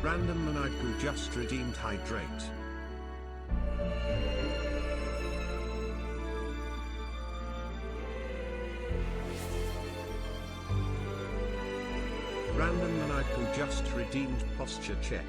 Random maniacal just redeemed hydrate. Random maniacal just redeemed posture check.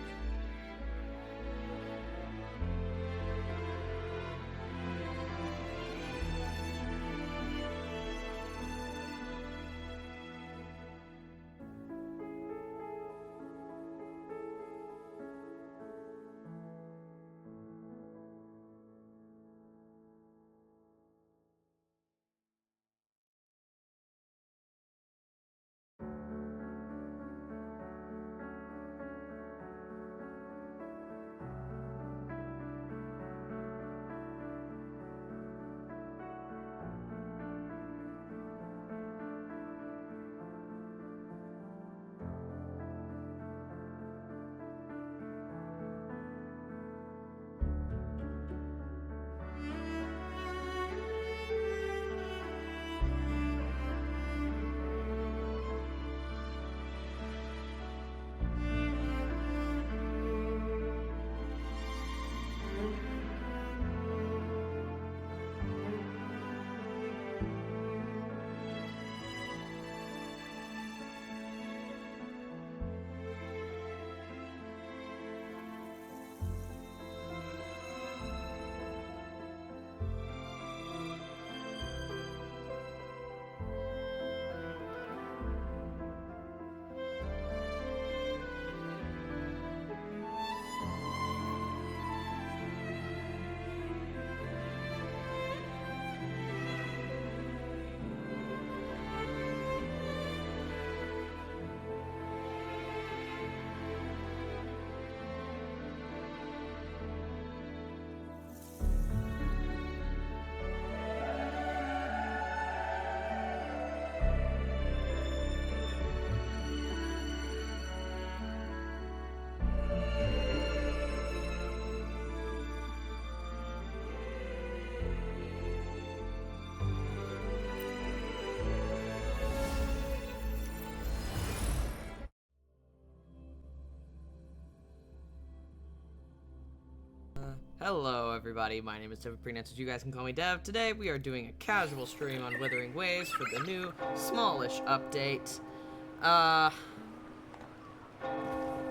Hello everybody, my name is Dev Prenance, you guys can call me Dev. Today we are doing a casual stream on Wuthering Waves for the new smallish update.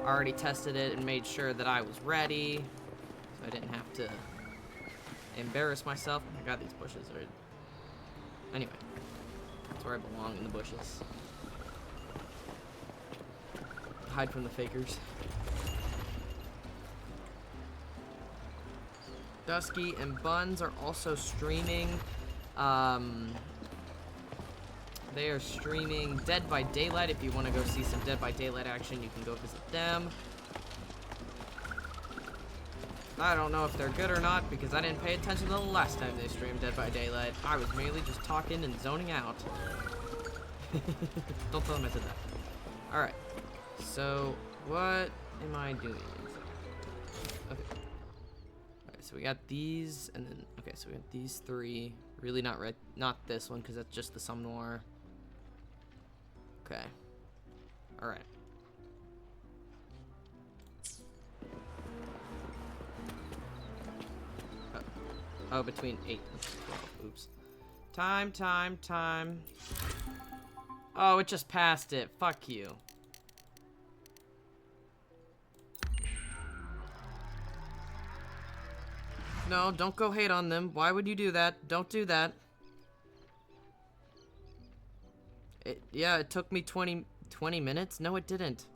Already tested it and made sure that I was ready, so I didn't have to embarrass myself. Oh my god, these bushes are... Anyway, that's where I belong, in the bushes. Hide from the fakers. Dusky and Buns are also streaming. They are streaming Dead by Daylight. If you want to go see some Dead by Daylight action, you can go visit them. I don't know if they're good or not because I didn't pay attention the last time they streamed Dead by Daylight. I was mainly just talking and zoning out. Don't tell them I said that. Alright. So, what am I doing? Okay. So we got these, and then, okay, so we got these three. Really not this one, because that's just the Somme Noir. Okay. Alright. Oh, between 8 and 12. Oops. Time. Oh, it just passed it. Fuck you. No, don't go hate on them. Why would you do that? Don't do that. Yeah, it took me 20 minutes? No, it didn't.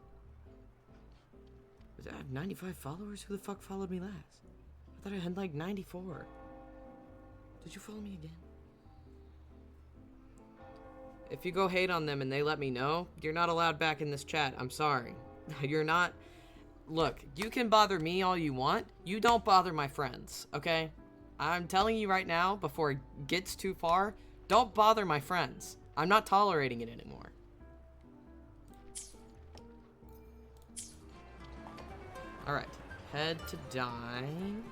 I have 95 followers? Who the fuck followed me last? I thought I had like 94. Did you follow me again? If you go hate on them and they let me know, you're not allowed back in this chat. I'm sorry. You're not... Look, you can bother me all you want. You don't bother my friends, okay? I'm telling you right now, before it gets too far, don't bother my friends. I'm not tolerating it anymore. Alright, head to dine.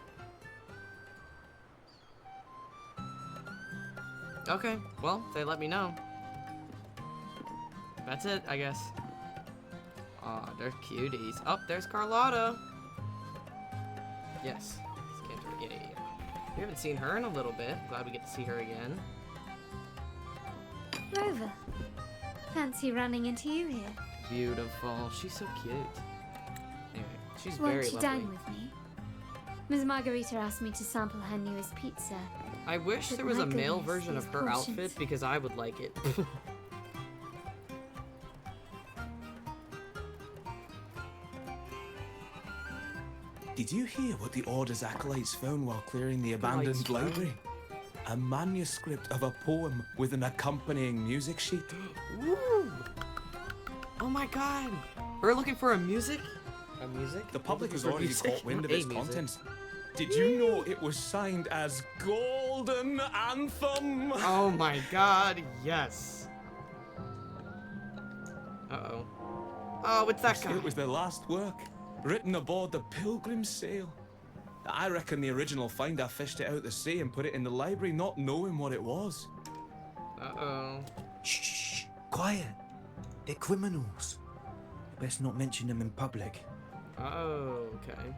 Okay, well, they let me know. That's it, I guess. Aw, they're cuties. Oh, there's Carlotta. Yes. Cantor, yeah. We haven't seen her in a little bit. Glad we get to see her again. Rover, fancy running into you here. Beautiful. She's so cute. Anyway, she's very Won't you lovely. dine with me? Ms. Margarita asked me to sample her newest pizza. I wish But there was my a male goodness, version of these her portions. outfit because I would like it. Did you hear what the Order's acolytes found while clearing the abandoned Acolytes found? library? A manuscript of a poem with an accompanying music sheet. Woo! Oh my god! We're looking for a music? A music? The public has We're looking already for music, caught wind not of its a music. contents. Did you know it was signed as Golden Anthem? Oh my god, yes. Uh-oh. Oh, it's that guy. It was the last work, written aboard the Pilgrim's Sail. I reckon the original finder fished it out the sea and put it in the library, not knowing what it was. Uh-oh. Shh, quiet. They're criminals. Best not mention them in public. Oh, okay.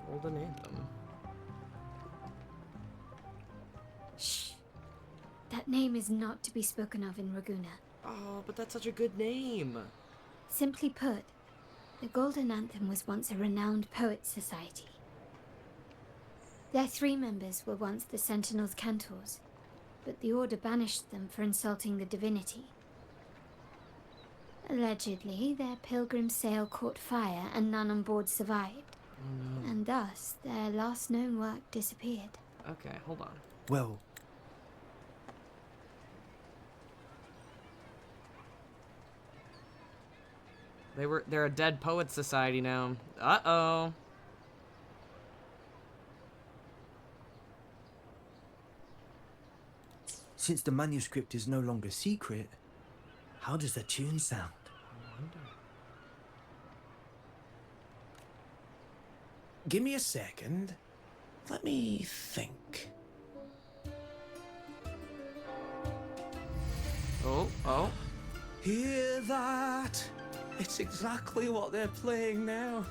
Golden Anthem. Shh. That name is not to be spoken of in Raguna. Oh, but that's such a good name. Simply put, the Golden Anthem was once a renowned poets' society. Their 3 members were once the Sentinel's cantors, but the Order banished them for insulting the divinity. Allegedly, their pilgrim sail caught fire and none on board survived, Oh no. and thus their last known work disappeared. Okay, hold on. Well, They're a dead poets society now. Uh-oh. since the manuscript is no longer secret, how does the tune sound? Give me a second. Let me think. Oh. Hear that? It's exactly what they're playing now.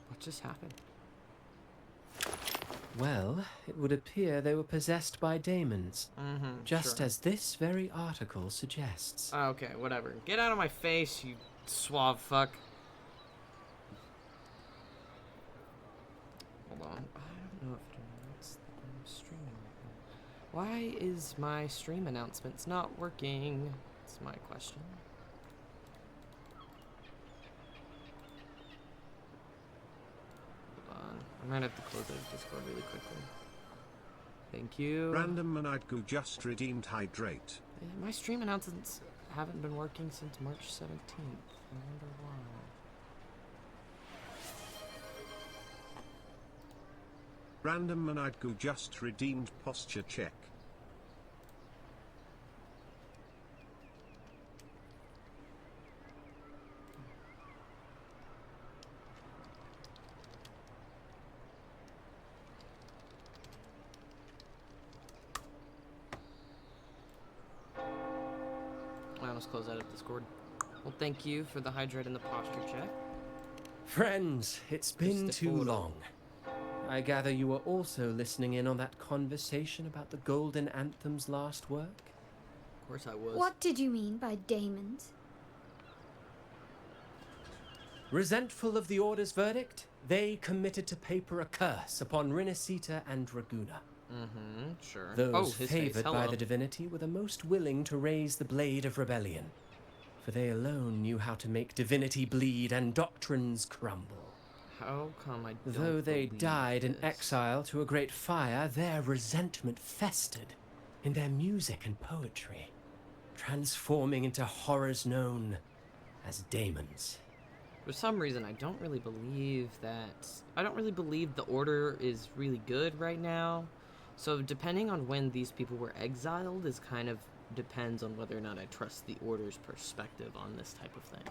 What just happened? Well, it would appear they were possessed by daemons, Mm-hmm. just sure. as this very article suggests. Okay, whatever. Get out of my face, you suave fuck. Hold on. I don't know if it announced that I'm streaming right now. Why is my stream announcements not working? That's my question. Hold on. I might have to close out of Discord really quickly. Thank you. Random Manadgu just redeemed hydrate. My stream announcements haven't been working since March 17th. I wonder why. Random Manadgu just redeemed posture check. I almost closed out of Discord. Well, thank you for the hydrate and the posture check. Friends, it's been Mr. too Ford. long. I gather you were also listening in on that conversation about the Golden Anthem's last work? Of course I was. What did you mean by daemons? Resentful of the Order's verdict, they committed to paper a curse upon Rinasita and Raguna. Mm-hmm, sure. Those his favored face. by Hello. the divinity were the most willing to raise the blade of rebellion, for they alone knew how to make divinity bleed and doctrines crumble. How come I don't Though they believe died in this? exile to a great fire, their resentment festered in their music and poetry, transforming into horrors known as daemons. For some reason, I don't really believe that... I don't really believe the Order is really good right now. So depending on when these people were exiled is kind of depends on whether or not I trust the Order's perspective on this type of thing.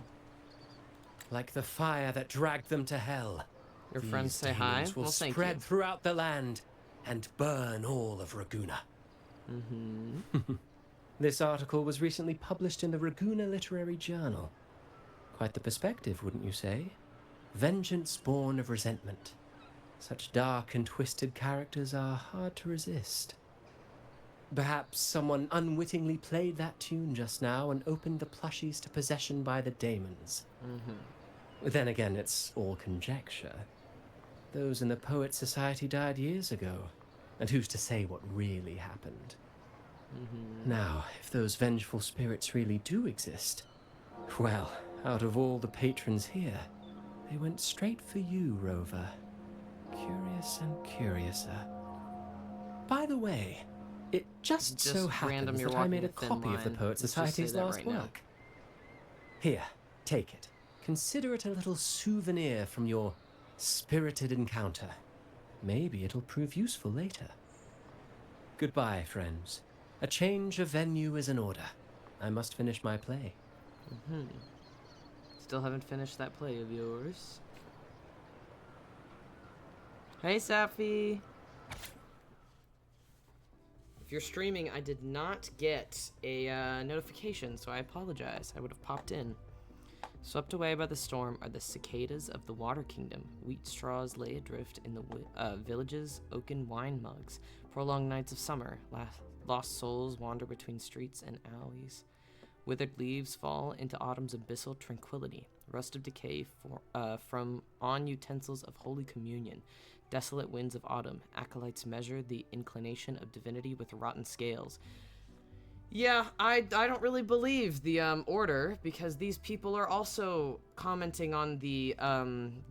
like the fire that dragged them to hell. Your These friends say hi? demons will Well, thank spread you. throughout the land and burn all of Raguna. This article was recently published in the Raguna Literary Journal. Quite the perspective, wouldn't you say? Vengeance born of resentment. Such dark and twisted characters are hard to resist. Perhaps someone unwittingly played that tune just now and opened the plushies to possession by the daemons. Then again, it's all conjecture. Those in the Poet Society died years ago, and who's to say what really happened? Now, if those vengeful spirits really do exist, well, out of all the patrons here, they went straight for you, Rover. Curious and curiouser. By the way, it just so random, happens you're that I made a walking a thin copy of the line. Poet Let's just Society's say that last right now. work. Here, take it. Consider it a little souvenir from your spirited encounter. Maybe it'll prove useful later. Goodbye, friends. A change of venue is in order. I must finish my play. Still haven't finished that play of yours. Hey, Safi. If you're streaming, I did not get a notification, so I apologize. I would have popped in. Swept away by the storm are the cicadas of the Water Kingdom. Wheat straws lay adrift in the village's oaken wine mugs. Prolonged nights of summer. Lost souls wander between streets and alleys. Withered leaves fall into autumn's abyssal tranquility. Rust of decay from on utensils of Holy Communion. Desolate winds of autumn. Acolytes measure the inclination of divinity with rotten scales. Yeah, I don't really believe the order, because these people are also commenting on the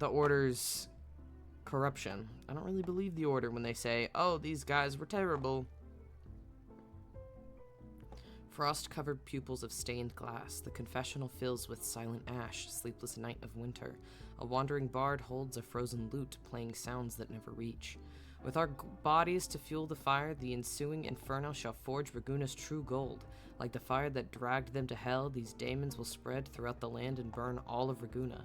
order's corruption. I don't really believe the order when they say, oh, these guys were terrible. Frost-covered pupils of stained glass. The confessional fills with silent ash, sleepless night of winter. A wandering bard holds a frozen lute, playing sounds that never reach. With our bodies to fuel the fire, the ensuing inferno shall forge Raguna's true gold. Like the fire that dragged them to hell, these daemons will spread throughout the land and burn all of Raguna.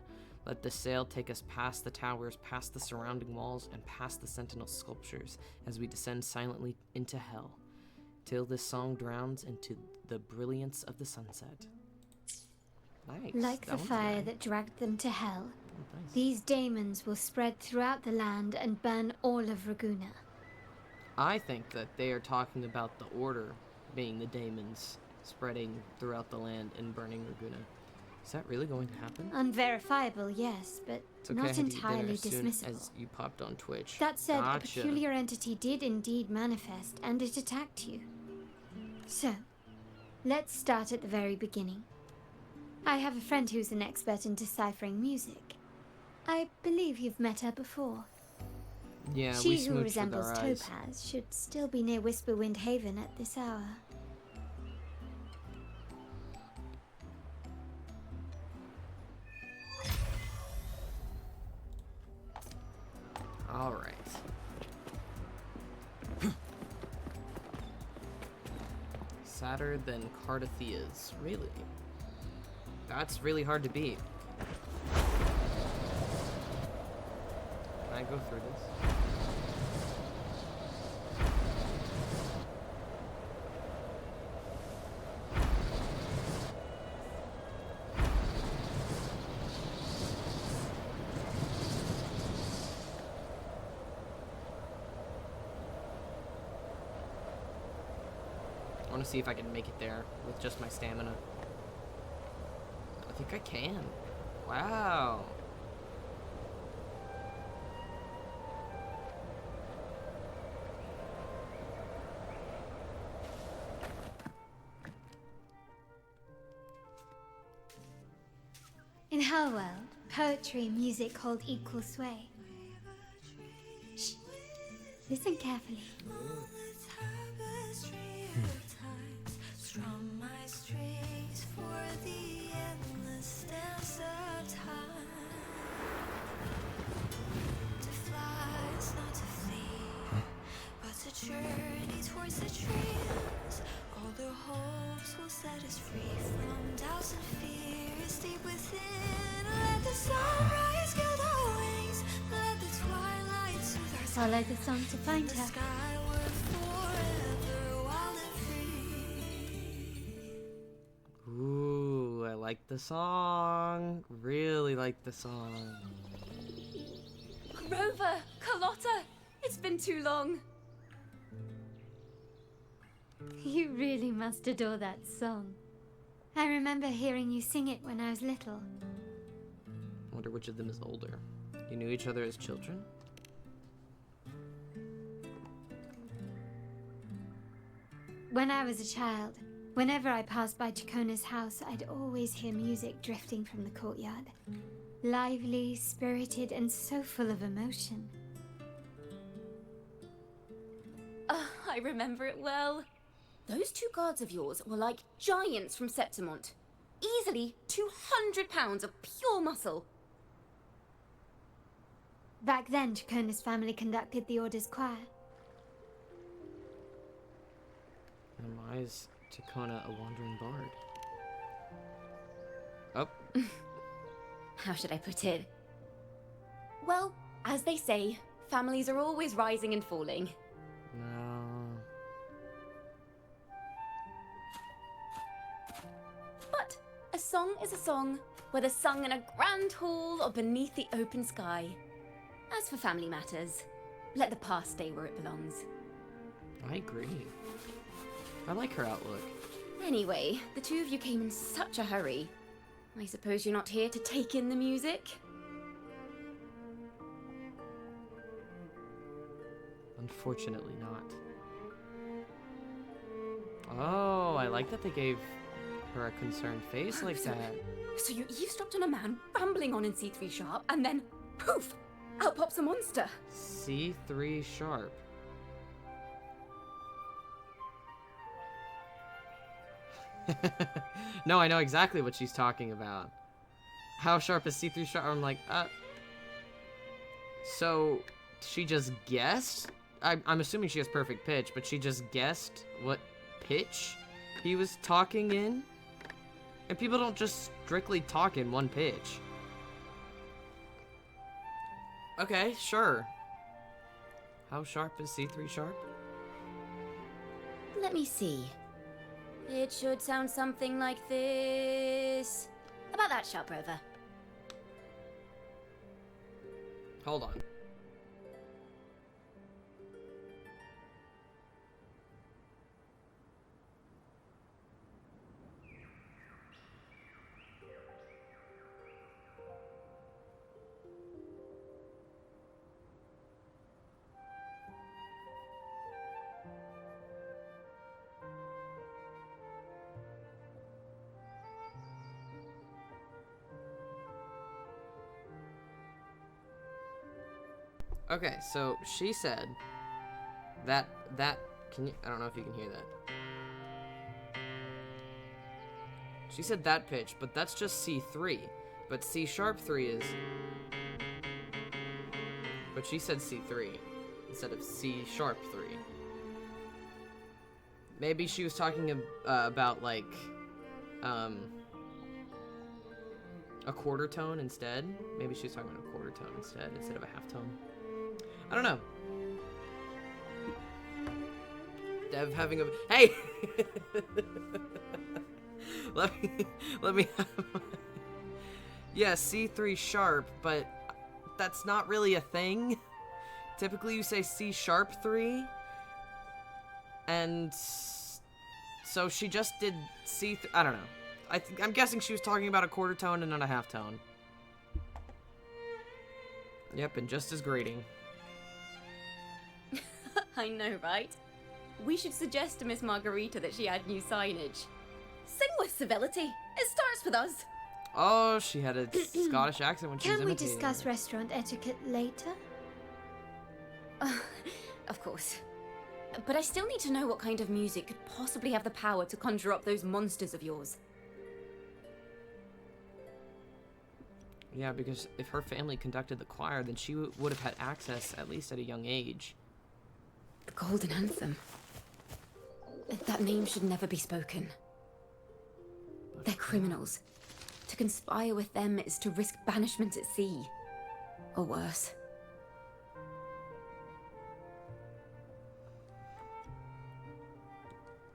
Let the sail take us past the towers, past the surrounding walls, and past the sentinel sculptures, as we descend silently into hell, till this song drowns into the brilliance of the sunset. Nice. Like the That one's fire nice. that dragged them to hell, Nice. these daemons will spread throughout the land and burn all of Raguna. I think that they are talking about the order being the daemons spreading throughout the land and burning Raguna. Is that really going to happen? Unverifiable, yes, but It's okay, I not had to eat dinner entirely as soon dismissible. as you popped on Twitch. That said, Gotcha. a peculiar entity did indeed manifest, and it attacked you. So, let's start at the very beginning. I have a friend who's an expert in deciphering music. I believe you've met her before. Yeah, we She who smooched with resembles our eyes. Topaz should still be near Whisperwind Haven at this hour. All right. Sadder than Cardathea's. Really? That's really hard to beat. Can I go through this? I want to see if I can make it there with just my stamina. I think I can. Wow. In Hellworld, poetry and music hold equal sway. Shh. Listen carefully. Strum my strings for the endless dance of time. To fly is not to flee, but to journey towards the dreams. All the hopes will set us free from doubts and fears deep within. Let the follow the song to find her. Skyward forever, wild and free. Ooh, I like the song. Really like the song. Rover, Carlotta, it's been too long. You really must adore that song. I remember hearing you sing it when I was little. I wonder which of them is older. You knew each other as children? When I was a child, whenever I passed by Chacona's house, I'd always hear music drifting from the courtyard. Lively, spirited, and so full of emotion. I remember it well. Those two guards of yours were like giants from Septimont. Easily 200 pounds of pure muscle. Back then, Chacona's family conducted the Order's choir. And why is Chacona a wandering bard? Oh. How should I put it? Well, as they say, families are always rising and falling. No. But a song is a song, whether sung in a grand hall or beneath the open sky. As for family matters, let the past stay where it belongs. I agree. I like her outlook. Anyway, the two of you came in such a hurry. I suppose you're not here to take in the music? Unfortunately not. Oh, I like that they gave her a concerned face like that. So you eavesdropped on a man rambling on in C3 sharp, and then poof! Out pops a monster. C3 sharp. No, I know exactly what she's talking about. How sharp is C3 sharp? I'm like, so she just guessed? I'm assuming she has perfect pitch, but she just guessed what pitch he was talking in? And people don't just strictly talk in one pitch. Okay, sure. How sharp is C3 sharp? Let me see. It should sound something like this. About that, sharp rover. Hold on. Okay, so she said that can you, I don't know if you can hear that. She said that pitch, but that's just C3. But C sharp 3 is, but she said C3 instead of C sharp 3. Maybe she was talking about like a quarter tone instead. Maybe she was talking about a quarter tone instead of a half tone. I don't know. Dev having a hey. let me have yeah, C3 sharp, but that's not really a thing. Typically you say C sharp 3, and so she just did C3. I don't know. I'm guessing she was talking about a quarter tone and not a half tone. Yep, and just as grating. I know, right? We should suggest to Miss Margarita that she add new signage. Sing with civility. It starts with us. Oh, she had a Scottish accent when she was Can we imitating discuss her. restaurant etiquette later? Of course. But I still need to know what kind of music could possibly have the power to conjure up those monsters of yours. Yeah, because if her family conducted the choir, then she would have had access, at least at a young age. The Golden Anthem. That name should never be spoken. They're criminals. To conspire with them is to risk banishment at sea. Or worse.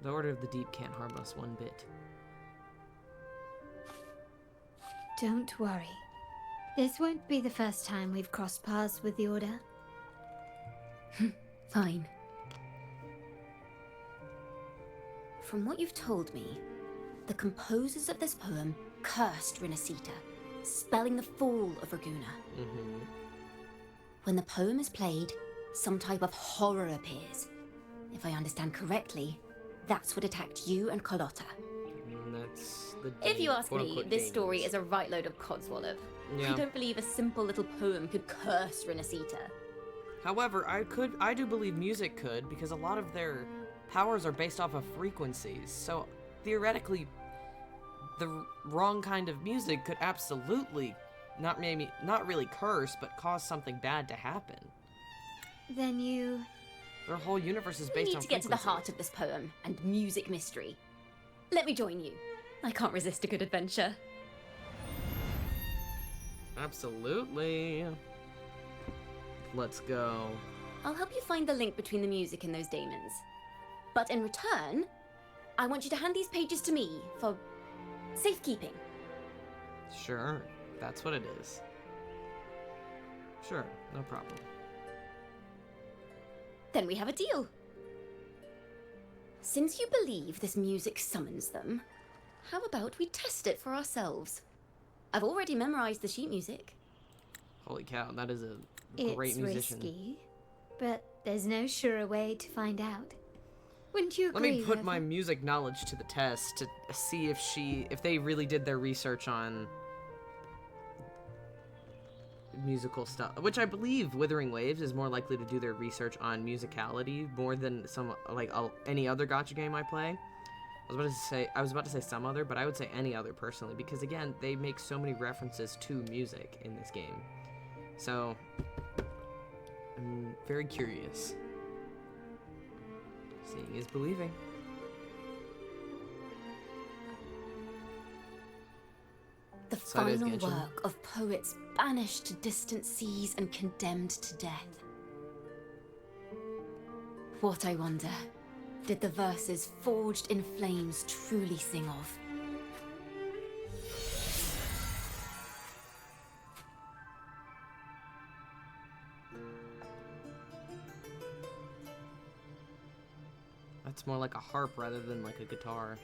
The Order of the Deep can't harm us one bit. Don't worry. This won't be the first time we've crossed paths with the Order. Fine. From what you've told me, the composers of this poem cursed Rinasita, spelling the fall of Raguna. Mm-hmm. When the poem is played, some type of horror appears. If I understand correctly, that's what attacked you and Carlotta. That's the If you ask me, quote-unquote this story demons. is a right load of codswallop. Yeah. I don't believe a simple little poem could curse Rinasita. However, I do believe music could, because a lot of their powers are based off of frequencies. So theoretically, the wrong kind of music could absolutely not really curse, but cause something bad to happen. Then you... Their whole universe is We based need on to get to the frequencies. heart of this poem and music mystery. Let me join you. I can't resist a good adventure. Absolutely. Let's go. I'll help you find the link between the music and those daemons. But in return, I want you to hand these pages to me for safekeeping. Sure, that's what it is. Sure, no problem. Then we have a deal. Since you believe this music summons them, how about we test it for ourselves? I've already memorized the sheet music. Holy cow, that is a great It's musician. risky, but there's no surer way to find out. Wouldn't you Let agree, me put my River? music knowledge to the test to see if they really did their research on musical stuff, which I believe Wuthering Waves is more likely to do their research on musicality more than any other gacha game I play. I was about to say some other, but I would say any other personally, because again, they make so many references to music in this game. So I'm very curious. Seeing is believing. The So it is final Genshin. work of poets banished to distant seas and condemned to death. What, I wonder, did the verses forged in flames truly sing of? That's more like a harp rather than like a guitar.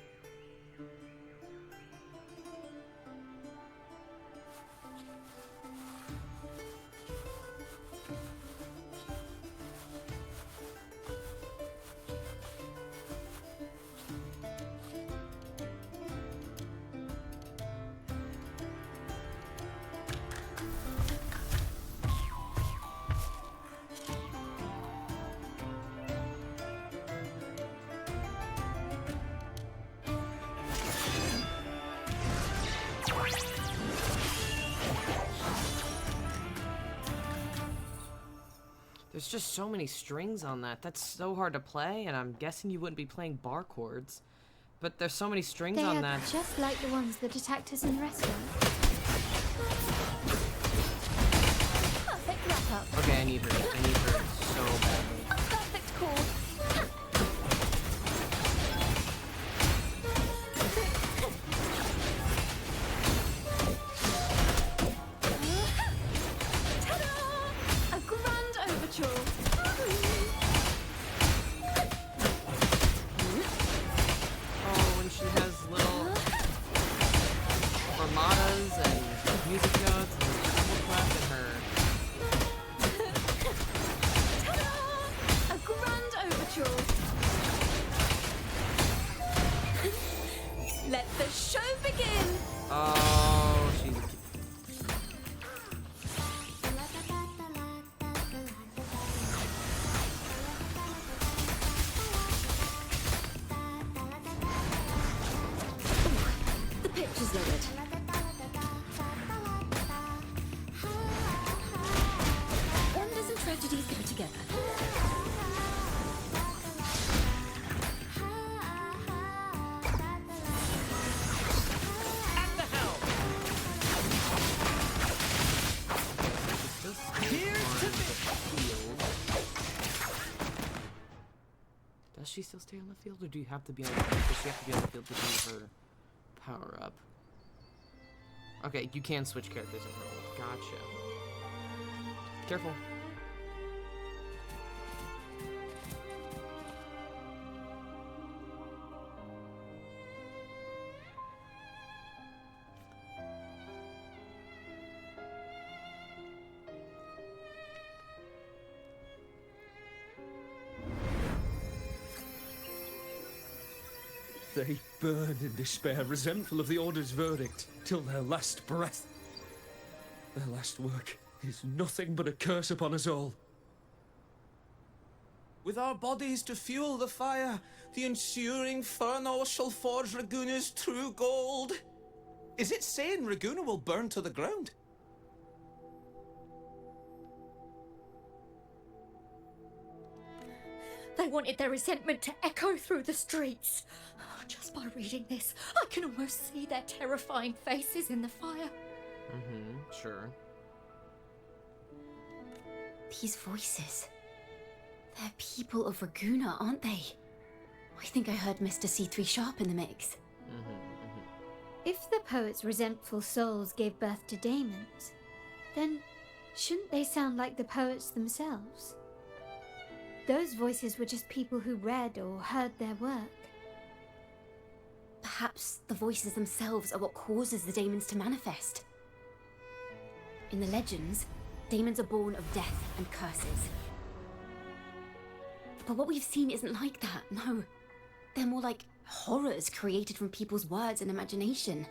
There's just so many strings on that. That's so hard to play, and I'm guessing you wouldn't be playing bar chords. But there's so many strings They on are that. just like the ones that attacked us in the restaurant. Perfect wrap up. Okay, I need her. I need her so badly. A perfect call. Ta-da! A grand overture. Oh, when she has little armadas and music notes and double clap in her. Ta-da! A grand overture. Let the show begin. Oh, she's. The pitch is lowered. Wonders and tragedies go together. she still stay on the field, or do you have to be on the field? Does she have to be on the field to do her power up? Okay, you can switch characters in her ult. Gotcha. Careful. They burn in despair, resentful of the Order's verdict, till their last breath. Their last work is nothing but a curse upon us all. With our bodies to fuel the fire, the ensuing furnace shall forge Raguna's true gold. Is it saying Raguna will burn to the ground? They wanted their resentment to echo through the streets. Just by reading this, I can almost see their terrifying faces in the fire. Sure. These voices. They're people of Raguna, aren't they? I think I heard Mr. C3 Sharp in the mix. If the poet's resentful souls gave birth to daemons, then shouldn't they sound like the poets themselves? Those voices were just people who read or heard their work. Perhaps the voices themselves are what causes the daemons to manifest. In the legends, daemons are born of death and curses. But what we've seen isn't like that, no. They're more like horrors created from people's words and imagination.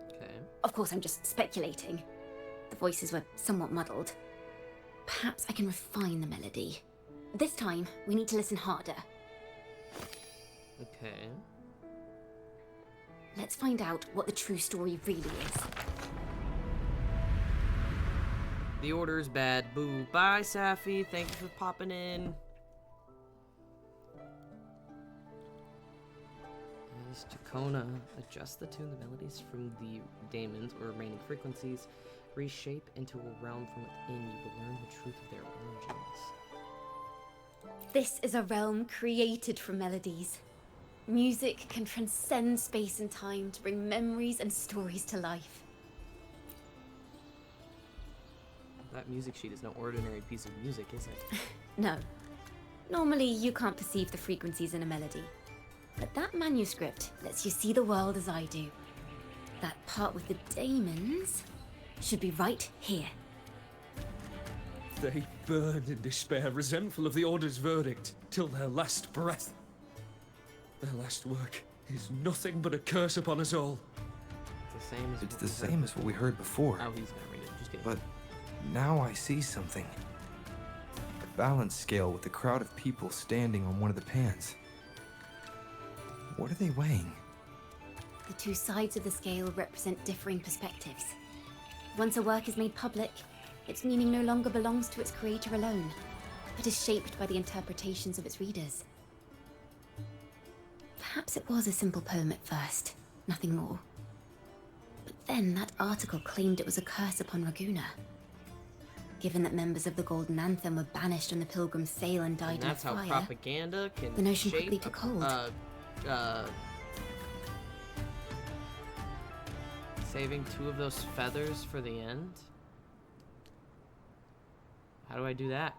Okay. Of course, I'm just speculating. The voices were somewhat muddled. Perhaps I can refine the melody. This time, we need to listen harder. Okay. Let's find out what the true story really is. The Order's bad. Boo. Bye, Safi. Thank you for popping in. As Chacona adjust the tune, the melodies from the daemons or remaining frequencies reshape into a realm from within. You will learn the truth of their origins. This is a realm created from melodies. Music can transcend space and time to bring memories and stories to life. That music sheet is no ordinary piece of music, is it? No. Normally, you can't perceive the frequencies in a melody. But that manuscript lets you see the world as I do. That part with the daemons should be right here. They burn in despair, resentful of the Order's verdict, till their last breath. Their last work is nothing but a curse upon us all. It's the same as what we heard before. Oh, he's gonna read it. Just kidding. But now I see something. A balance scale with a crowd of people standing on one of the pans. What are they weighing? The two sides of the scale represent differing perspectives. Once a work is made public, its meaning no longer belongs to its creator alone, but is shaped by the interpretations of its readers. Perhaps it was a simple poem at first, nothing more. But then that article claimed it was a curse upon Raguna. Given that members of the Golden Anthem were banished from the Pilgrim's Sail and died in a fire, that's how propaganda can the notion shape quickly took hold. Saving two of those feathers for the end? How do I do that?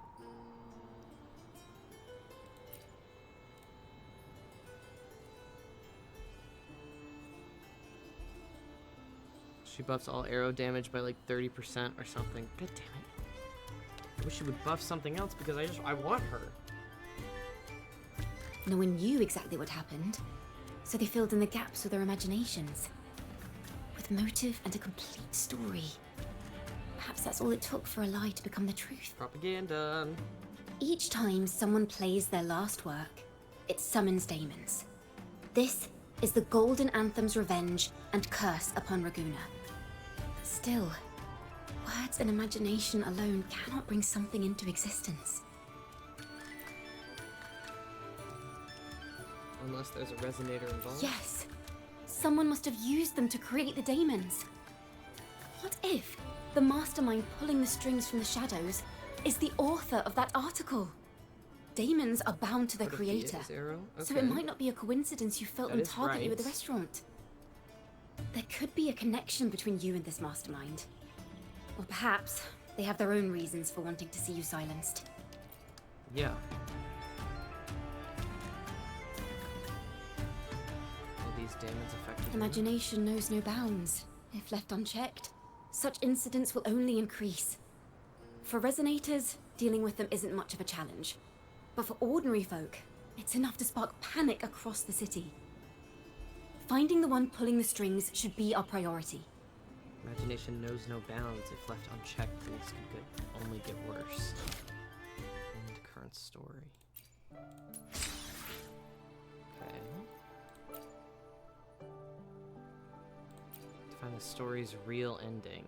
She buffs all arrow damage by like 30% or something. God damn it. I wish she would buff something else because I want her. No one knew exactly what happened, so they filled in the gaps with their imaginations. With motive and a complete story. Perhaps that's all it took for a lie to become the truth. Propaganda. Each time someone plays their last work, it summons daemons. This is the Golden Anthem's revenge and curse upon Raguna. But still, words and imagination alone cannot bring something into existence. Unless there's a resonator involved. Yes. Someone must have used them to create the daemons. What if the mastermind pulling the strings from the shadows is the author of that article. Daemons are bound to their Put a P at creator. his arrow? So it Okay. might not be a coincidence you felt That them is target you at the right. restaurant. There could be a connection between you and this mastermind. Or perhaps they have their own reasons for wanting to see you silenced. Yeah. Will these demons affect you? Imagination knows no bounds. If left unchecked, such incidents will only increase. For resonators, dealing with them isn't much of a challenge. But for ordinary folk, it's enough to spark panic across the city. Finding the one pulling the strings should be our priority. Imagination knows no bounds. If left unchecked, things could only get worse. End current story. Okay. To find the story's real ending.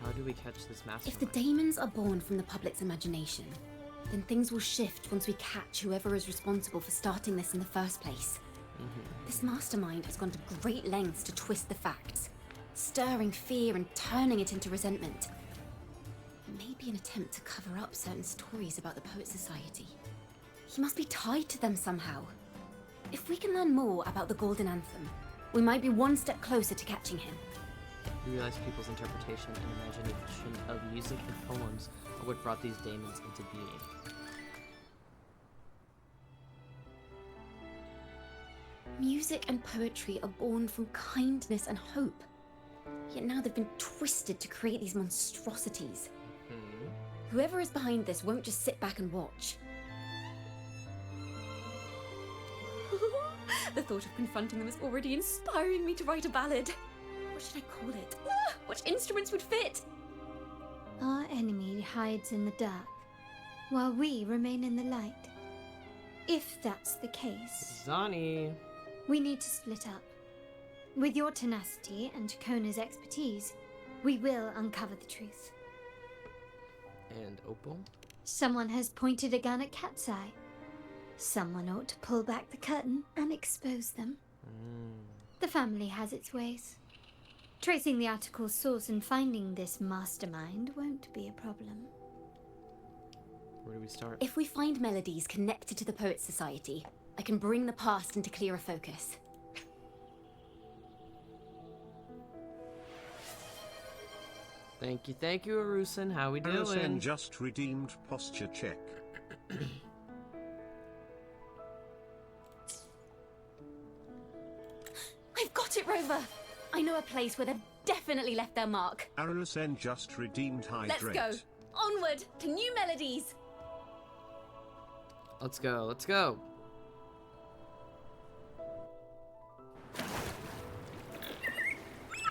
How do we catch this mastermind? If the daemons are born from the public's imagination, then things will shift once we catch whoever is responsible for starting this in the first place. This mastermind has gone to great lengths to twist the facts, stirring fear and turning it into resentment. It may be an attempt to cover up certain stories about the Poet Society. He must be tied to them somehow. If we can learn more about the Golden Anthem, we might be one step closer to catching him. We realize people's interpretation and imagination of music and poems are what brought these daemons into being. Music and poetry are born from kindness and hope. Yet now they've been twisted to create these monstrosities. Whoever is behind this won't just sit back and watch. The thought of confronting them is already inspiring me to write a ballad. What should I call it? What instruments would fit? Our enemy hides in the dark, while we remain in the light. If that's the case, Zani! we need to split up. With your tenacity and Kona's expertise, we will uncover the truth. And Opal? Someone has pointed a gun at Cat's Eye. Someone ought to pull back the curtain and expose them. The family has its ways. Tracing the article's source and finding this mastermind won't be a problem. Where do we start? If we find melodies connected to the Poet Society, I can bring the past into clearer focus. Thank you, Arusen. How we doing? Arusen just redeemed posture check. I've got it, Rover! I know a place where they've definitely left their mark. Arusen just redeemed hydrate. Let's go! Onward to new melodies! Let's go, let's go.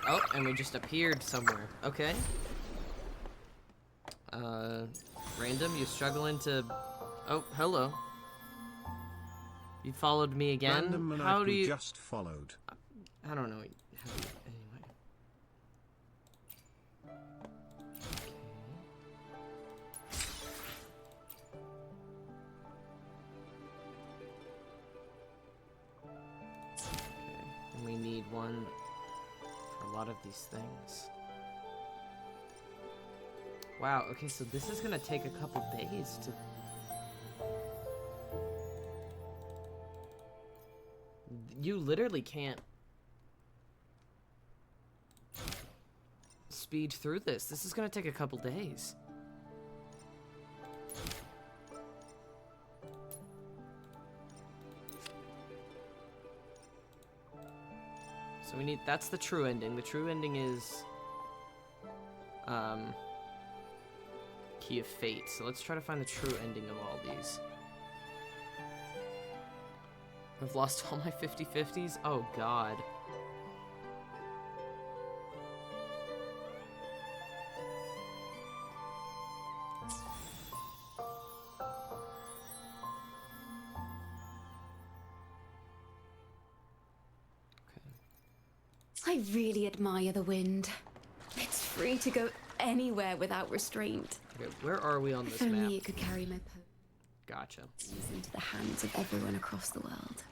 Oh, and we just appeared somewhere. Okay. Random, you struggling to... Oh, hello. You followed me again? Random and How do you... just followed. I don't know. How do you... Anyway. Okay. And we need one for a lot of these things. Wow, okay, so this is gonna take a couple days to... You literally can't speed through this. This is gonna take a couple days. So we need, that's the true ending. The true ending is Key of Fate. So let's try to find the true ending of all these. I've lost all my 50/50s? Oh god. I really admire the wind. It's free to go anywhere without restraint. Okay, where are we on If this only map? it could carry my Gotcha. poems into the hands of everyone across the world.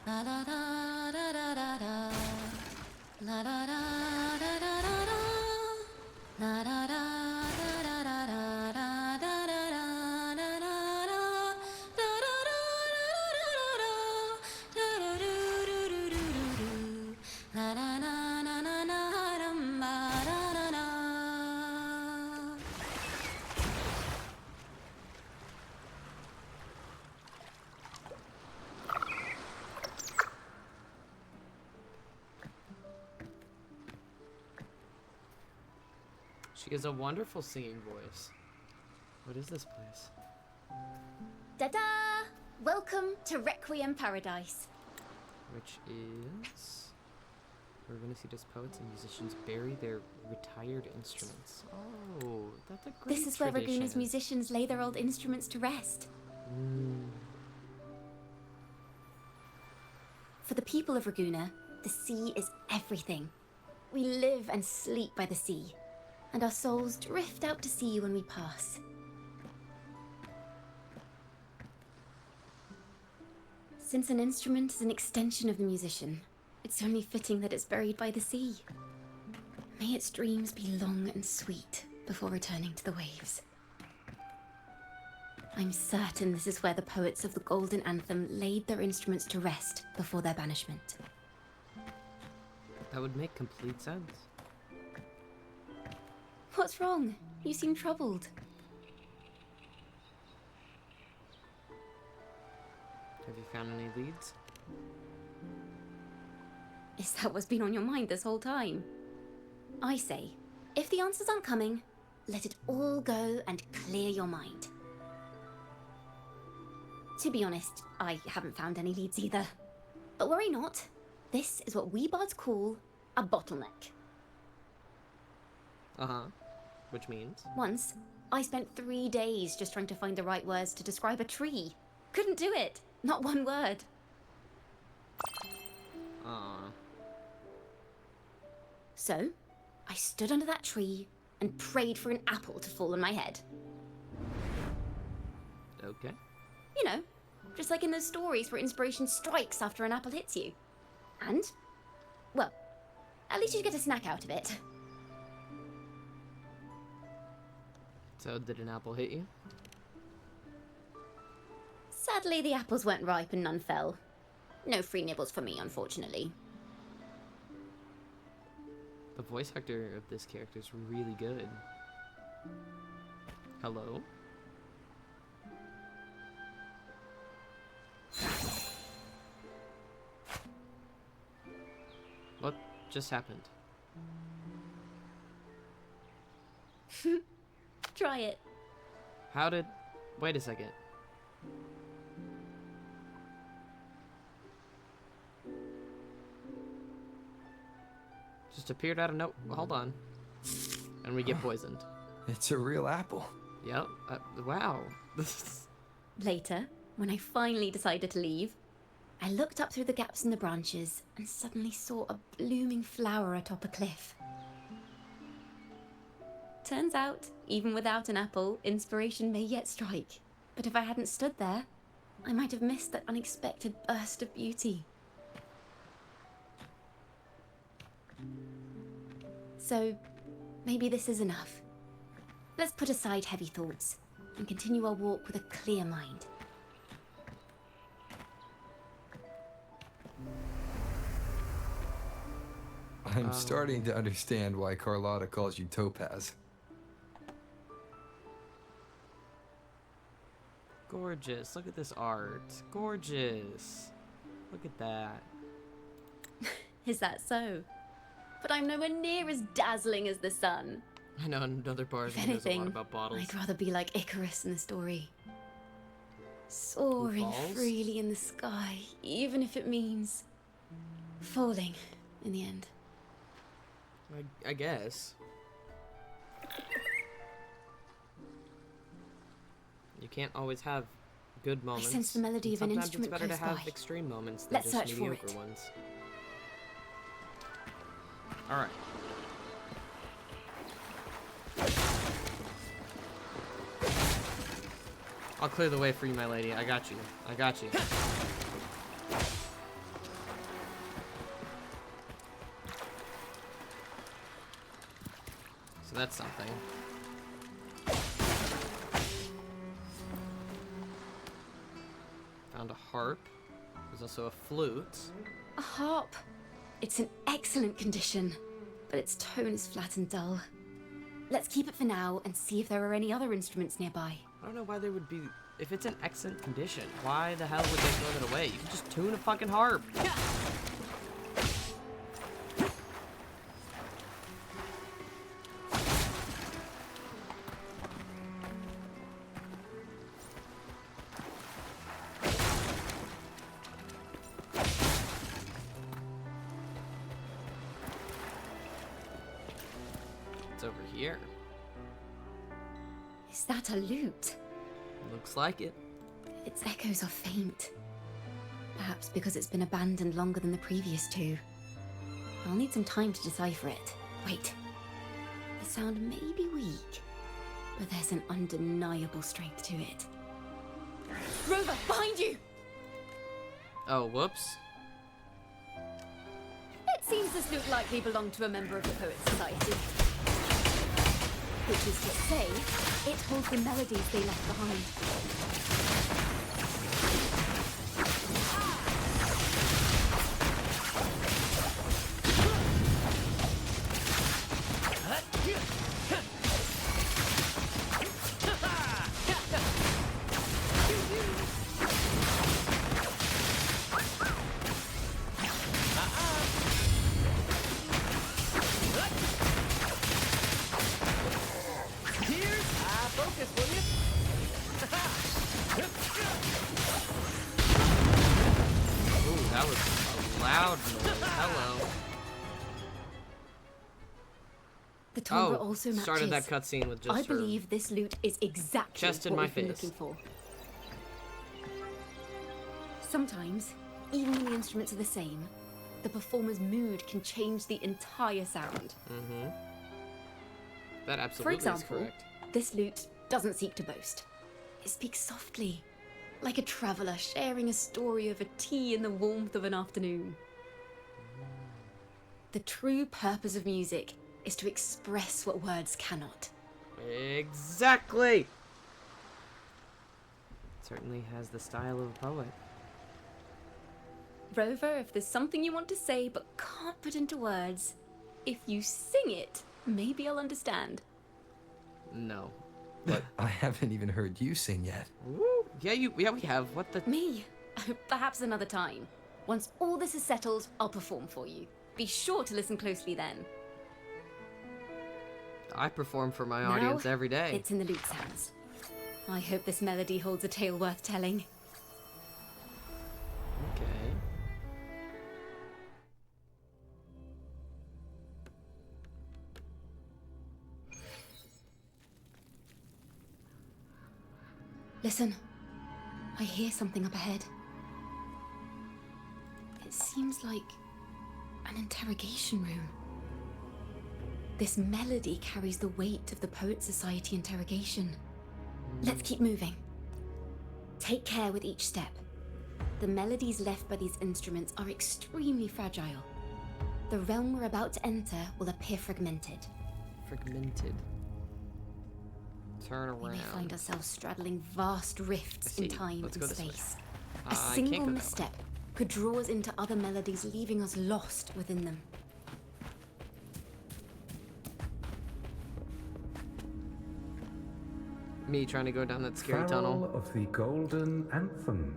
La da da da da da da. La da da da da da da. La da da da da da da da da da da da da da. Da da da da da da da. Da da do do do do do do. La da na na na na dum ba da da da. She has a wonderful singing voice. What is this place? Da-da! Welcome to Requiem Paradise. Which is... We're going to see as poets and musicians bury their retired instruments. Oh, that's a great This is where Raguna's tradition. musicians lay their old instruments to rest. For the people of Raguna, the sea is everything. We live and sleep by the sea, and our souls drift out to sea when we pass. Since an instrument is an extension of the musician, it's only fitting that it's buried by the sea. May its dreams be long and sweet before returning to the waves. I'm certain this is where the poets of the Golden Anthem laid their instruments to rest before their banishment. That would make complete sense. What's wrong? You seem troubled. Have you found any leads? Is that what's been on your mind this whole time? I say, if the answers aren't coming, let it all go and clear your mind. To be honest, I haven't found any leads either. But worry not. This is what we bards call a bottleneck. Uh-huh. Which means? Once, I spent 3 days just trying to find the right words to describe a tree. Couldn't do it. Not one word. So, I stood under that tree and prayed for an apple to fall on my head. Okay. You know, just like in those stories where inspiration strikes after an apple hits you. And, well, at least you get a snack out of it. So, did an apple hit you? Sadly, the apples weren't ripe and none fell. No free nibbles for me, unfortunately. The voice actor of this character is really good. Hello? What just happened? Try it. How did... Wait a second. Just appeared out of no... Hold on. And we get poisoned. It's a real apple. Yep. Wow. Later, when I finally decided to leave, I looked up through the gaps in the branches and suddenly saw a blooming flower atop a cliff. Turns out, even without an apple, inspiration may yet strike. But if I hadn't stood there, I might have missed that unexpected burst of beauty. So, maybe this is enough. Let's put aside heavy thoughts and continue our walk with a clear mind. I'm starting to understand why Carlotta calls you Topaz. Gorgeous. Look at this art. Gorgeous. Look at that. Is that so? But I'm nowhere near as dazzling as the sun. I know another bar If that knows a lot anything, about bottles. I'd rather be like Icarus in the story. Soaring falls? freely in the sky, even if it means falling in the end. I guess. can't always have good moments. sense the melody and of an sometimes instrument it's better to close have by. extreme moments than Let's just search for mediocre it. ones. Alright. I'll clear the way for you, my lady. I got you. I got you. So that's something. Found a harp. There's also a flute. A harp. It's in excellent condition, but its tone is flat and dull. Let's keep it for now and see if there are any other instruments nearby. I don't know why there would be... If it's in excellent condition, why the hell would they throw it away? You can just tune a fucking harp. It's over here. Is that a lute? Looks like it. Its echoes are faint. Perhaps because it's been abandoned longer than the previous two. I'll need some time to decipher it. Wait. The sound may be weak, but there's an undeniable strength to it. Rover, behind you! Oh, whoops. It seems this lute likely belonged to a member of the Poets Society. Which is to say, it holds the melodies they left behind. Ooh, that was a loud noise. Hello. The timbre Oh, also matches. started that cutscene with just I her believe this lute is exactly chest in what my we've been face. looking for. Sometimes, even when the instruments are the same, the performer's mood can change the entire sound. Mm-hmm. That For absolutely example, is correct. this lute doesn't seek to boast. It speaks softly, like a traveller sharing a story over tea in the warmth of an afternoon. The true purpose of music is to express what words cannot. Exactly! Certainly has the style of a poet. Rover, if there's something you want to say but can't put into words, if you sing it, maybe I'll understand. No. But I haven't even heard you sing yet. Woo! Yeah, we have. What the... Me? Perhaps another time. Once all this is settled, I'll perform for you. Be sure to listen closely then. I perform for my Now, audience every day. It's in the lute's hands. I hope this melody holds a tale worth telling. Okay. Listen. I hear something up ahead. It seems like an interrogation room. This melody carries the weight of the Poets Society interrogation. Let's keep moving. Take care with each step. The melodies left by these instruments are extremely fragile. The realm we're about to enter will appear fragmented. Fragmented. Turn We around. may find ourselves straddling vast rifts in see. time Let's and go this way. space. I A can't single go that way. misstep could draw us into other melodies, leaving us lost within them. Me trying to go down that scary Farrell tunnel. of the Golden Anthem.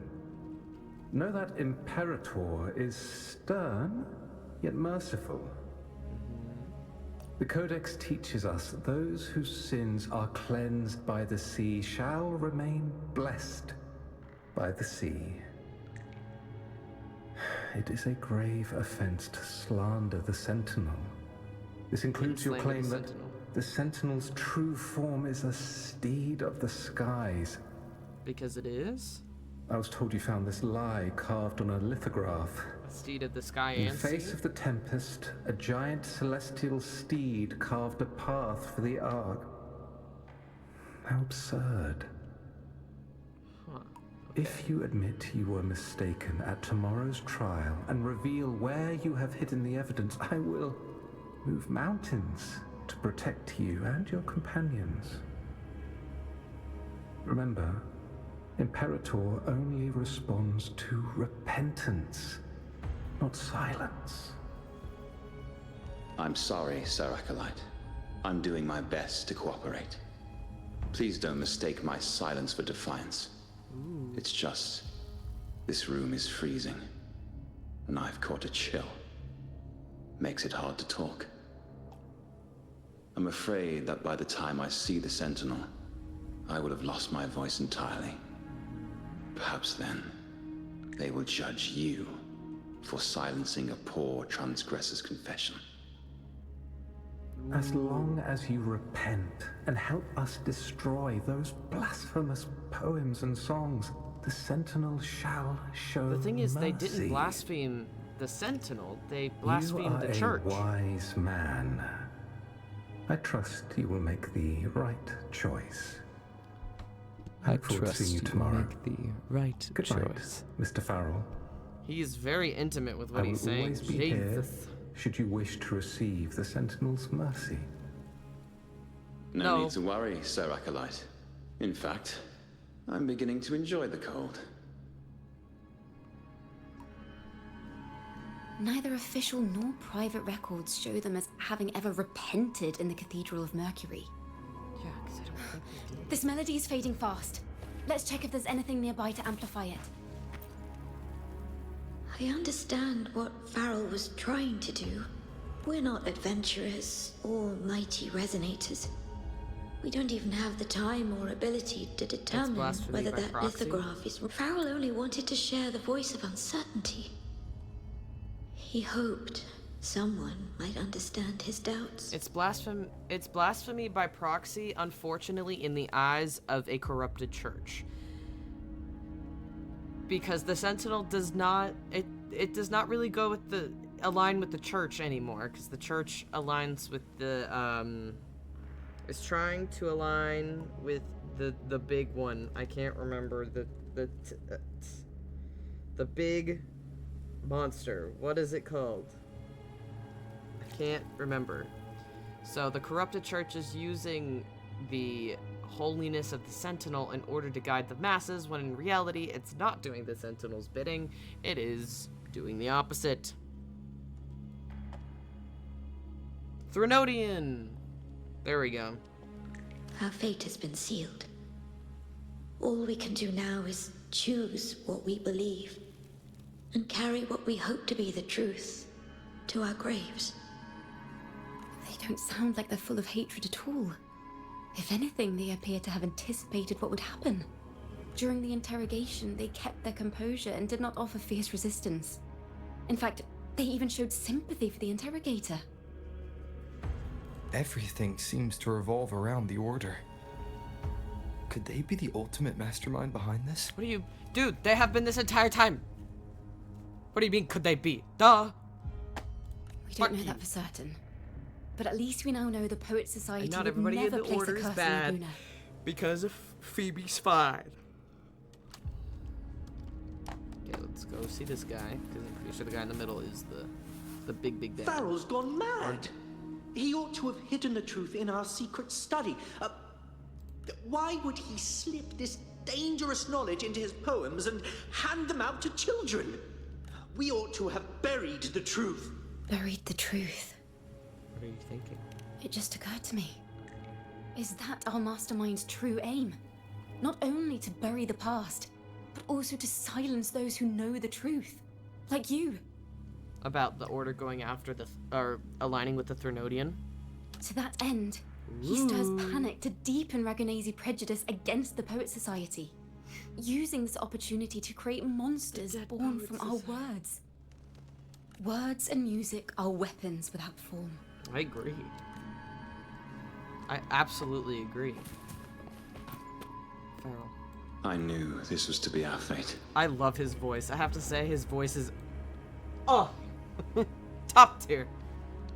Know that Imperator is stern, yet merciful. The Codex teaches us that those whose sins are cleansed by the sea shall remain blessed by the sea. It is a grave offense to slander the Sentinel. This includes your Slander claim the that Sentinel. the Sentinel's true form is a steed of the skies, Because it is? I was told you found this lie carved on a lithograph. Steed of the sky In the and face sea? of the tempest, a giant celestial steed carved a path for the Ark. How absurd. Huh. If you admit you were mistaken at tomorrow's trial and reveal where you have hidden the evidence, I will move mountains to protect you and your companions. Remember, Imperator only responds to repentance, not silence. I'm sorry, Sir Acolyte. I'm doing my best to cooperate. Please don't mistake my silence for defiance. It's just, this room is freezing, and I've caught a chill. Makes it hard to talk. I'm afraid that by the time I see the Sentinel, I will have lost my voice entirely. Perhaps then, they will judge you for silencing a poor transgressor's confession. As long as you repent and help us destroy those blasphemous poems and songs, the Sentinel shall show The thing is, they mercy. didn't blaspheme the Sentinel, they blasphemed the You church. are a wise man. I trust you will make the right choice. I Look forward to trust seeing you you tomorrow. make the right Good night, choice. Mr. Farrell. He's very intimate with what I will he's saying. always be here Jesus. should you wish to receive the Sentinel's mercy. No need to worry, Sir Acolyte. In fact, I'm beginning to enjoy the cold. Neither official nor private records show them as having ever repented in the Cathedral of Mercury. Yeah, because I don't think they did. This melody is fading fast. Let's check if there's anything nearby to amplify it. I understand what Farrell was trying to do. We're not adventurers or mighty resonators. We don't even have the time or ability to determine blasphemy whether by that proxy. lithograph is... Farrell only wanted to share the voice of uncertainty. He hoped someone might understand his doubts. It's blasphemy by proxy, unfortunately, in the eyes of a corrupted church. Because the Sentinel does not it does not really go with the align with the church anymore, because the church aligns with the is trying to align with the big one. I can't remember the big monster. What is it called? I can't remember. So the corrupted church is using the holiness of the Sentinel in order to guide the masses, when in reality it's not doing the Sentinel's bidding, it is doing the opposite. Threnodian! There we go. Our fate has been sealed. All we can do now is choose what we believe and carry what we hope to be the truth to our graves. They don't sound like they're full of hatred at all. If anything, they appear to have anticipated what would happen. During the interrogation, they kept their composure and did not offer fierce resistance. In fact, they even showed sympathy for the interrogator. Everything seems to revolve around the Order. Could they be the ultimate mastermind behind this? What do you... Dude, they have been this entire time! What do you mean, could they be? Duh! We don't know that for certain. But at least we now know the Poet Society And not would everybody in never the place a Order is curse on bad Laguna. because of Phoebe's fine. Okay, let's go see this guy, because I'm pretty sure the guy in the middle is the big bad. Farrell's gone mad. He ought to have hidden the truth in our secret study. Why would he slip this dangerous knowledge into his poems and hand them out to children? We ought to have buried the truth. Buried the truth. What are you thinking? It just occurred to me. Is that our mastermind's true aim? Not only to bury the past, but also to silence those who know the truth. Like you. About the Order going after or aligning with the Threnodian? To that end, he stirs panic to deepen Ragonese prejudice against the Poet Society, using this opportunity to create monsters born from our words. Words and music are weapons without form. I agree. I absolutely agree. Farrell. I knew this was to be our fate. I love his voice. I have to say, his voice is... Oh! Top tier.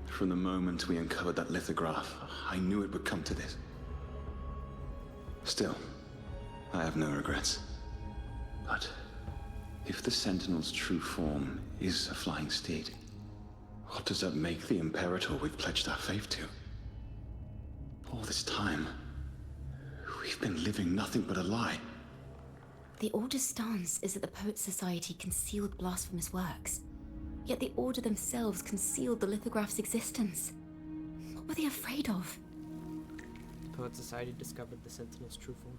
From the moment we uncovered that lithograph, I knew it would come to this. Still, I have no regrets. But if the Sentinel's true form is a flying steed, what does that make the Imperator we've pledged our faith to? All this time, we've been living nothing but a lie. The Order's stance is that the Poets Society concealed blasphemous works. Yet the Order themselves concealed the lithograph's existence. What were they afraid of? The Poet Society discovered the Sentinel's true form.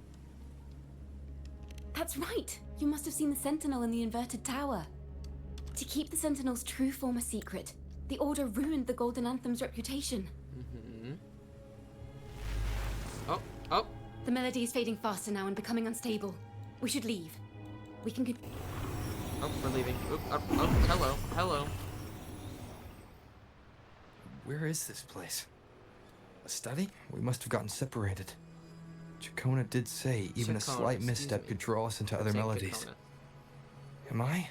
That's right! You must have seen the Sentinel in the inverted tower. To keep the Sentinel's true form a secret, the Order ruined the Golden Anthem's reputation. Oh! The melody is fading faster now and becoming unstable. We should leave. We can get... Oh, we're leaving. Hello. Where is this place? A study? We must have gotten separated. Chacona did say even a slight misstep could draw us into other melodies. Am I?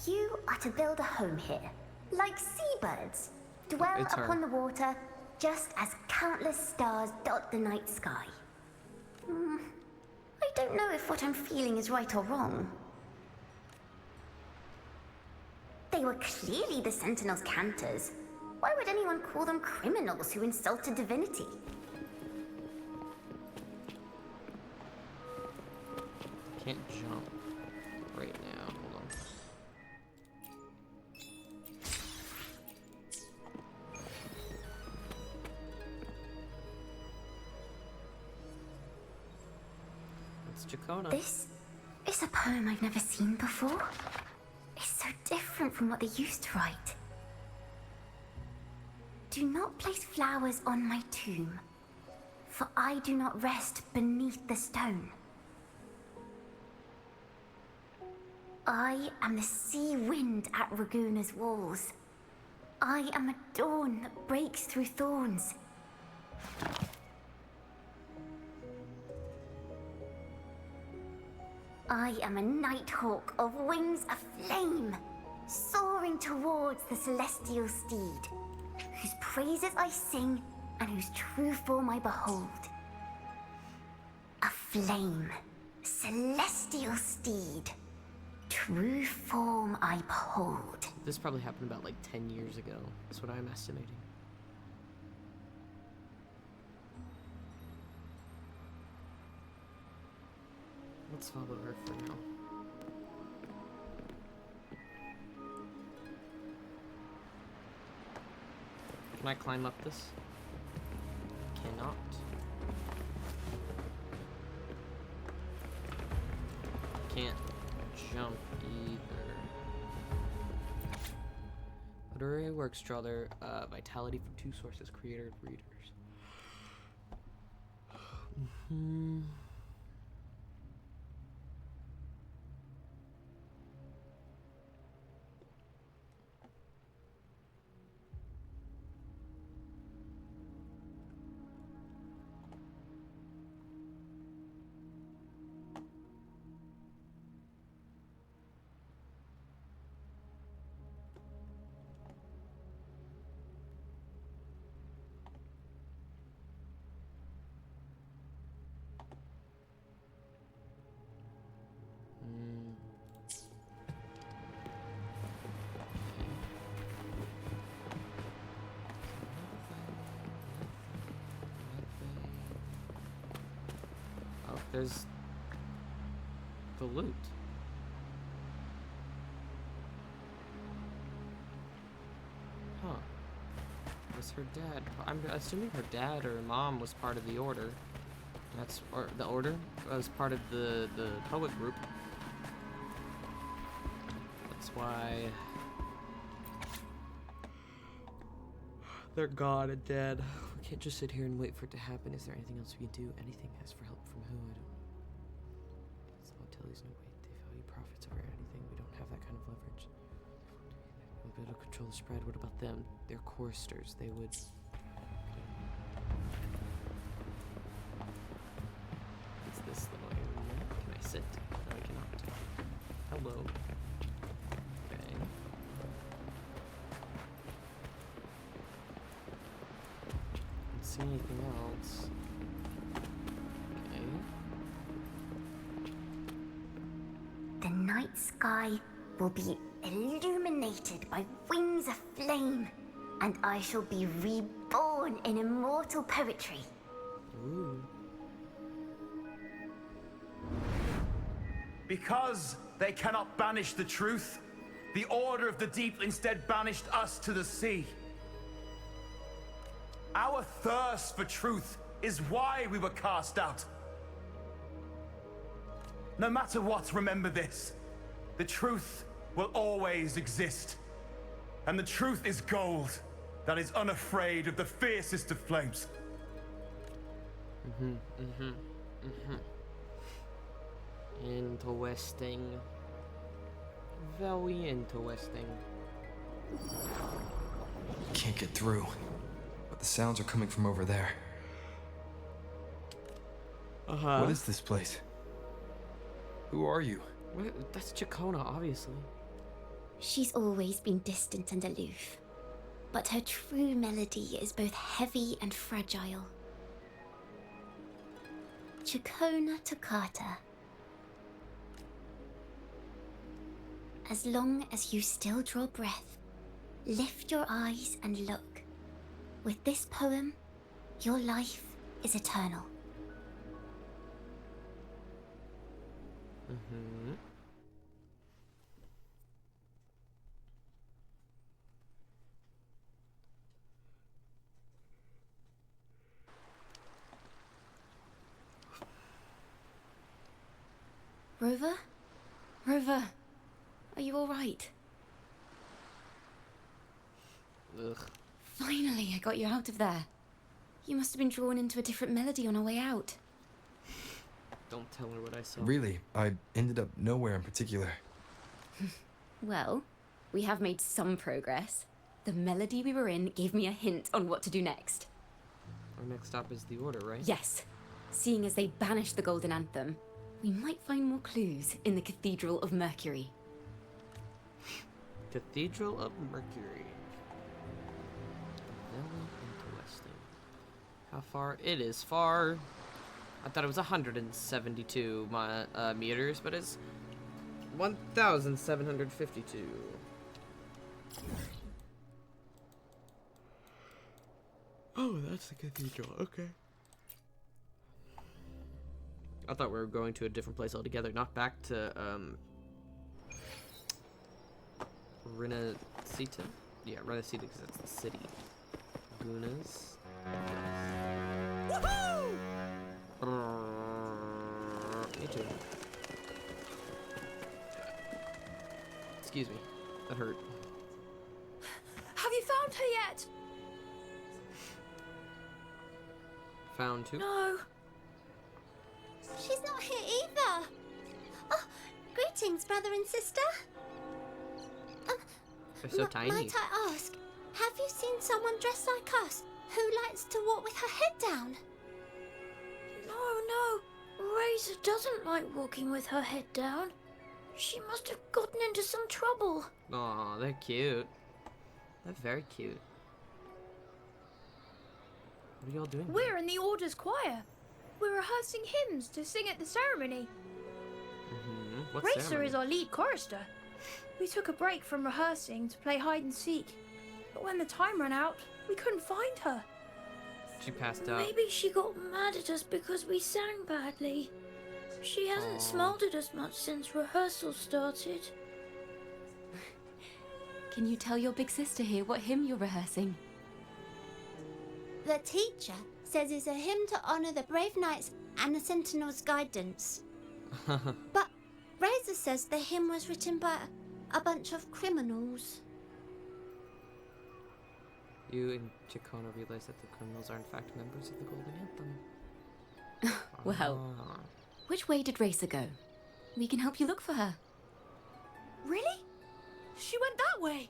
You are to build a home here, like seabirds. Dwell upon the water, just as countless stars dot the night sky. I don't know if what I'm feeling is right or wrong. They were clearly the Sentinel's cantors. Why would anyone call them criminals who insulted divinity? Can't jump right now. Hold on. It's Chacona. This is a poem I've never seen before. It's so different from what they used to write. Do not place flowers on my tomb, for I do not rest beneath the stone. I am the sea wind at Raguna's walls. I am a dawn that breaks through thorns. I am a nighthawk of wings aflame, soaring towards the celestial steed, whose praises I sing and whose true form I behold. A flame, celestial steed, true form I behold. This probably happened about like 10 years ago. That's what I'm estimating. Let's follow her for now. Can I climb up this? Cannot. Can't jump either. Literary works draw their vitality from two sources, creator and readers. There's the loot. Huh. Was her dad? I'm assuming her dad or mom was part of the order. Or the order was part of the poet group. That's why they're gone and dead. We can't just sit here and wait for it to happen. Is there anything else we can do? Anything? Ask for help from who? I don't know. There's no way they value profits over anything. We don't have that kind of leverage. We'll be able to control the spread. What about them? They're choristers. They would... What's this little area? Can I see anything else. Okay. The night sky will be illuminated by wings of flame, and I shall be reborn in immortal poetry. Ooh. Because they cannot banish the truth, the Order of the Deep instead banished us to the sea. Our thirst for truth is why we were cast out. No matter what, remember this. The truth will always exist. And the truth is gold that is unafraid of the fiercest of flames. Interesting. Very interesting. Can't get through, but the sounds are coming from over there. What is this place? Who are you? What? That's Chacona, obviously. She's always been distant and aloof, but her true melody is both heavy and fragile. Chacona Toccata. As long as you still draw breath, lift your eyes and look. With this poem, your life is eternal. Rover? Rover, are you all right? Ugh. Finally, I got you out of there. You must have been drawn into a different melody on our way out. Don't tell her what I saw. Really, I ended up nowhere in particular. Well, we have made some progress. The melody we were in gave me a hint on what to do next. Our next stop is the Order, right? Yes. Seeing as they banished the Golden Anthem, we might find more clues in the Cathedral of Mercury. Cathedral of Mercury. Very interesting. How far? It is far. I thought it was 172 meters, but it's 1,752. Oh, that's the cathedral. Okay. I thought we were going to a different place altogether, not back to Renacita? Yeah, Renacita because that's the city. Gunas. Woohoo! Me too. Excuse me. That hurt. Have you found her yet? Found who? No. She's not here either. Oh, greetings, brother and sister. They're so tiny. Might I ask, have you seen someone dressed like us who likes to walk with her head down? No. Razor doesn't like walking with her head down. She must have gotten into some trouble. Aw, they're cute. They're very cute. What are y'all doing? We're in the Order's choir. We're rehearsing hymns to sing at the ceremony. What Racer ceremony? is our lead chorister. We took a break from rehearsing to play hide and seek, but when the time ran out, we couldn't find her. She passed out. Maybe she got mad at us because we sang badly. She hasn't smiled at us much since rehearsal started. Can you tell your big sister here what hymn you're rehearsing? The teacher says it's a hymn to honor the brave knights and the Sentinel's guidance. But Razor says the hymn was written by a bunch of criminals. You and Chacona realize that the criminals are in fact members of the Golden Anthem. Well, which way did Racer go? We can help you look for her. Really? She went that way.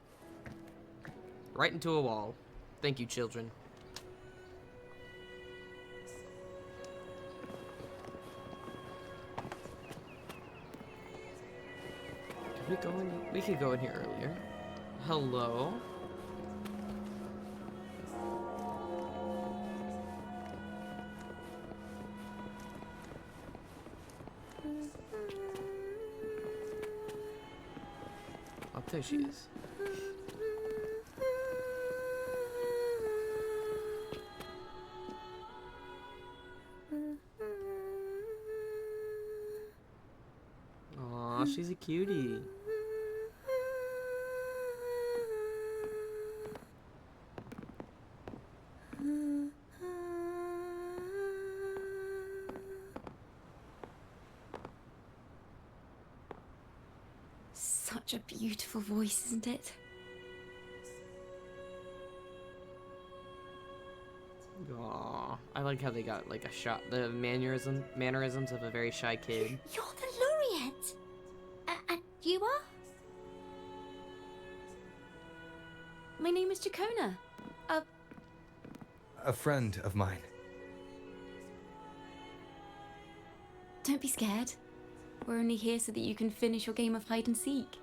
Right into a wall. Thank you, children. Can we go in? We could go in here earlier. Hello. There she is. Aw, she's a cutie. Such a beautiful voice, isn't it? Aw, I like how they got like a shot, the mannerisms of a very shy kid. You're the laureate! And you are? My name is Chacona. A friend of mine. Don't be scared. We're only here so that you can finish your game of hide and seek.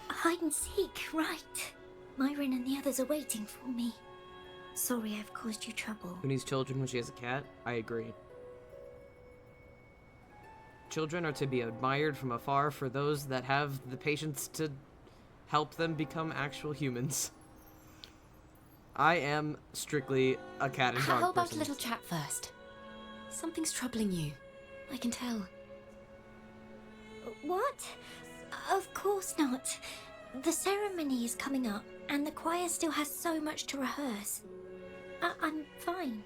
Hide and seek, right. Myron and the others are waiting for me. Sorry I've caused you trouble. Who needs children when she has a cat? I agree. Children are to be admired from afar for those that have the patience to help them become actual humans. I am strictly a cat and dog How about person. a little chat first? Something's troubling you. I can tell. What? Of course not. The ceremony is coming up, and the choir still has so much to rehearse. I'm fine.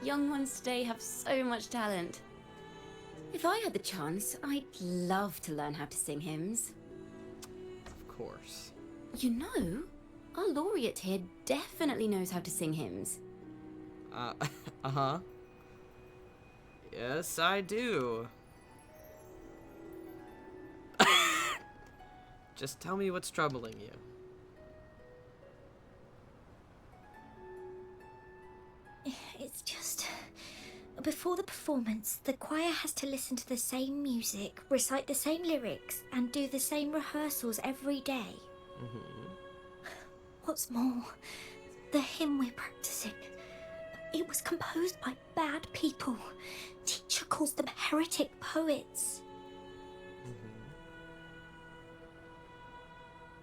Young ones today have so much talent. If I had the chance, I'd love to learn how to sing hymns. Of course. You know, our laureate here definitely knows how to sing hymns. Uh-huh. Yes, I do. Just tell me what's troubling you. It's just... Before the performance, the choir has to listen to the same music, recite the same lyrics, and do the same rehearsals every day. What's more, the hymn we're practicing, it was composed by bad people. Teacher calls them heretic poets.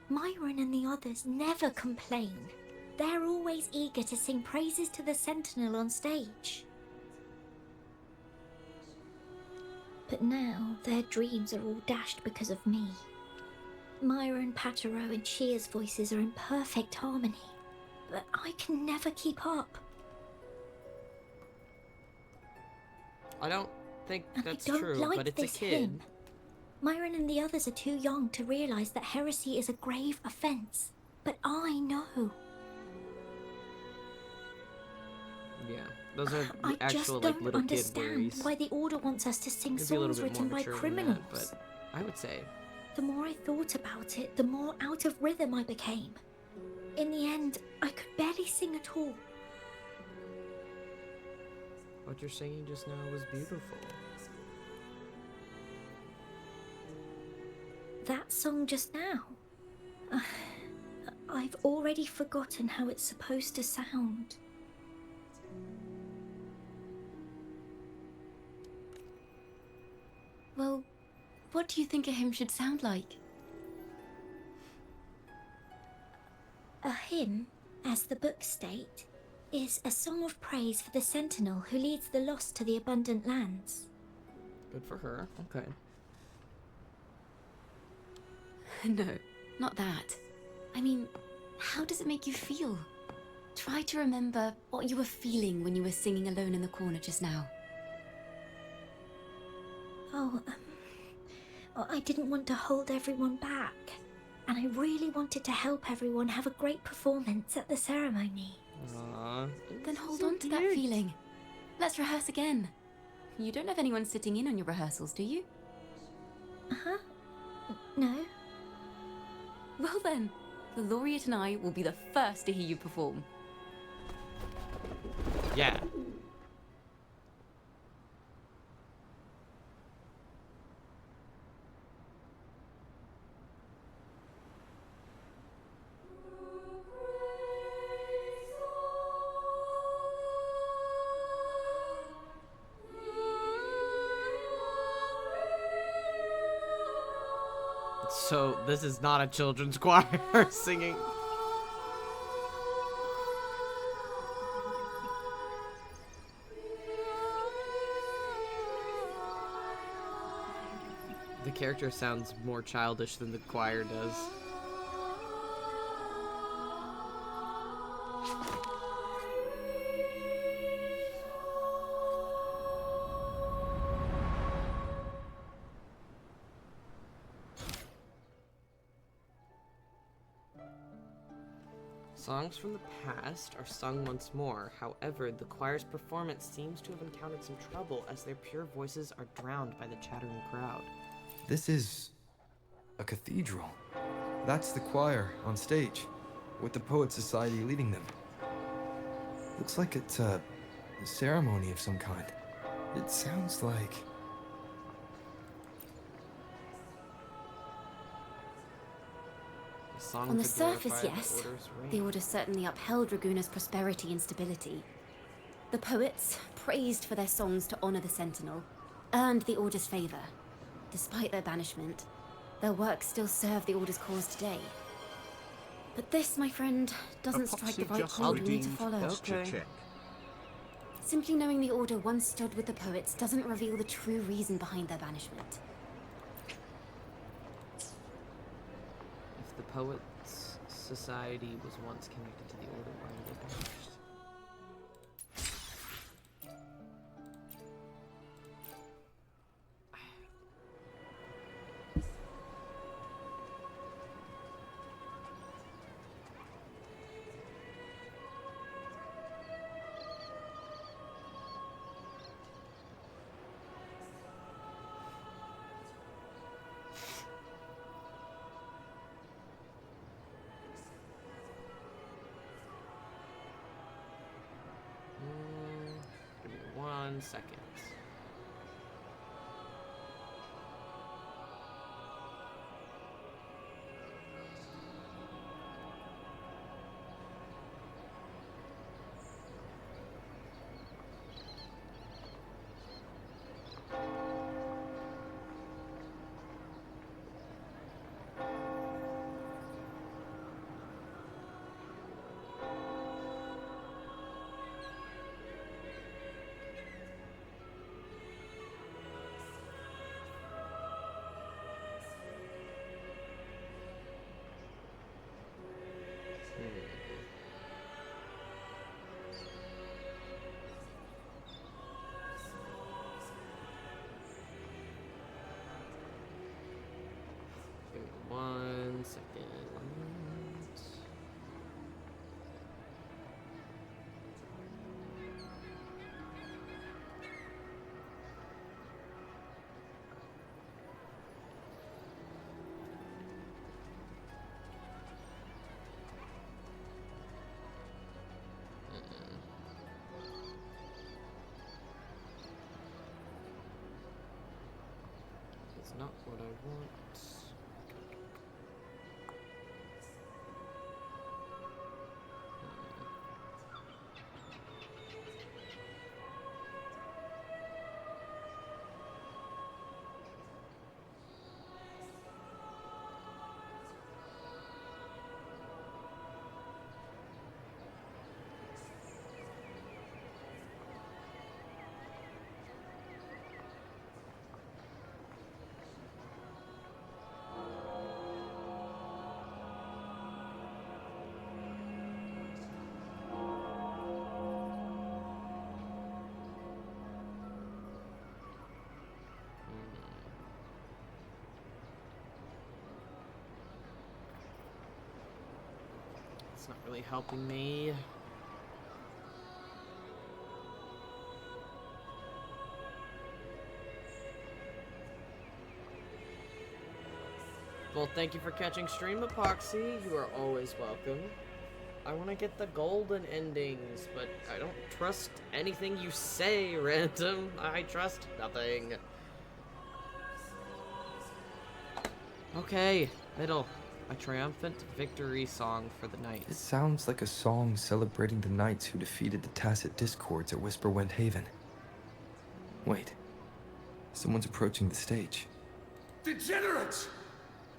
Myron and the others never complain. They're always eager to sing praises to the Sentinel on stage. But now their dreams are all dashed because of me. Myron, Patero, and Shear's voices are in perfect harmony, but I can never keep up. I don't think that's I don't true, like but it's a this kid. hymn. Myron and the others are too young to realize that heresy is a grave offense, but I know. Yeah, those are I the actual just like don't little kid understand worries. why the Order wants us to sing Maybe a little songs bit more written by mature than criminals. that, but I would say The more I thought about it, the more out of rhythm I became. In the end, I could barely sing at all. what you're singing just now was beautiful. That song just now. I've already forgotten how it's supposed to sound. Well, what do you think a hymn should sound like? A hymn, as the books state, is a song of praise for the Sentinel who leads the lost to the abundant lands. Good for her. Okay. No, not that. I mean, how does it make you feel? Try to remember what you were feeling when you were singing alone in the corner just now. Oh, I didn't want to hold everyone back. And I really wanted to help everyone have a great performance at the ceremony. Aww. Then hold on to that feeling. Let's rehearse again. You don't have anyone sitting in on your rehearsals, do you? Uh-huh. No. Well then, the laureate and I will be the first to hear you perform. Yeah. So this is not a children's choir singing. The character sounds more childish than the choir does. Songs from the past are sung once more. However, the choir's performance seems to have encountered some trouble as their pure voices are drowned by the chattering crowd. This is a cathedral. That's the choir on stage, with the Poet Society leading them. Looks like it's a ceremony of some kind. It sounds like... On the surface, yes, the Order certainly upheld Raguna's prosperity and stability. The poets, praised for their songs to honor the Sentinel, earned the Order's favor. Despite their banishment, their works still serve the Order's cause today. But this, my friend, doesn't strike the right chord we need to follow. Okay. Simply knowing the Order once stood with the poets doesn't reveal the true reason behind their banishment. If the Poets Society was once connected to the Order, why were they banished? Give me 1 second. Give me 1 second. It's not what I want. It's not really helping me. Well, thank you for catching stream, Epoxy. You are always welcome. I want to get the golden endings, but I don't trust anything you say, Random. I trust nothing. Okay, middle. A triumphant victory song for the knights. It sounds like a song celebrating the knights who defeated the Tacit Discords at Whisperwind Haven. Wait. Someone's approaching the stage. Degenerates!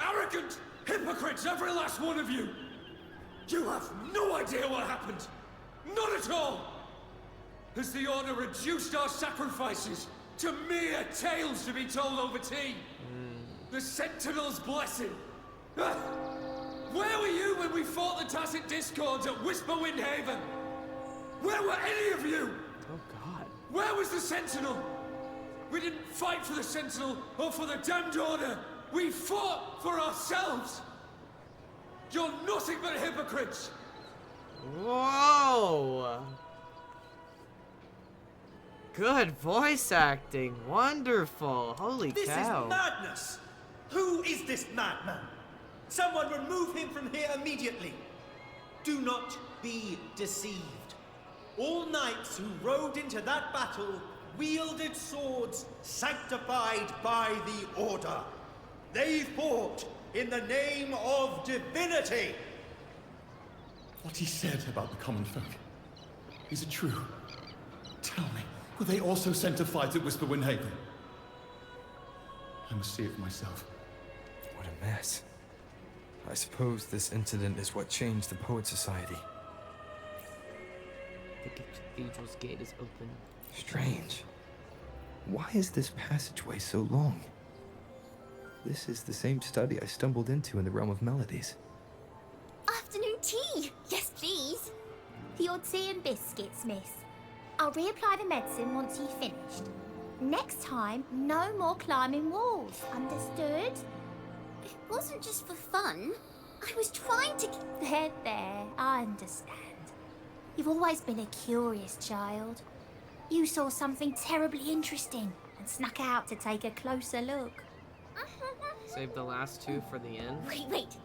Arrogant hypocrites, every last one of you! You have no idea what happened! Not at all! Has the Order reduced our sacrifices to mere tales to be told over tea? The Sentinel's blessing! Ah! Where were you when we fought the Tacit Discords at Whisperwind Haven? Where were any of you? Oh God. Where was the Sentinel? We didn't fight for the Sentinel or for the damned Order. We fought for ourselves. You're nothing but hypocrites. Whoa. Good voice acting. Wonderful. Holy This cow. is madness! Who is this madman? Someone remove him from here immediately. Do not be deceived. All knights who rode into that battle wielded swords sanctified by the Order. They fought in the name of divinity. What he said about the common folk, is it true? Tell me, were they also sent to fight at Whisperwind Haven? I must see it for myself. What a mess. I suppose this incident is what changed the Poet Society. The cathedral's gate is open. Strange. Why is this passageway so long? This is the same study I stumbled into in the Realm of Melodies. Afternoon tea! Yes, please. The odd tea and biscuits, miss. I'll reapply the medicine once you've finished. Next time, no more climbing walls. Understood? It wasn't just for fun. I was trying to... There. I understand. You've always been a curious child. You saw something terribly interesting and snuck out to take a closer look. Save the last two for the end. Wait.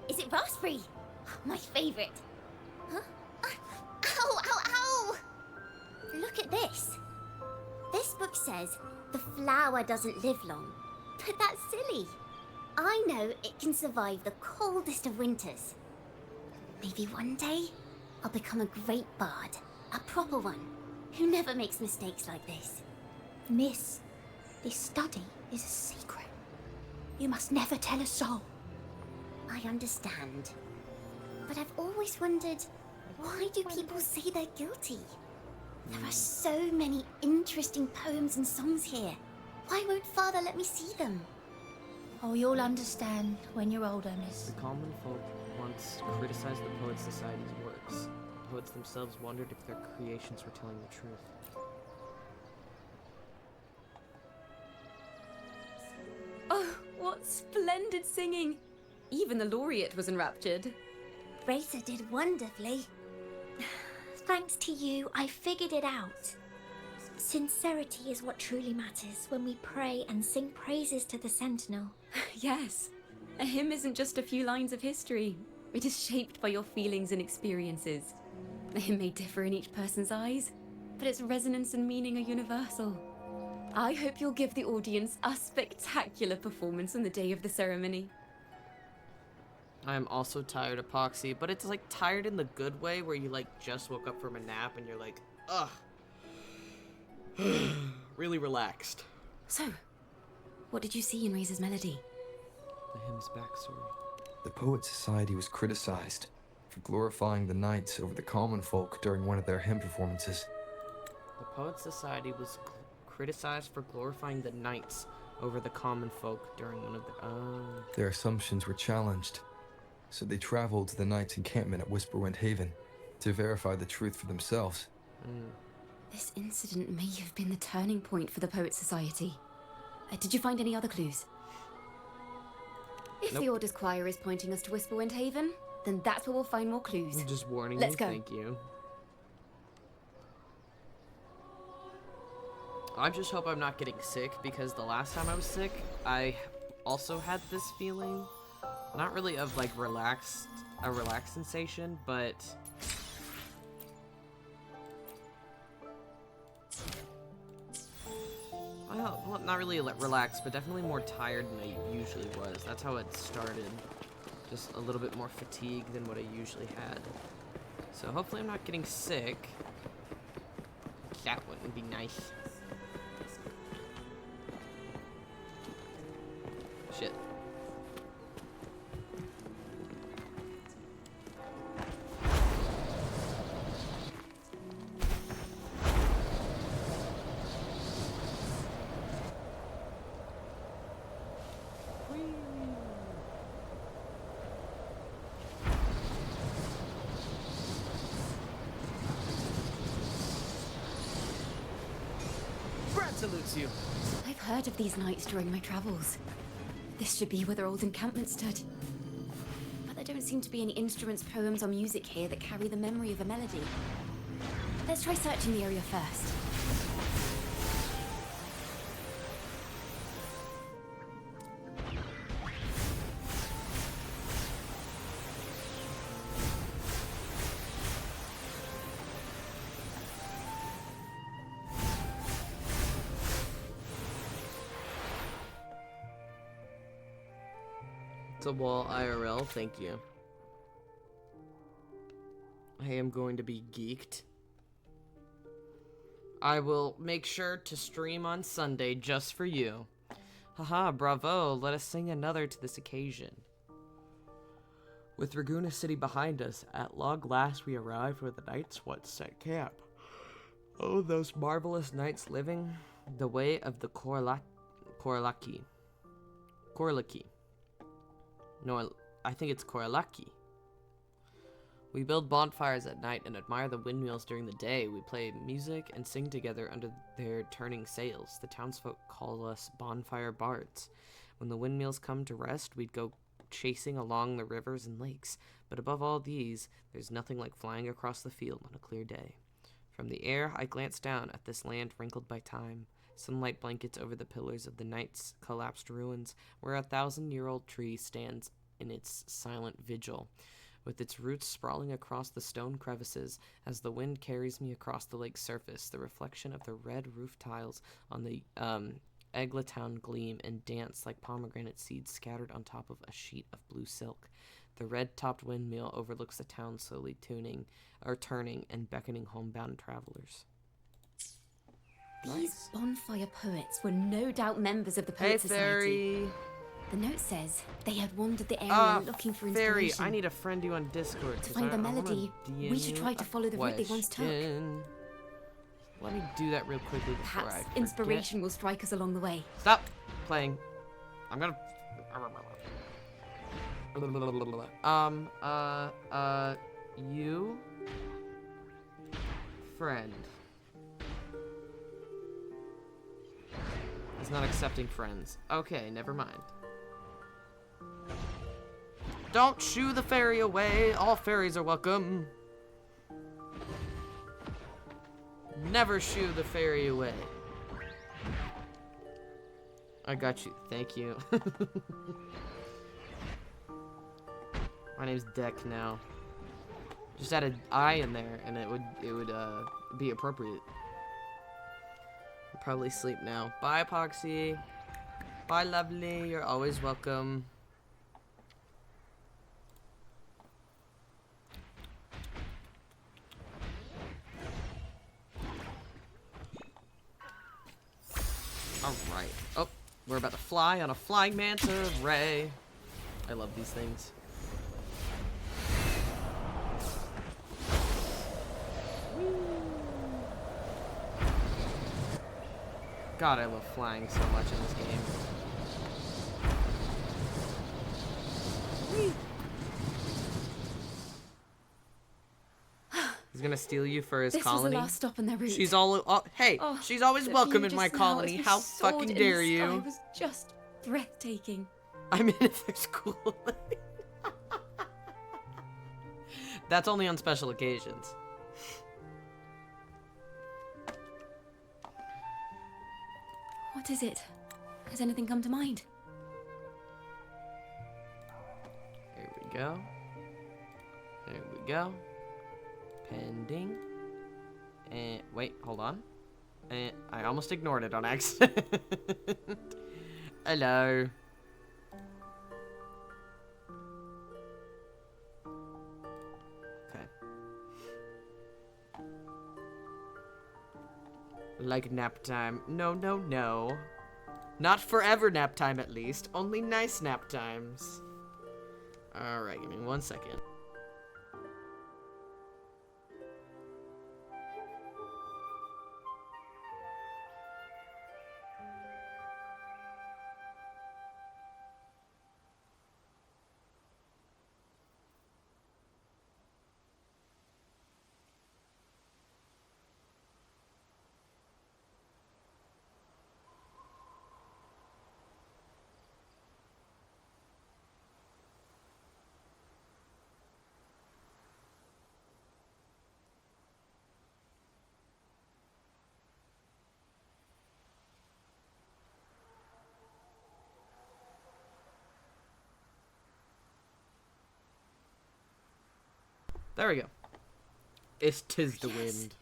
Is it raspberry? My favorite. Huh? Ow! Look at this. This book says the flower doesn't live long. But that's silly. I know it can survive the coldest of winters. Maybe one day I'll become a great bard. A proper one. Who never makes mistakes like this. Miss, this study is a secret. You must never tell a soul. I understand. But I've always wondered, why do people say they're guilty? There are so many interesting poems and songs here. Why won't Father let me see them? Oh, you'll understand when you're older, miss. The common folk once criticized the Poet Society's works. The poets themselves wondered if their creations were telling the truth. Oh, what splendid singing! Even the laureate was enraptured. Racer did wonderfully. Thanks to you, I figured it out. Sincerity is what truly matters when we pray and sing praises to the Sentinel. Yes, a hymn isn't just a few lines of history. It is shaped by your feelings and experiences. The hymn may differ in each person's eyes, but its resonance and meaning are universal. I hope you'll give the audience a spectacular performance on the day of the ceremony. I am also tired, Epoxy, but it's like tired in the good way where you like just woke up from a nap and you're like, ugh. Really relaxed. So, what did you see in Razor's melody? The hymn's backstory. The Poet Society was criticized for glorifying the knights over the common folk during one of their hymn performances. The Poet Society was criticized for glorifying the knights over the common folk during one of the... Their assumptions were challenged, so they traveled to the knights' encampment at Whisperwind Haven to verify the truth for themselves. This incident may have been the turning point for the Poet Society. Did you find any other clues? If the Order's choir is pointing us to Whisperwind Haven, then that's where we'll find more clues. I'm just warning Let's you, go. Thank you. I just hope I'm not getting sick, because the last time I was sick, I also had this feeling. Not really of like a relaxed sensation, but well, not really relaxed, but definitely more tired than I usually was. That's how it started. Just a little bit more fatigued than what I usually had. So hopefully I'm not getting sick. That wouldn't be nice. Shit. salutes you. I've heard of these nights during my travels. This should be where their old encampment stood. But there don't seem to be any instruments, poems, or music here that carry the memory of a melody. Let's try searching the area first. It's a wall IRL, thank you. I am going to be geeked. I will make sure to stream on Sunday just for you. Haha, bravo, let us sing another to this occasion. With Raguena City behind us, at long last we arrived where the knights once set camp. Oh, those marvelous knights living the way of the Korlaki. No, I think it's Korlaki. We build bonfires at night and admire the windmills during the day. We play music and sing together under their turning sails. The townsfolk call us bonfire bards. When the windmills come to rest, we'd go chasing along the rivers and lakes. But above all these, there's nothing like flying across the field on a clear day. From the air, I glance down at this land wrinkled by time. Sunlight blankets over the pillars of the night's collapsed ruins, where a 1,000-year-old tree stands in its silent vigil, with its roots sprawling across the stone crevices. As the wind carries me across the lake's surface, the reflection of the red roof tiles on the Eglatown gleam and dance like pomegranate seeds scattered on top of a sheet of blue silk. The red-topped windmill overlooks the town, slowly turning and beckoning homebound travelers. These bonfire poets were no doubt members of the Poet Society. Fairy. The note says they had wandered the area looking for inspiration. Fairy, I need to friend you on Discord. To find the melody, we should try to follow the route they once took. Let me do that real quickly before Perhaps I forget. inspiration will strike us along the way. Stop playing. I'm gonna... You... Friend. He's not accepting friends. Okay, never mind. Don't shoo the fairy away. All fairies are welcome. Never shoo the fairy away. I got you. Thank you. My name's Deck now. Just add an I in there, and it would be appropriate. I'll probably sleep now. Bye, Epoxy. Bye, lovely. You're always welcome. Alright. Oh, we're about to fly on a flying manta ray. I love these things. God, I love flying so much in this game. Whee! He's gonna steal you for his colony. This was the last stop on their route. She's hey, she's always welcome in my colony. How fucking dare you? It was just breathtaking. I mean, if there's cool. That's only on special occasions. What is it? Has anything come to mind? Here we go. There we go. Pending. And wait, hold on. And I almost ignored it on accident. Hello. Okay. Like nap time. No, no, no. Not forever nap time, at least. Only nice nap times. Alright, give me 1 second. There we go. Tis the wind.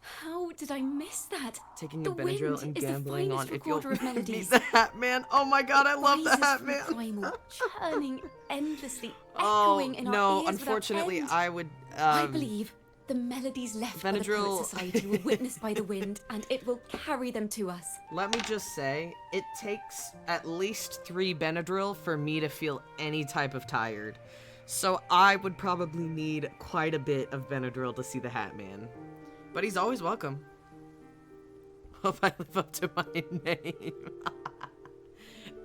How did I miss that? Taking the a Benadryl wind and is gambling the on finest if you'll recorder of meet melodies. the Hat Man. Oh my god, I love the Rises Hat from Man. primal, churning endlessly, Oh, echoing in our no, ears unfortunately, without end. I would, I believe the melodies left by the Benadryl- Poet Society were witnessed by the wind, and it will carry them to us. Let me just say, it takes at least 3 Benadryl for me to feel any type of tired. So I would probably need quite a bit of Benadryl to see the Hat Man. But he's always welcome. Hope I live up to my name.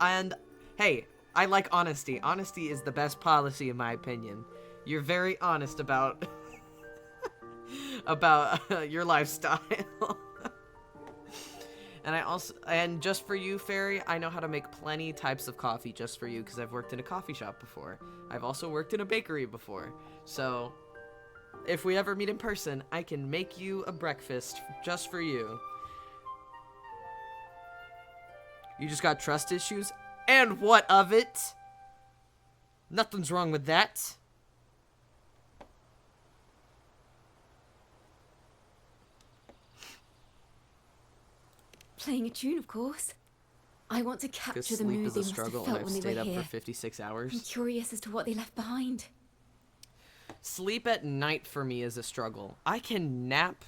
And, hey, I like honesty. Honesty is the best policy in my opinion. You're very honest about your lifestyle. And just for you, Fairy, I know how to make plenty types of coffee just for you because I've worked in a coffee shop before. I've also worked in a bakery before. So, if we ever meet in person, I can make you a breakfast just for you. You just got trust issues? And what of it? Nothing's wrong with that. Playing a tune, of course. I want to capture the Sleep mood is they a must have struggle, felt and I've when they stayed were up here. for 56 I'm hours. curious as to what they left behind. Sleep at night for me is a struggle. I can nap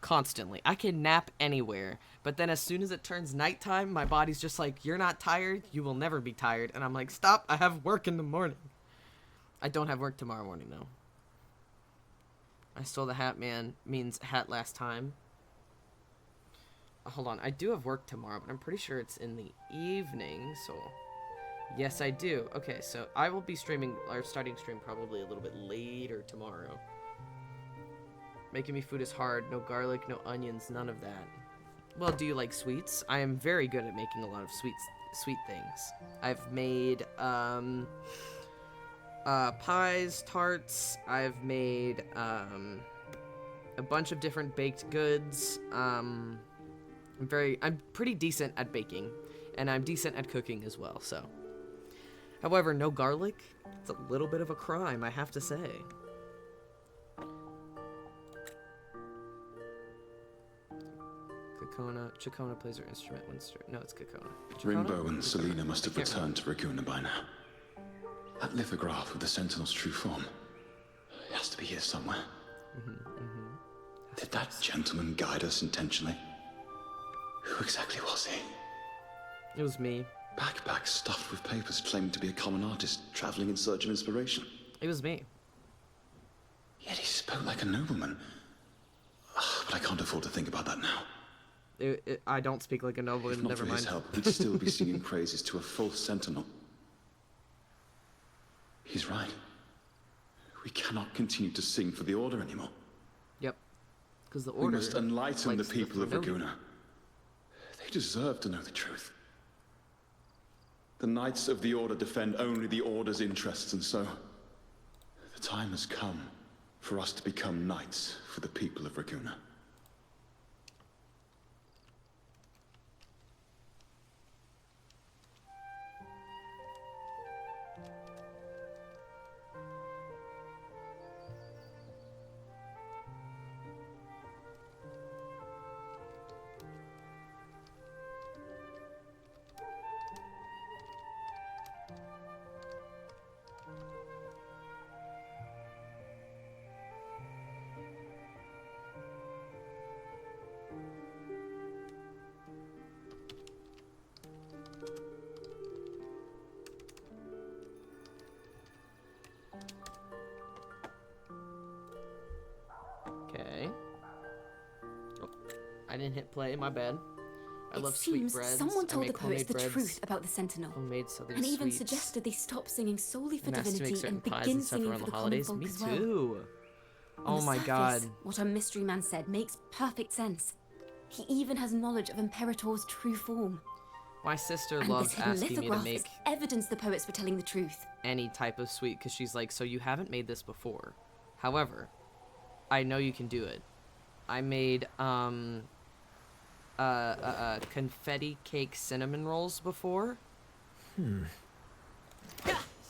constantly. I can nap anywhere. But then as soon as it turns nighttime, my body's just like, you're not tired, you will never be tired. And I'm like, stop, I have work in the morning. I don't have work tomorrow morning, though. I stole the Hat Man means hat last time. Hold on, I do have work tomorrow, but I'm pretty sure it's in the evening, so... Yes, I do. Okay, so I will be streaming, or starting stream probably a little bit later tomorrow. Making me food is hard. No garlic, no onions, none of that. Well, do you like sweets? I am very good at making a lot of sweet things. I've made, pies, tarts. I've made, a bunch of different baked goods. I'm pretty decent at baking, and I'm decent at cooking as well, so. However, no garlic, it's a little bit of a crime, I have to say. Chacona plays her instrument when no, it's Chacona. Rimbo and Selena must have returned to Raguna by now. That lithograph with the Sentinel's true form. It has to be here somewhere. Did that gentleman guide us intentionally? Who exactly was he? It was me. Backpack stuffed with papers claiming to be a common artist traveling in search of inspiration. It was me. Yet he spoke like a nobleman. But I can't afford to think about that now. I don't speak like a nobleman, If not never for mind. his help, we'd still be singing praises to a false sentinel. He's right. We cannot continue to sing for the Order anymore. Yep. Because the Order... We must enlighten the likes people of familiar. Raguna. They deserve to know the truth. The Knights of the Order defend only the Order's interests, and so... the time has come for us to become knights for the people of Raguna. Okay. Oh, I didn't hit play, my bad. I It love seems sweetbreads. someone I told make the poets homemade the breads, truth about the Sentinel, homemade southern and even sweets. suggested they stop singing solely for I'm asked to make divinity certain and pies begin and stuff singing around for the the common holidays. folk Me as well. too. On Oh the my surface, god. what our mystery man said makes perfect sense. He even has knowledge of Imperator's true form. My sister And loves this hidden asking me to lithograph make is evidence the poets were telling the truth. any type of sweet because she's like, so you haven't made this before. However, I know you can do it. I made confetti cake cinnamon rolls before.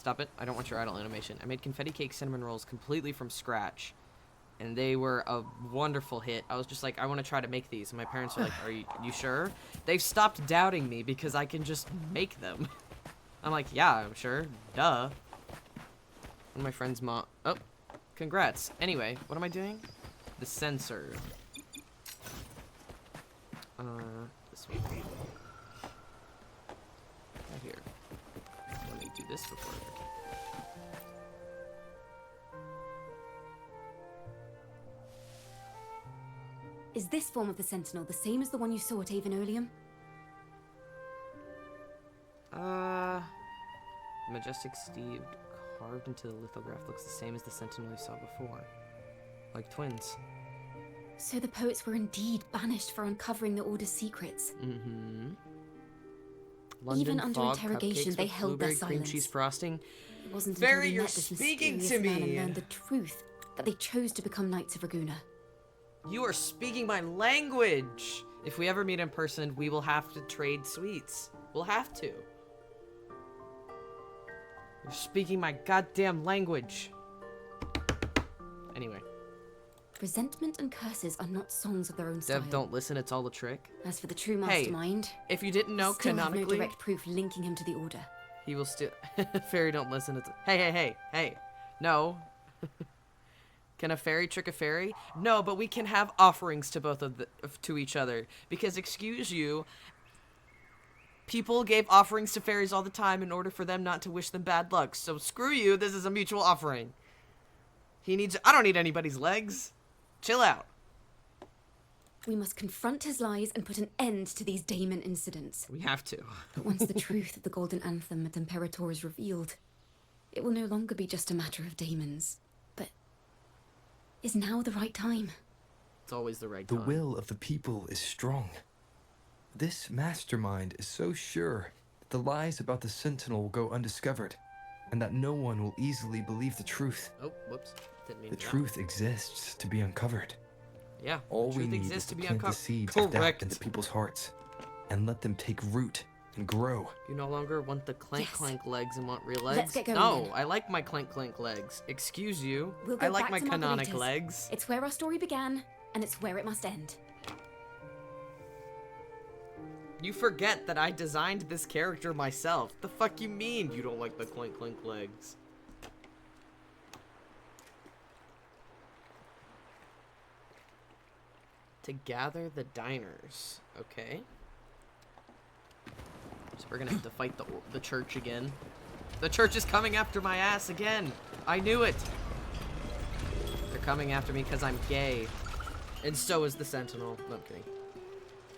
Stop it. I don't want your idle animation. I made confetti cake cinnamon rolls completely from scratch. And they were a wonderful hit. I was just like, I want to try to make these. And my parents were like, are you sure? They've stopped doubting me because I can just make them. I'm like, yeah, I'm sure. Duh. And my friend's mom... Oh, congrats. Anyway, what am I doing? The sensor. This one. Right here. Let me do this before. Is this form of the Sentinel the same as the one you saw at Avon Majestic steed carved into the lithograph looks the same as the Sentinel you saw before. Like twins. So the poets were indeed banished for uncovering the Order's secrets. Mm-hmm. Even under fog, interrogation, cupcakes they with held their blueberry cream silence. cheese frosting. It wasn't Fairy, until we you're met this speaking mysterious to man me. and learned the truth that they chose to become Knights of Raguna. You are speaking my language. If we ever meet in person, we will have to trade sweets. We'll have to. You're speaking my goddamn language. Anyway. Resentment and curses are not songs of their own style. Dev, don't listen. It's all a trick. As for the true Hey, mastermind, if you didn't know, still have no canonically, direct proof linking him to the Order. he will still... Fairy, don't listen. It's... Hey. No. Can a fairy trick a fairy? No, but we can have offerings to both of to each other. Because, excuse you, people gave offerings to fairies all the time in order for them not to wish them bad luck. So screw you, this is a mutual offering. He needs... I don't need anybody's legs. Chill out. We must confront his lies and put an end to these Daemon incidents. We have to. But once the truth of the Golden Anthem at Imperator is revealed, it will no longer be just a matter of daemons. But is now the right time? It's always the right The time. will of the people is strong. This mastermind is so sure that the lies about the Sentinel will go undiscovered, and that no one will easily believe the truth. Oh, whoops. Didn't mean The that. truth exists to be uncovered. Yeah. All the we truth need is exists to to be plant the uncovered. seeds of doubt Correct. into people's hearts, and let them take root and grow. You no longer want the clank clank legs and want real legs? Let's get going No, then. I like my clank clank legs. Excuse you. We'll go I like back my to canonic Margaritas. legs. It's where our story began, and it's where it must end. You forget that I designed this character myself. The fuck you mean you don't like the clank clank legs? To gather the diners. Okay. So we're gonna have to fight the church again. The church is coming after my ass again. I knew it. They're coming after me because I'm gay. And so is the Sentinel. No, I'm kidding.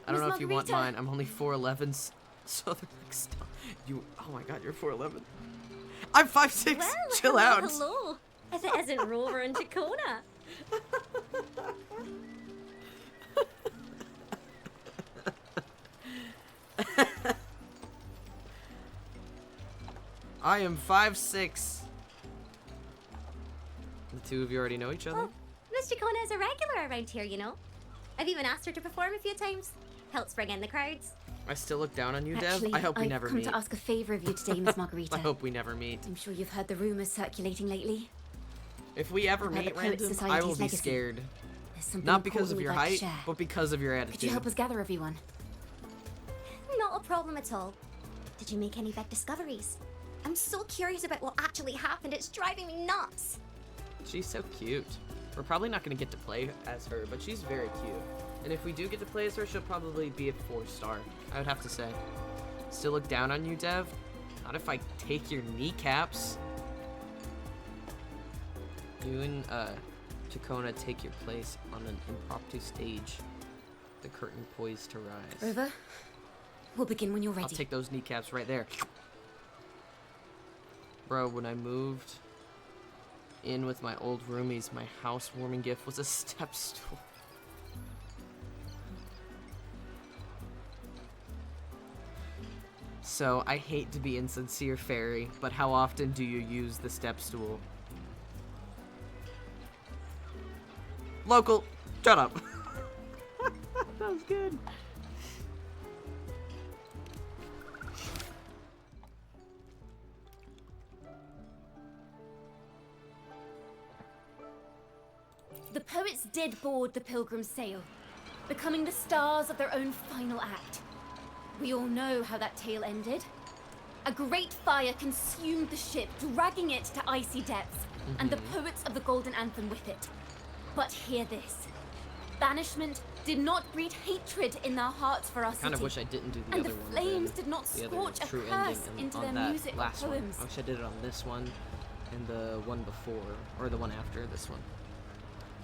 I don't know if you want mine. I'm only 4'11", so they're like, stop. You. Oh my god, you're 4'11". I'm 5'6". Well, Chill out. Hello. If it isn't Rover and Tacona. I am 5'6". The two of you already know each other? Oh, Miss Tacona is a regular around here, you know. I've even asked her to perform a few times. Helps bring in the crowds. I still look down on you, Actually, Dev. I hope we I've never come meet. to ask a favor of you today, Miss Margarita. I hope we never meet. I'm sure you've heard the rumors circulating lately. If we ever About the meet, Poets Random, I Society's will be legacy. scared. There's something Not because important of we'd your like to height, share. but because of your attitude. Could you help us gather everyone? Not a problem at all. Did you make any big discoveries? I'm so curious about what actually happened. It's driving me nuts. She's so cute. We're probably not going to get to play as her, but she's very cute. And if we do get to play as her, she'll probably be a 4-star, I would have to say. Still look down on you, Dev? Not if I take your kneecaps. You and, Tacona take your place on an impromptu stage. The curtain poised to rise. Rover, we'll begin when you're ready. I'll take those kneecaps right there. Bro, when I moved in with my old roomies, my housewarming gift was a step stool. So, I hate to be insincere, Fairy, but how often do you use the step stool? Local, shut up. That was good. The poets did board the Pilgrim's sail, becoming the stars of their own final act. We all know how that tale ended. A great fire consumed the ship, dragging it to icy depths, and the poets of the Golden Anthem with it. But hear this. Banishment did not breed hatred in their hearts for our city. I kind of wish I didn't do the and other the one. flames did not the other scorch a true curse ending into on their that music or last one. poems. I wish I did it on this one and the one before, or the one after this one.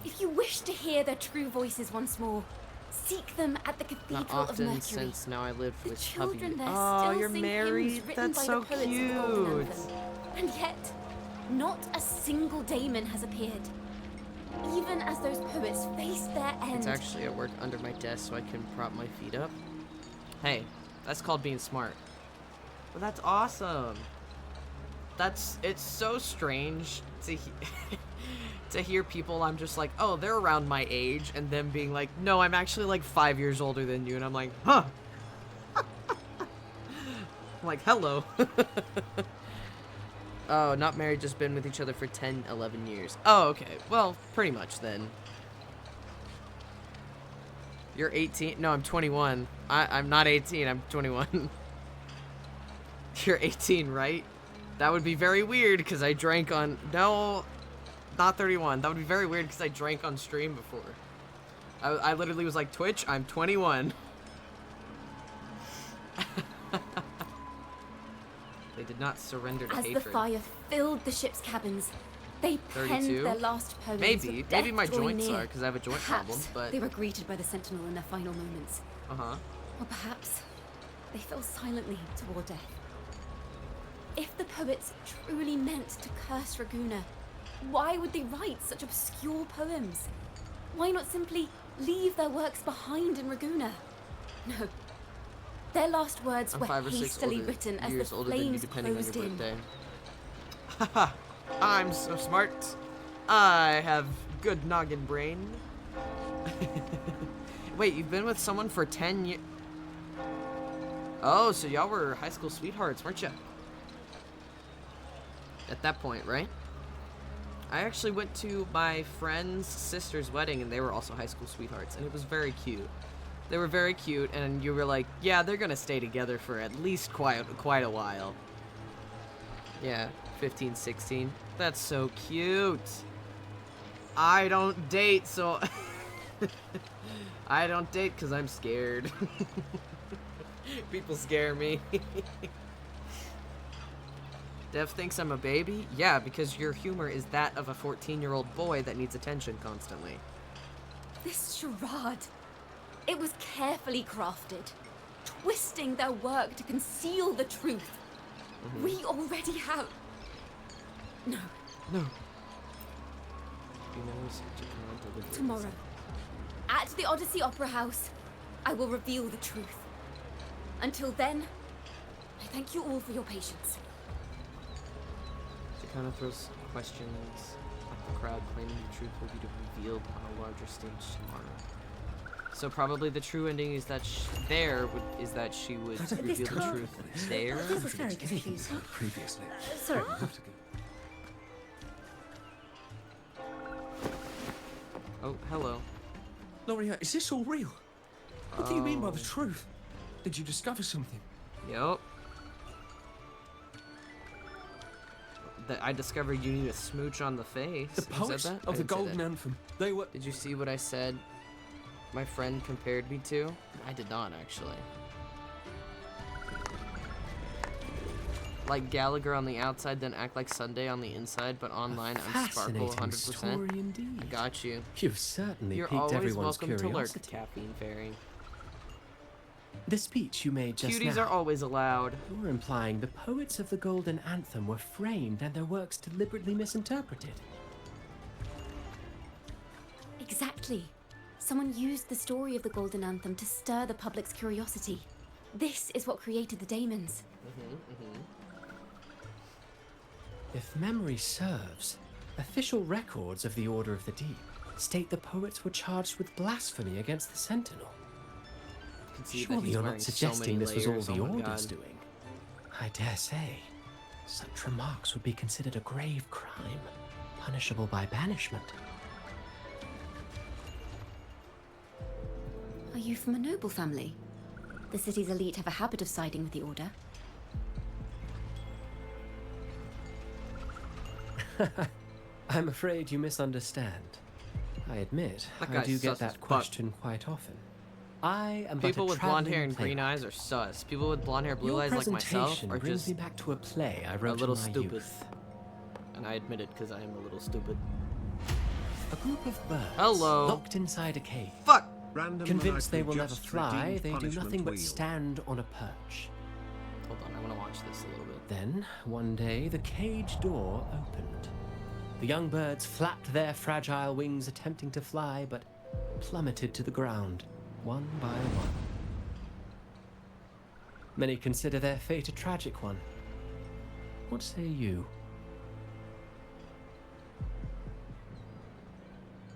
If you wish to hear their true voices once more, seek them at the Cathedral Not of often, Mercury. since now I live The with children hubby. there Oh, still you're sing married? hymns written That's by so the poets of the Golden cute. Anthem. And yet, not a single daemon has appeared. Even as those poets face their end. It's actually at work under my desk so I can prop my feet up. Hey, that's called being smart. But that's awesome. It's so strange to to hear people I'm just like, oh, they're around my age, and them being like, no, I'm actually like 5 years older than you, and I'm like, huh. I'm like, hello. Oh, not married, just been with each other for 10, 11 years. Oh, okay. Well, pretty much then. You're 18? No, I'm 21. I'm not 18, I'm 21. You're 18, right? That would be very weird, because I drank on... No, not 31. That would be very weird, because I drank on stream before. I literally was like, Twitch, I'm 21. They did not surrender to hatred. As the fire filled the ship's cabins, they penned 32? their last poems. Maybe. with Maybe death my drawing joints near. are, because I have a joint Perhaps problem, but... they were greeted by the Sentinel in their final moments. Uh-huh. Or perhaps they fell silently toward death. If the poets truly meant to curse Raguna, why would they write such obscure poems? Why not simply leave their works behind in Raguna? No. Their last words I'm were 5 or 6 hastily older, written as the years older than you, flames depending on closed your in. birthday. Haha, I'm so smart. I have good noggin brain. Wait, you've been with someone for 10 years? Oh, so y'all were high school sweethearts, weren't you? At that point, right? I actually went to my friend's sister's wedding, and they were also high school sweethearts, and it was very cute. They were very cute, and you were like, yeah, they're gonna stay together for at least quite a while. Yeah, 15, 16. That's so cute. I don't date, so... I don't date because I'm scared. People scare me. Dev thinks I'm a baby? Yeah, because your humor is that of a 14-year-old boy that needs attention constantly. This charade. It was carefully crafted, twisting their work to conceal the truth. We already have... No. No. Tomorrow, at the Odyssey Opera House, I will reveal the truth. Until then, I thank you all for your patience. She kind of throws questions at the crowd, claiming the truth will be revealed on a larger stage tomorrow. So probably the true ending is that she would reveal the truth there. This is very confusing. Previously. Sorry. Oh, hello. Loria, is this all real? What do you mean by the truth? Did you discover something? Yup. That I discovered you need a smooch on the face. The Who said poets that? of I the didn't say Golden that. Anthem. They were... Did you see what I said? My friend compared me to? I did not, actually. Like Gallagher on the outside, then act like Sunday on the inside, but online I'm Sparkle 100%. Story indeed. Got you. You've certainly You're piqued always everyone's welcome to lurk, curiosity. Caffeine Fairy. The speech you made just Cuties now. are always allowed. You're implying the poets of the Golden Anthem were framed and their works deliberately misinterpreted. Exactly. Someone used the story of the Golden Anthem to stir the public's curiosity. This is what created the daemons. If memory serves, official records of the Order of the Deep state the poets were charged with blasphemy against the Sentinel. Surely you're not suggesting this was all the Order's doing. I dare say, such remarks would be considered a grave crime, punishable by banishment. Are you from a noble family? The city's elite have a habit of siding with the Order. I'm afraid you misunderstand. I admit, That I guy's do sus get as that fuck. question quite often. I am People but a with blonde hair and traveling green eyes are sus. People with blonde hair, blue Your eyes like myself presentation are brings just me back to a play I a wrote little in my stupid. youth. And I admit it because I am a little stupid. A group of birds Hello. locked inside a cave. Fuck! Random Convinced they maniacal will never just fly, redeemed they do punishment nothing but wheel. stand on a perch. Hold on, I want to watch this a little bit. Then, one day, the cage door opened. The young birds flapped their fragile wings attempting to fly, but plummeted to the ground, one by one. Many consider their fate a tragic one. What say you?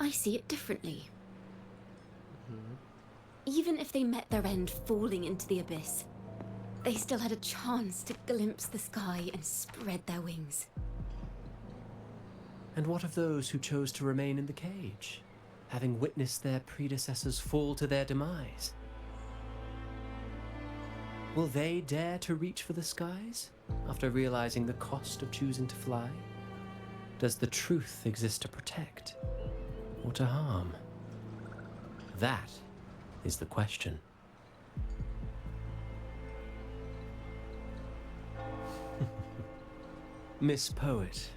I see it differently. Even if they met their end falling into the abyss, they still had a chance to glimpse the sky and spread their wings. And what of those who chose to remain in the cage, having witnessed their predecessors fall to their demise? Will they dare to reach for the skies after realizing the cost of choosing to fly? Does the truth exist to protect or to harm? That is the question. Miss Poet,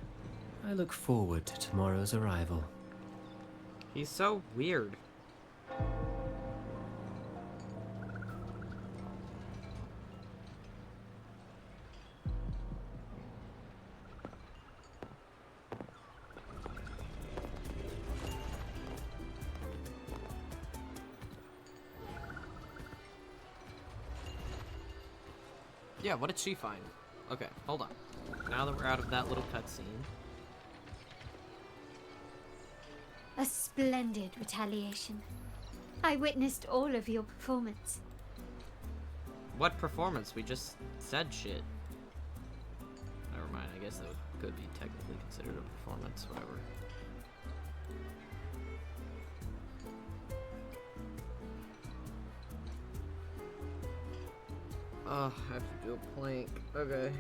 I look forward to tomorrow's arrival. He's so weird. Yeah, what did she find? Okay, hold on. Now that we're out of that little cutscene. A splendid retaliation. I witnessed all of your performance. What performance? We just said shit. Never mind, I guess that could be technically considered a performance, whatever. Oh, I have to do a plank. Okay.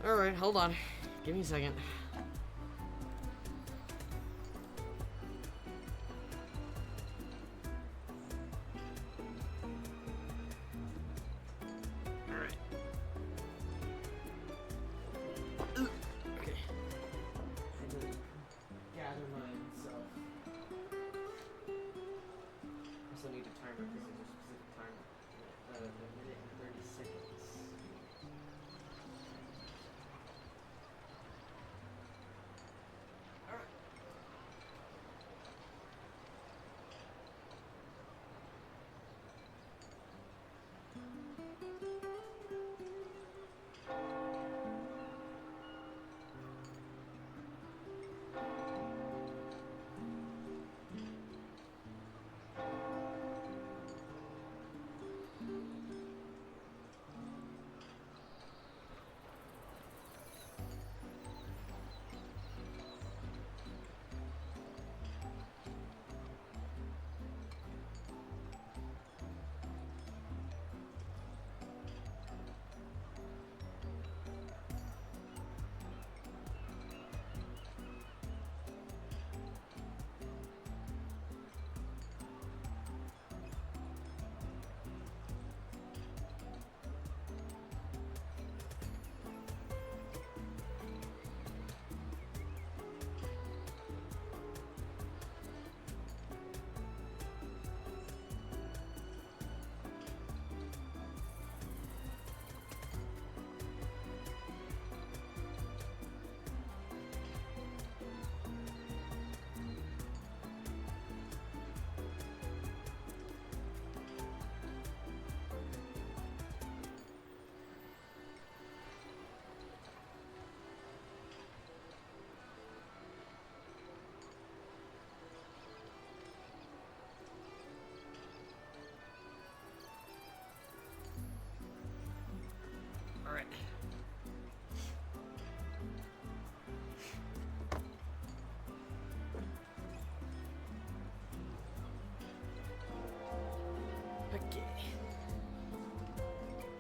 Alright, hold on. Give me a second. Alright. Okay. I had to gather myself. Also need a timer because there's a specific timer. A minute and 30 seconds.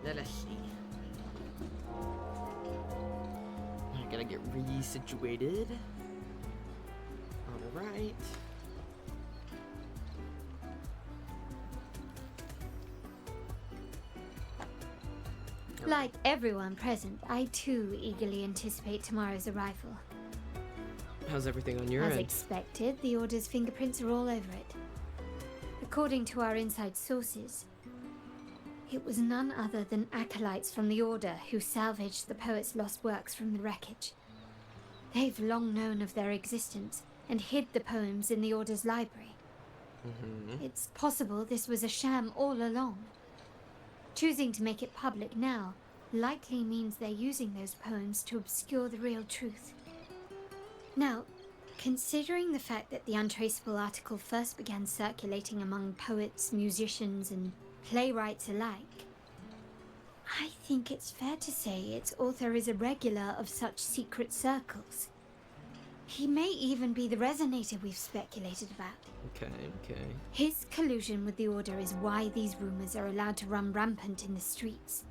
Let us see. I gotta get resituated. Alright. Like everyone present, I too eagerly anticipate tomorrow's arrival. How's everything on your As end? expected, the Order's fingerprints are all over it. According to our inside sources, it was none other than acolytes from the Order who salvaged the poet's lost works from the wreckage. They've long known of their existence and hid the poems in the Order's library. It's possible this was a sham all along. Choosing to make it public now likely means they're using those poems to obscure the real truth. Now, considering the fact that the untraceable article first began circulating among poets, musicians, and playwrights alike, I think it's fair to say its author is a regular of such secret circles. He may even be the resonator we've speculated about. Okay. His collusion with the Order is why these rumors are allowed to run rampant in the streets.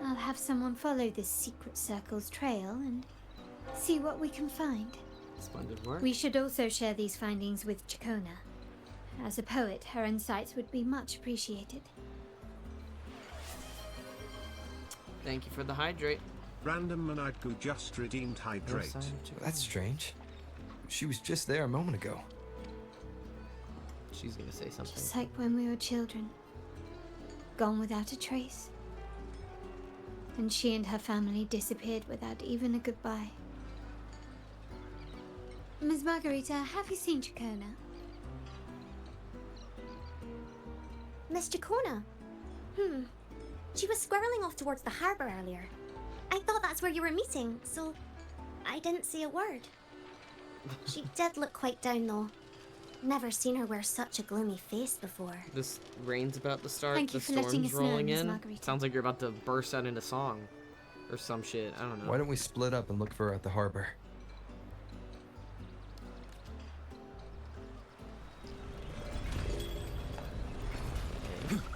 I'll have someone follow this secret circle's trail and see what we can find. Splendid work. We should also share these findings with Chacona. As a poet, her insights would be much appreciated. Thank you for the hydrate. Random Manadgu just redeemed hydrate. That's strange. She was just there a moment ago. She's gonna say something. Just like when we were children. Gone without a trace. And she and her family disappeared without even a goodbye. Ms. Margarita, have you seen Chacona? Miss Chacona? She was squirreling off towards the harbour earlier. I thought that's where you were meeting, so I didn't say a word. She did look quite down, though. Never seen her wear such a gloomy face before. This rain's about to start. Thank you the for letting storm's us know, rolling Miss in. Margarita. Sounds like you're about to burst out into song. Or some shit. I don't know. Why don't we split up and look for her at the harbor?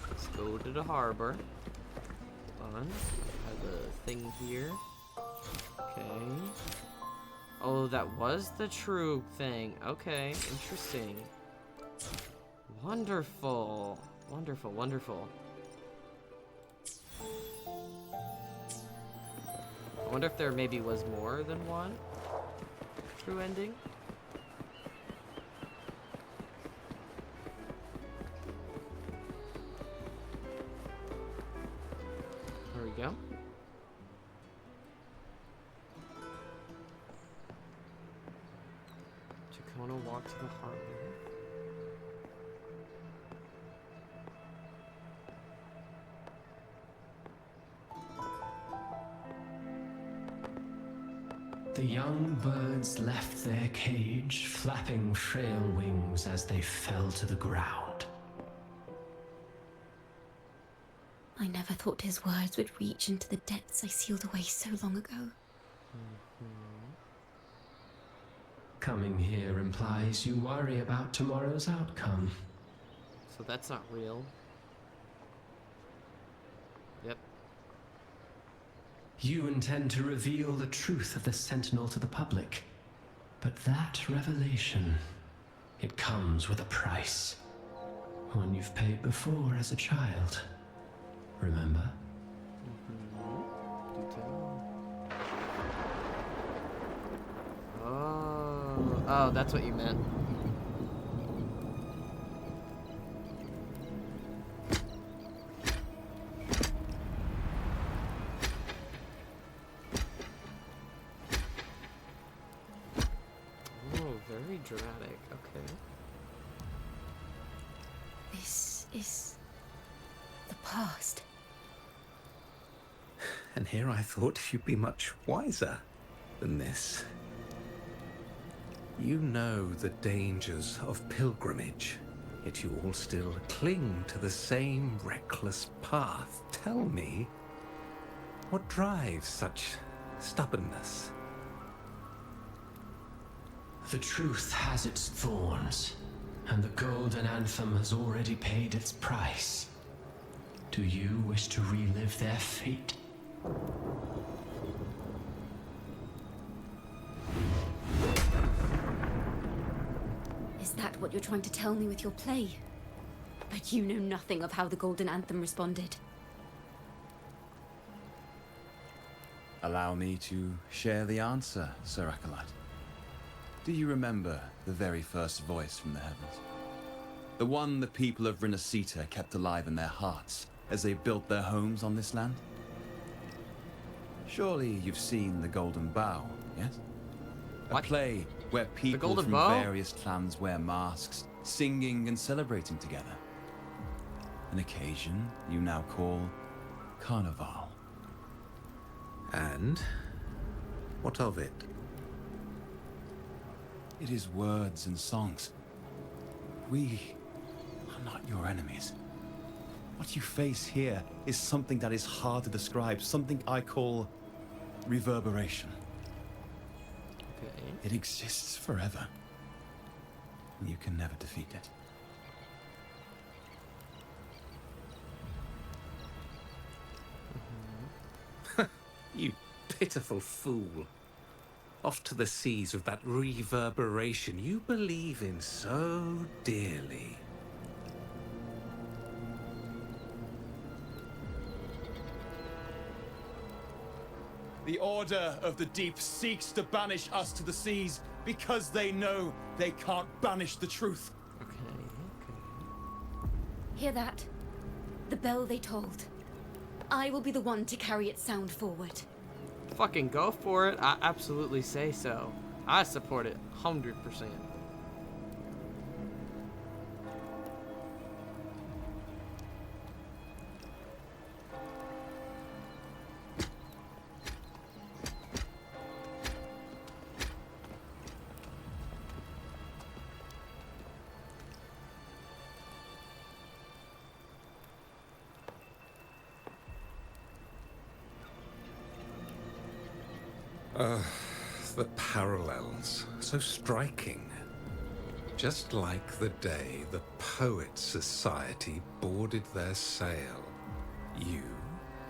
Let's go to the harbor. Hold on. Have a thing here. Okay. Oh, that was the true thing. Okay, interesting. Wonderful. Wonderful. I wonder if there maybe was more than one true ending. There we go. Chacona walk to the harbor. The young birds left their cage, flapping frail wings as they fell to the ground. I never thought his words would reach into the depths I sealed away so long ago. Coming here implies you worry about tomorrow's outcome. So that's not real. Yep. You intend to reveal the truth of the Sentinel to the public. But that revelation, it comes with a price. One you've paid before as a child. Remember? Oh, that's what you meant. Oh, very dramatic. Okay. This is the past. And here I thought you'd be much wiser than this. You know the dangers of pilgrimage, yet you all still cling to the same reckless path. Tell me, what drives such stubbornness? The truth has its thorns, and the golden anthem has already paid its price. Do you wish to relive their fate? Is that what you're trying to tell me with your play? But you know nothing of how the Golden Anthem responded. Allow me to share the answer, Sir Acolyte. Do you remember the very first voice from the heavens? The one the people of Rinascita kept alive in their hearts as they built their homes on this land? Surely you've seen The Golden Bough, yes? A play where people from various clans wear masks, singing and celebrating together. An occasion you now call Carnival. And? What of it? It is words and songs. We are not your enemies. What you face here is something that is hard to describe, something I call reverberation. Okay. It exists forever. You can never defeat it. You pitiful fool. Off to the seas with that reverberation you believe in so dearly. The Order of the Deep seeks to banish us to the seas because they know they can't banish the truth. Hear that? The bell they tolled. I will be the one to carry its sound forward. Fucking go for it. I absolutely say so. I support it 100%. The parallels, so striking. Just like the day the Poets Society boarded their sail. You,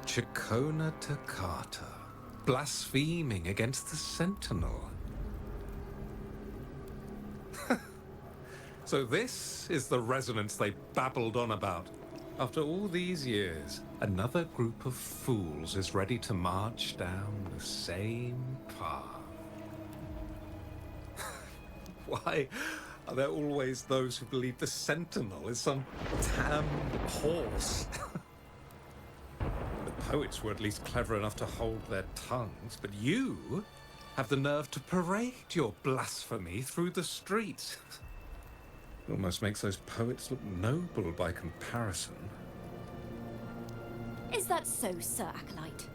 Chacona Takata, blaspheming against the Sentinel. So this is the resonance they babbled on about. After all these years, another group of fools is ready to march down the same path. Why are there always those who believe the Sentinel is some damned horse? The poets were at least clever enough to hold their tongues, but you have the nerve to parade your blasphemy through the streets. It almost makes those poets look noble by comparison. Is that so, Sir Acolyte?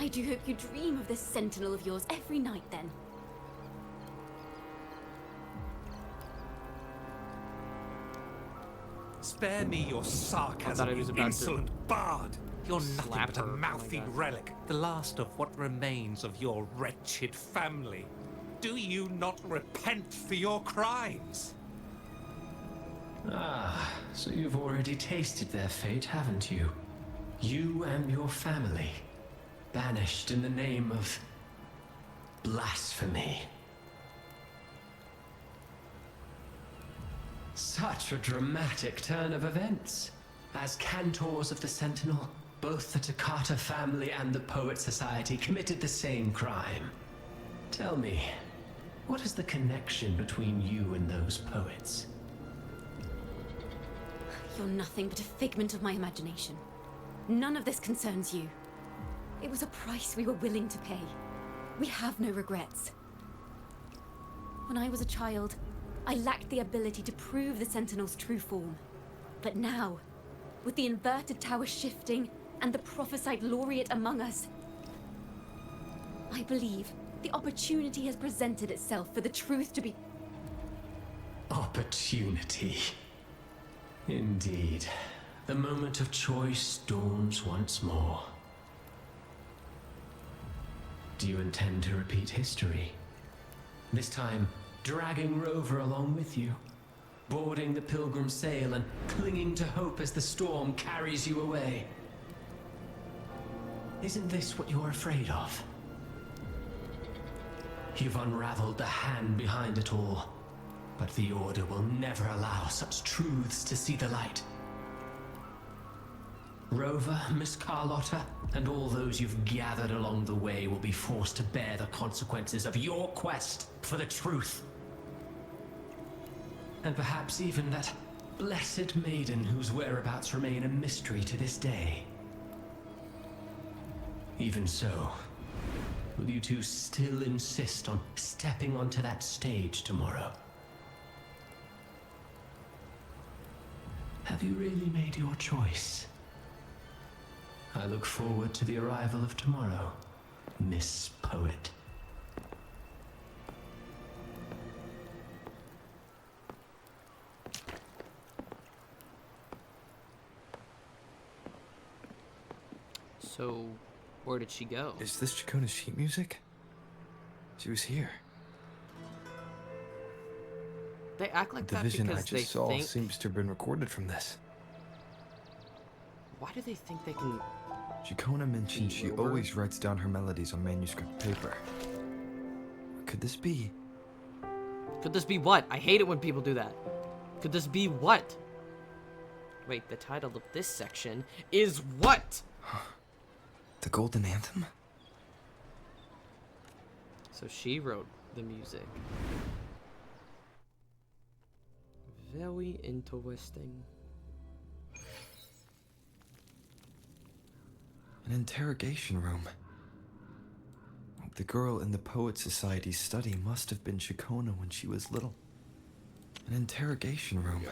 I do hope you dream of this sentinel of yours every night, then. Spare me your sarcasm, you insolent bard! You're nothing but a mouthy relic, the last of what remains of your wretched family. Do you not repent for your crimes? Ah, so you've already tasted their fate, haven't you? You and your family, banished in the name of blasphemy. Such a dramatic turn of events. As cantors of the Sentinel, both the Takata family and the Poet Society committed the same crime. Tell me, what is the connection between you and those poets? You're nothing but a figment of my imagination. None of this concerns you. It was a price we were willing to pay. We have no regrets. When I was a child, I lacked the ability to prove the Sentinel's true form. But now, with the inverted tower shifting and the prophesied laureate among us, I believe the opportunity has presented itself for the truth to be... Opportunity. Indeed. The moment of choice dawns once more. Do you intend to repeat history? This time, dragging Rover along with you, boarding the pilgrim sail and clinging to hope as the storm carries you away. Isn't this what you're afraid of? You've unraveled the hand behind it all, but the Order will never allow such truths to see the light. Rover, Miss Carlotta, and all those you've gathered along the way will be forced to bear the consequences of your quest for the truth. And perhaps even that blessed maiden whose whereabouts remain a mystery to this day. Even so, will you two still insist on stepping onto that stage tomorrow? Have you really made your choice? I look forward to the arrival of tomorrow, Miss Poet. So, where did she go? Is this Chacona's sheet music? She was here. They act like The that vision I because they just saw think... seems to have been recorded from this. Why do they think they can... Chacona mentioned she over? always writes down her melodies on manuscript paper. Could this be? Could this be what? I hate it when people do that. Could this be what? Wait, the title of this section is what? The Golden Anthem? So she wrote the music. Very interesting. An interrogation room. The girl in the Poet Society's study must have been Chacona when she was little. An interrogation room.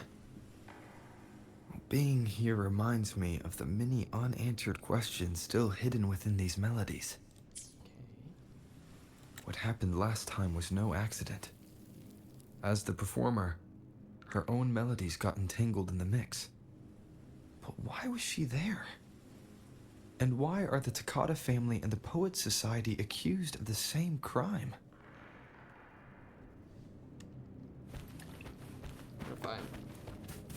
Being here reminds me of the many unanswered questions still hidden within these melodies. What happened last time was no accident. As the performer, her own melodies got entangled in the mix. But why was she there? And why are the Takata family and the Poet Society accused of the same crime? We're fine.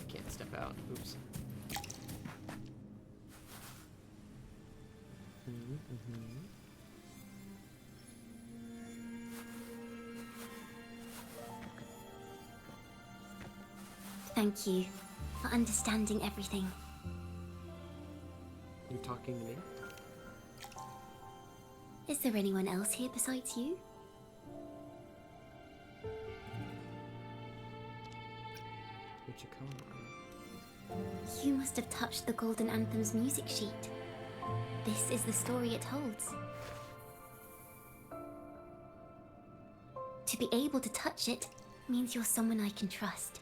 Can't step out. Oops. Thank you for understanding everything. You talking to me? Is there anyone else here besides you? Where'd you come from? You must have touched the Golden Anthem's music sheet. This is the story it holds. To be able to touch it means you're someone I can trust.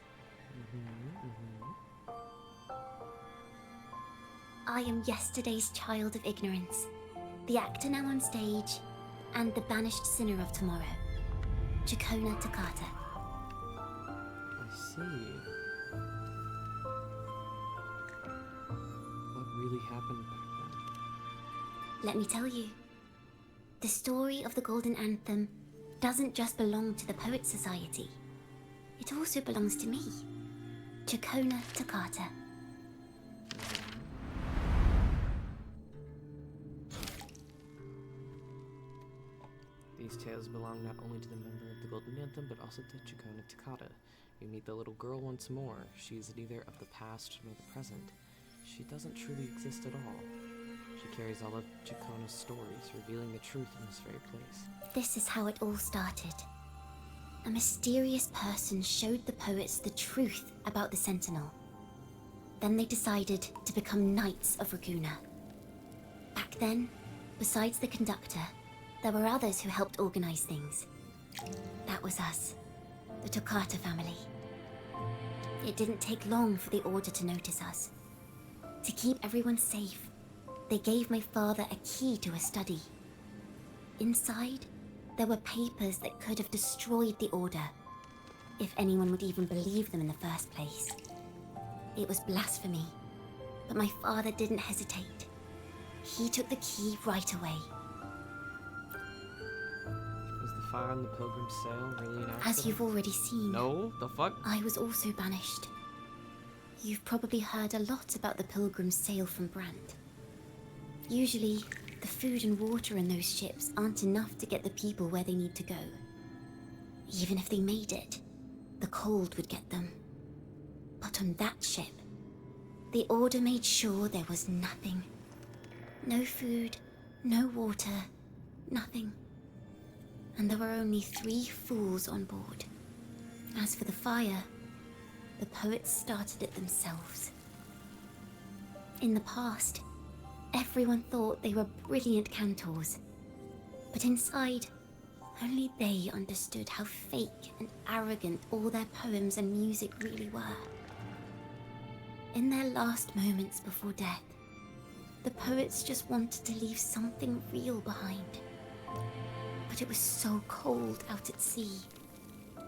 I am yesterday's child of ignorance, the actor now on stage, and the banished sinner of tomorrow, Chacona Takata. I see. What really happened back then? Let me tell you, the story of the Golden Anthem doesn't just belong to the Poet Society. It also belongs to me, Chacona Takata. These tales belong not only to the member of the Golden Anthem, but also to Chacona Takata. You meet the little girl once more. She is neither of the past nor the present. She doesn't truly exist at all. She carries all of Chacona's stories, revealing the truth in this very place. This is how it all started. A mysterious person showed the poets the truth about the Sentinel. Then they decided to become Knights of Raguna. Back then, besides the conductor, there were others who helped organize things. That was us, the Takata family. It didn't take long for the Order to notice us. To keep everyone safe, they gave my father a key to a study. Inside, there were papers that could have destroyed the Order, if anyone would even believe them in the first place. It was blasphemy, but my father didn't hesitate. He took the key right away. Was the fire on the Pilgrim's Sail really an accident? As you've already seen, No? The fuck? I was also banished. You've probably heard a lot about the Pilgrim's Sail from Brandt. Usually, The food and water in those ships aren't enough to get the people where they need to go. Even if they made it, the cold would get them. But on that ship, the Order made sure there was nothing. No food, no water, nothing. And there were only 3 fools on board. As for the fire, the poets started it themselves. In the past, everyone thought they were brilliant cantors. But inside, only they understood how fake and arrogant all their poems and music really were. In their last moments before death, the poets just wanted to leave something real behind. But it was so cold out at sea,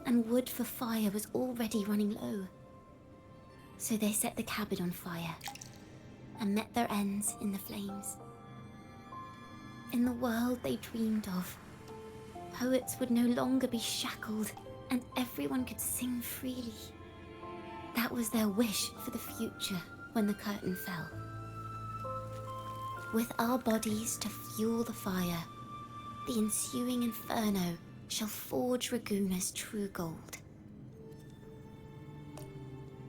and wood for fire was already running low. So they set the cabin on fire, and met their ends in the flames. In the world they dreamed of, poets would no longer be shackled, and everyone could sing freely. That was their wish for the future when the curtain fell. With our bodies to fuel the fire, the ensuing inferno shall forge Raguna's true gold.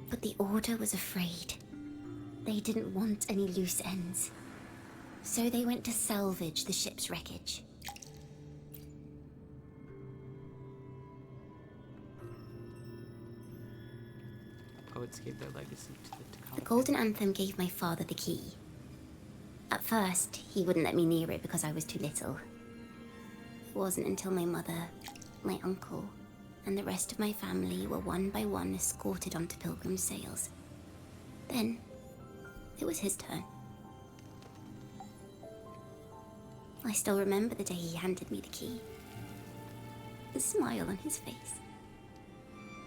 But the Order was afraid. They didn't want any loose ends. So they went to salvage the ship's wreckage. Poets gave their legacy to the Takata. The Golden Anthem gave my father the key. At first, he wouldn't let me near it because I was too little. It wasn't until my mother, my uncle, and the rest of my family were one by one escorted onto pilgrim sails. Then, it was his turn. I still remember the day he handed me the key. The smile on his face.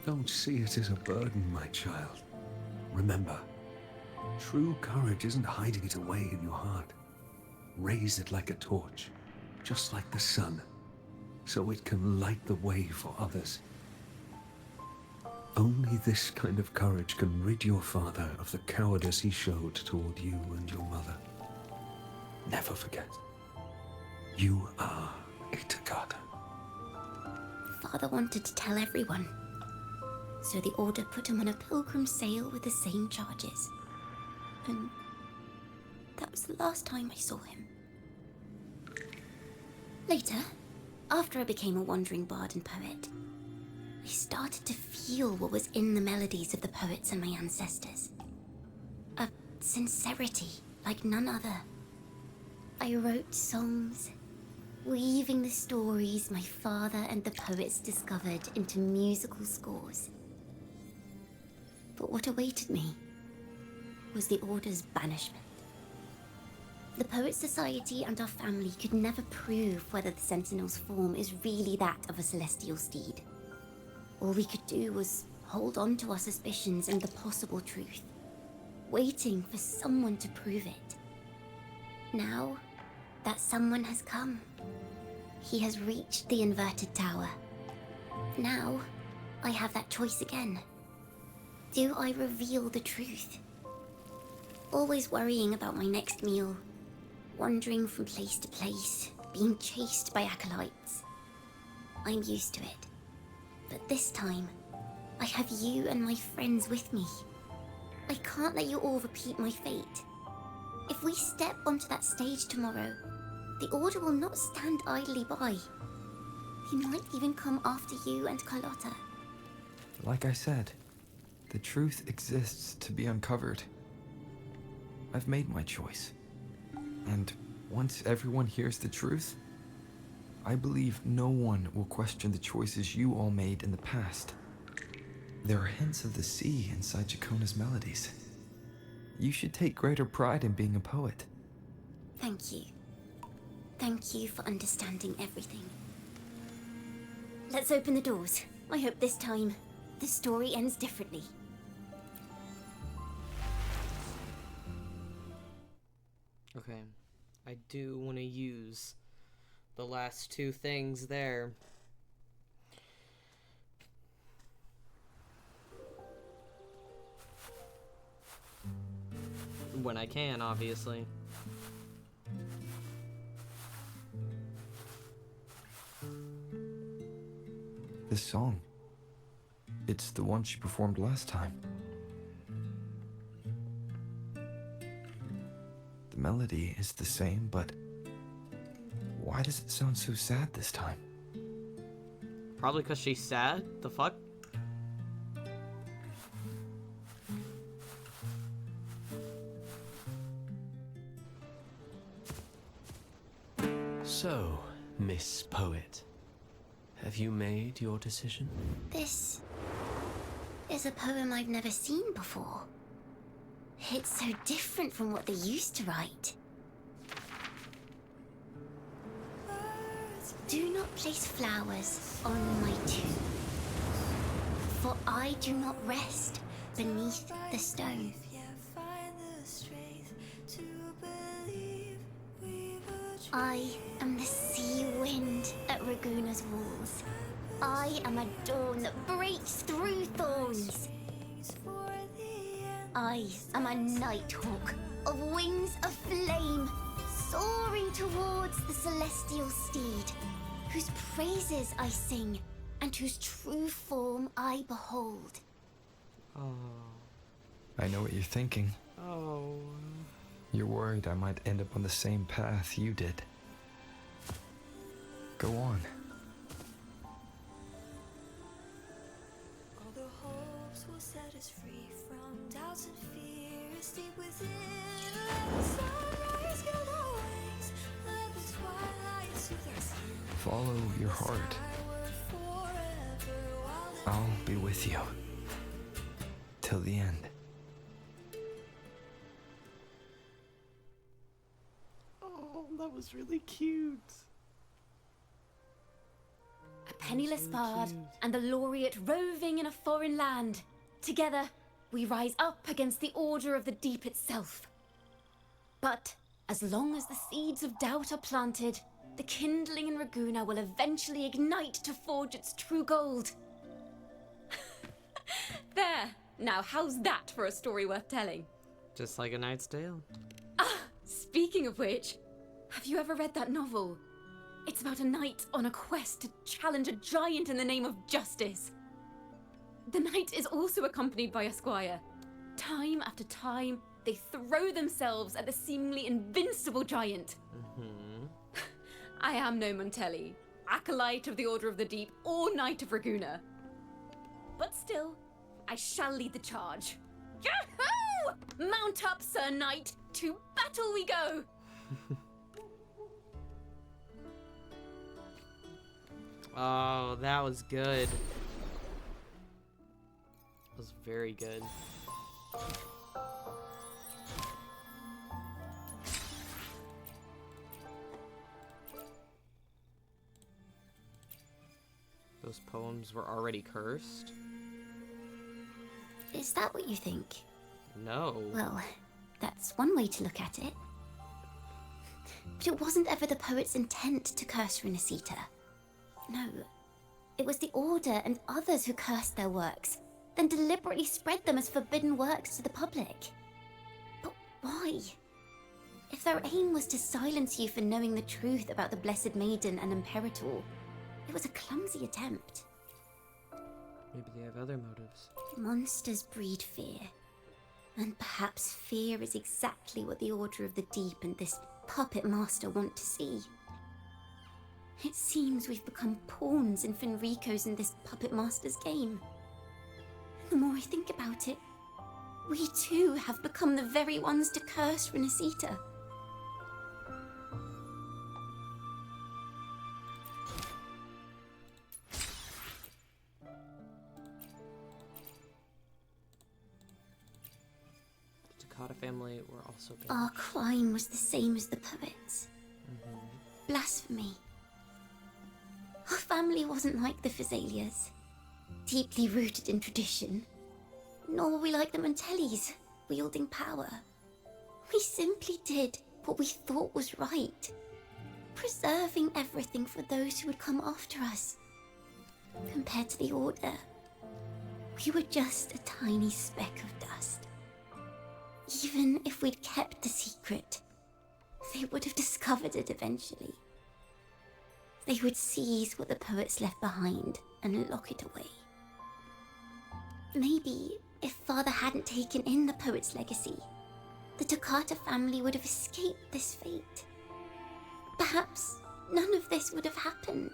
Don't see it as a burden, my child. Remember, true courage isn't hiding it away in your heart. Raise it like a torch, just like the sun, so it can light the way for others. Only this kind of courage can rid your father of the cowardice he showed toward you and your mother. Never forget, you are a Takata. Father wanted to tell everyone. So the Order put him on a pilgrim sail with the same charges. And that was the last time I saw him. Later, after I became a wandering bard and poet, I started to feel what was in the melodies of the poets and my ancestors. A sincerity like none other. I wrote songs, weaving the stories my father and the poets discovered into musical scores. But what awaited me was the Order's banishment. The Poet Society and our family could never prove whether the Sentinel's form is really that of a celestial steed. All we could do was hold on to our suspicions and the possible truth, waiting for someone to prove it. Now, that someone has come. He has reached the inverted tower. Now, I have that choice again. Do I reveal the truth? Always worrying about my next meal, wandering from place to place, being chased by acolytes. I'm used to it. But this time, I have you and my friends with me. I can't let you all repeat my fate. If we step onto that stage tomorrow, the Order will not stand idly by. He might even come after you and Carlotta. Like I said, the truth exists to be uncovered. I've made my choice. And once everyone hears the truth, I believe no one will question the choices you all made in the past. There are hints of the sea inside Jacona's melodies. You should take greater pride in being a poet. Thank you. Thank you for understanding everything. Let's open the doors. I hope this time, the story ends differently. Okay, I do want to use the last 2 things there. When I can, obviously. This song. It's the one she performed last time. The melody is the same, but why does it sound so sad this time? Probably because she's sad? The fuck? So, Miss Poet, have you made your decision? This is a poem I've never seen before. It's so different from what they used to write. Do not place flowers on my tomb, for I do not rest beneath the stone. I am the sea wind at Raguna's walls. I am a dawn that breaks through thorns. I am a nighthawk of wings of flame, soaring towards the celestial steed, whose praises I sing and whose true form I behold. Oh. I know what you're thinking. Oh. You're worried I might end up on the same path you did. Go on. All the hopes will set us free from doubts and fears deep within. Let the sunrise gild our wings. Let the twilight soothe our skin. Follow your heart. I'll be with you. Till the end. Oh, that was really cute. A penniless bard and the laureate roving in a foreign land. Together, we rise up against the order of the deep itself. But as long as the seeds of doubt are planted, the kindling in Raguna will eventually ignite to forge its true gold. There! Now, how's that for a story worth telling? Just like A Knight's Tale. Speaking of which, have you ever read that novel? It's about a knight on a quest to challenge a giant in the name of justice. The knight is also accompanied by a squire. Time after time, they throw themselves at the seemingly invincible giant. I am no Montelli, acolyte of the Order of the Deep, or Knight of Raguna. But still, I shall lead the charge. Yahoo! Mount up, Sir Knight! To battle we go! Oh, that was good. That was very good. Those poems were already cursed? Is that what you think? No. Well, that's one way to look at it. But it wasn't ever the poet's intent to curse Renacita. No, it was the Order and others who cursed their works, then deliberately spread them as forbidden works to the public. But why? If their aim was to silence you for knowing the truth about the Blessed Maiden and Imperator, it was a clumsy attempt. Maybe they have other motives. Monsters breed fear. And perhaps fear is exactly what the Order of the Deep and this puppet master want to see. It seems we've become pawns in Fenrico's and this puppet master's game. The more I think about it, we too have become the very ones to curse Renacita. Takata family were also banished. Our crime was the same as the poets. Blasphemy. Our family wasn't like the Phyzalias, deeply rooted in tradition. Nor were we like the Montellis, wielding power. We simply did what we thought was right, preserving everything for those who would come after us. Compared to the Order, we were just a tiny speck of dust. Even if we'd kept the secret, they would have discovered it eventually. they would seize what the poets left behind and lock it away. Maybe if Father hadn't taken in the poet's legacy, the Toccata family would have escaped this fate. Perhaps none of this would have happened.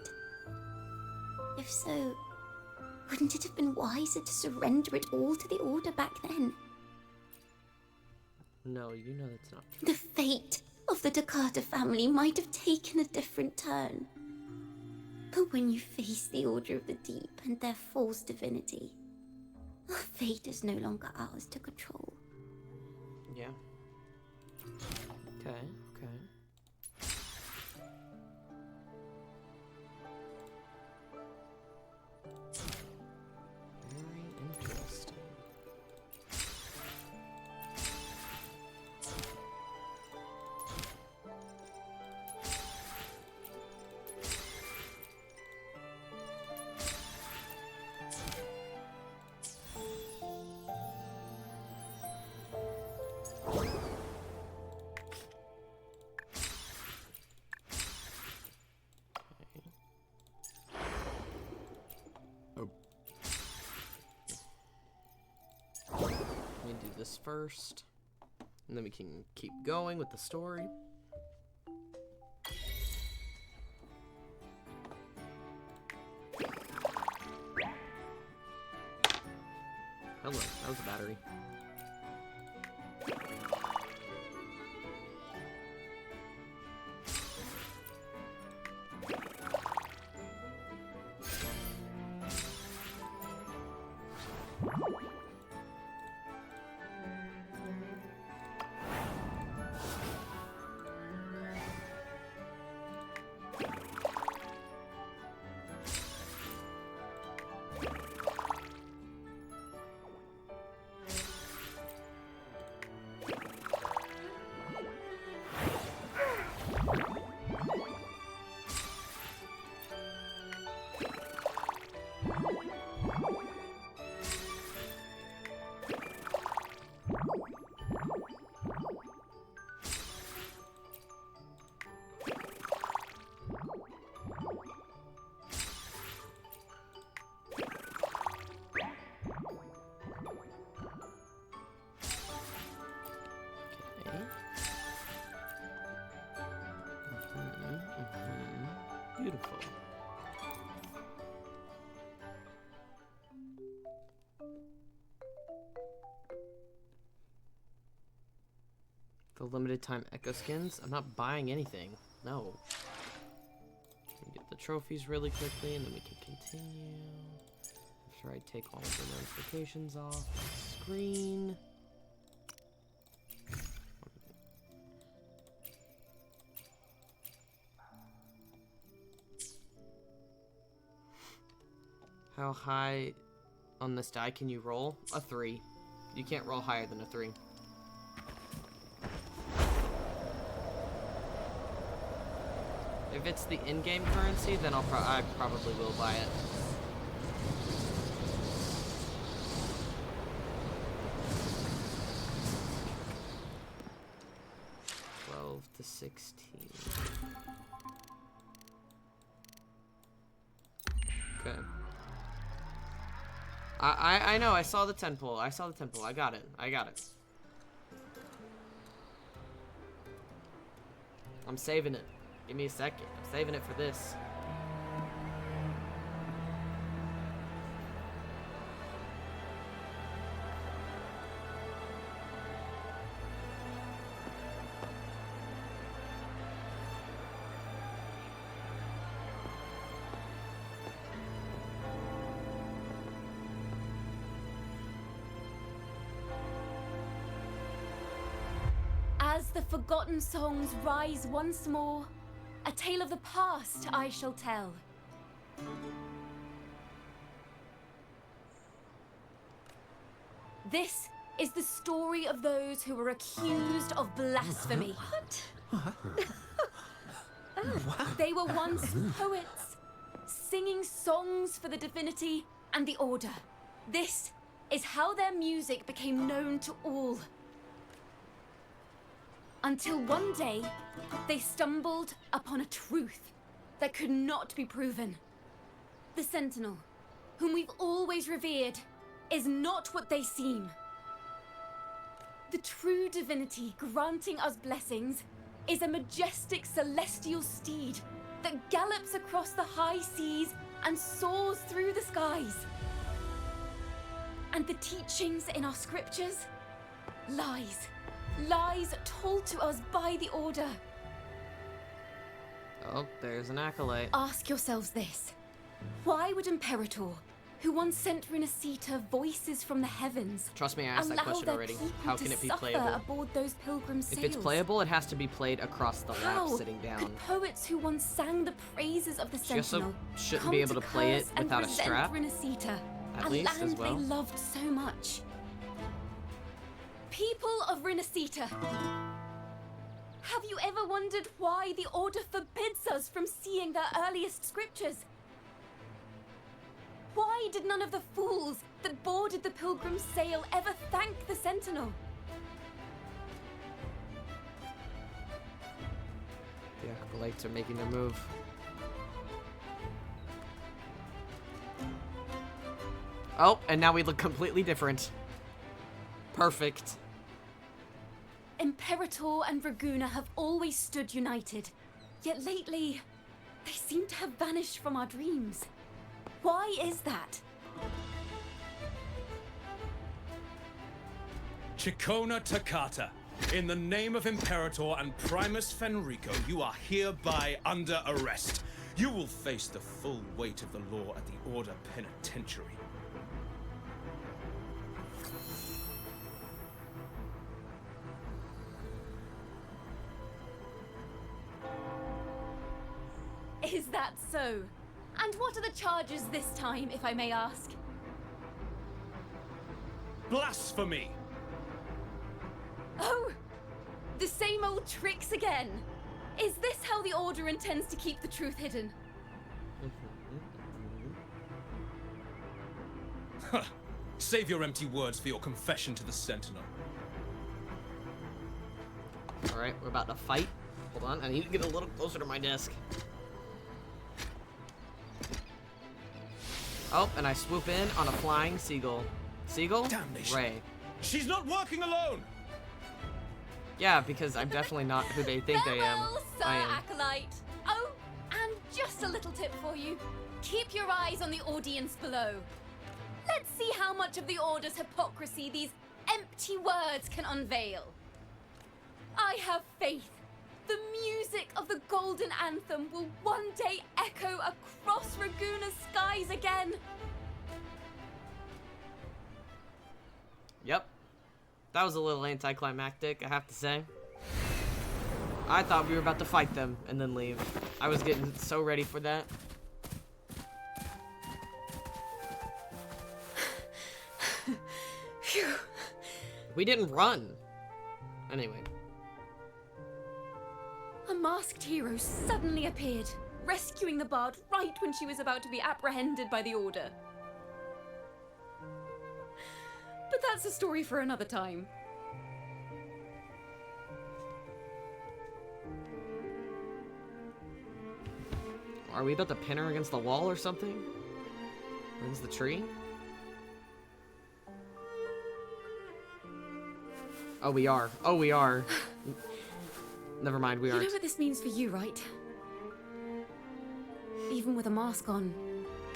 If so, wouldn't it have been wiser to surrender it all to the Order back then? No, you know that's not true. The fate of the Toccata family might have taken a different turn. But when you face the Order of the Deep and their false divinity, our fate is no longer ours to control. Yeah. Okay, okay. Very interesting. Let me do this first, and then we can keep going with the story. Hello, that was a battery. Beautiful. The limited time echo skins? I'm not buying anything. No. Let me get the trophies really quickly and then we can continue. After I take all of the notifications off the screen. How high on this die can you roll? A 3. You can't roll higher than a 3. If it's the in-game currency, then I probably will buy it. To 16. Okay. I know, I saw the 10 pull. I saw the 10 pull. I got it. I got it. I'm saving it. Give me a second. I'm saving it for this. As the forgotten songs rise once more, a tale of the past I shall tell. This is the story of those who were accused of blasphemy. They were once poets, singing songs for the divinity and the order. This is how their music became known to all. Until one day, they stumbled upon a truth. that could not be proven. The Sentinel, whom we've always revered, is not what they seem. The true divinity granting us blessings is a majestic celestial steed that gallops across the high seas and soars through the skies. And the teachings in our scriptures? Lies. Lies told to us by the Order. Oh, there's an acolyte. Ask yourselves this. Why would Imperator, who once sent Renacita voices from the heavens, Trust me, I asked that allow question their already. people How can to it be suffer playable? aboard those pilgrim sails? If it's playable, it has to be played across the lap, How sitting down. could poets who once sang the praises of the She also Sentinel shouldn't come be able to play it curse and without a resent strap, Renacita, at a least, as land well. they loved so much? People of Renacita, have you ever wondered why the Order forbids us from seeing their earliest scriptures? Why did none of the fools that boarded the Pilgrim's sail ever thank the Sentinel? The acolytes are making their move. Oh, and now we look completely different. Perfect. Imperator and Raguna have always stood united, yet lately, they seem to have vanished from our dreams. Why is that? Chikona Takata, in the name of Imperator and Primus Fenrico, you are hereby under arrest. You will face the full weight of the law at the Order Penitentiary. Is that so? And what are the charges this time, if I may ask? Blasphemy! Oh! The same old tricks again! Is this how the Order intends to keep the truth hidden? Huh. Save your empty words for your confession to the Sentinel. Alright, we're about to fight. Hold on, I need to get a little closer to my desk. Oh, and I swoop in on a flying seagull. Seagull? Damnation. Ray. She's not working alone! Yeah, because I'm definitely not who they think I am. Farewell, Sir I am. Acolyte! Oh, and just a little tip for you. Keep your eyes on the audience below. Let's see how much of the Order's hypocrisy these empty words can unveil. I have faith. The music of the Golden Anthem will one day echo across Raguna's skies again. Yep. That was a little anticlimactic, I have to say. I thought we were about to fight them and then leave. I was getting so ready for that. Phew. We didn't run. Anyway. A masked hero suddenly appeared, rescuing the bard right when she was about to be apprehended by the Order. But that's a story for another time. Are we about to pin her against the wall or something? Against the tree? Oh, we are. Oh, we are. Never mind, we You know aren't. what this means for you, right? Even with a mask on,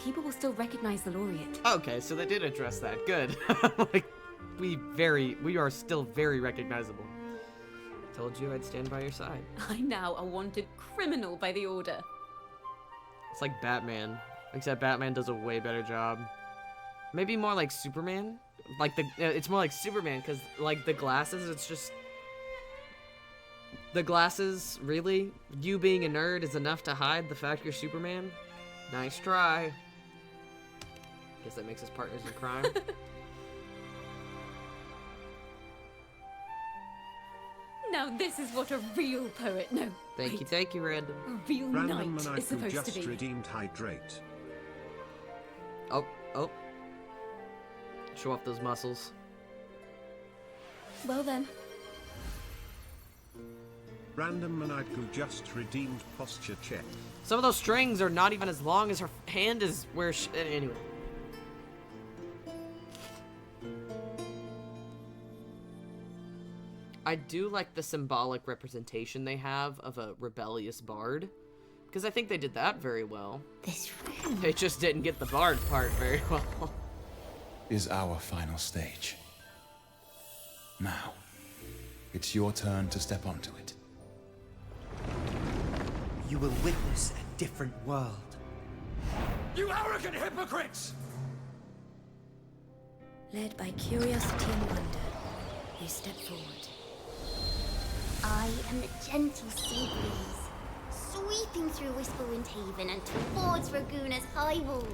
people will still recognize the laureate. Okay, so they did address that. Good. Like, we are still very recognizable. Told you I'd stand by your side. I'm now a wanted criminal by the Order. It's like Batman, except Batman does a way better job. Maybe more like Superman. Like it's more like Superman because like the glasses, it's just the glasses. Really, you being a nerd is enough to hide the fact you're Superman. Nice try. Guess that makes us partners in crime. Now this is what a real poet, no, Thank you, Random. a real Random knight and is supposed to just be. redeemed hydrate. Oh. Show off those muscles. Well then. Random Manadgu just redeemed posture check. Some of those strings are not even as long as her hand is where she... Anyway. I do like the symbolic representation they have of a rebellious bard. Because I think they did that very well. This room. They just didn't get the bard part very well. Is our final stage. Now, it's your turn to step onto it. You will witness a different world. You arrogant hypocrites! Led by curiosity and wonder, you step forward. I am the gentle sea breeze, sweeping through Whisperwind Haven and towards Raguna's high walls.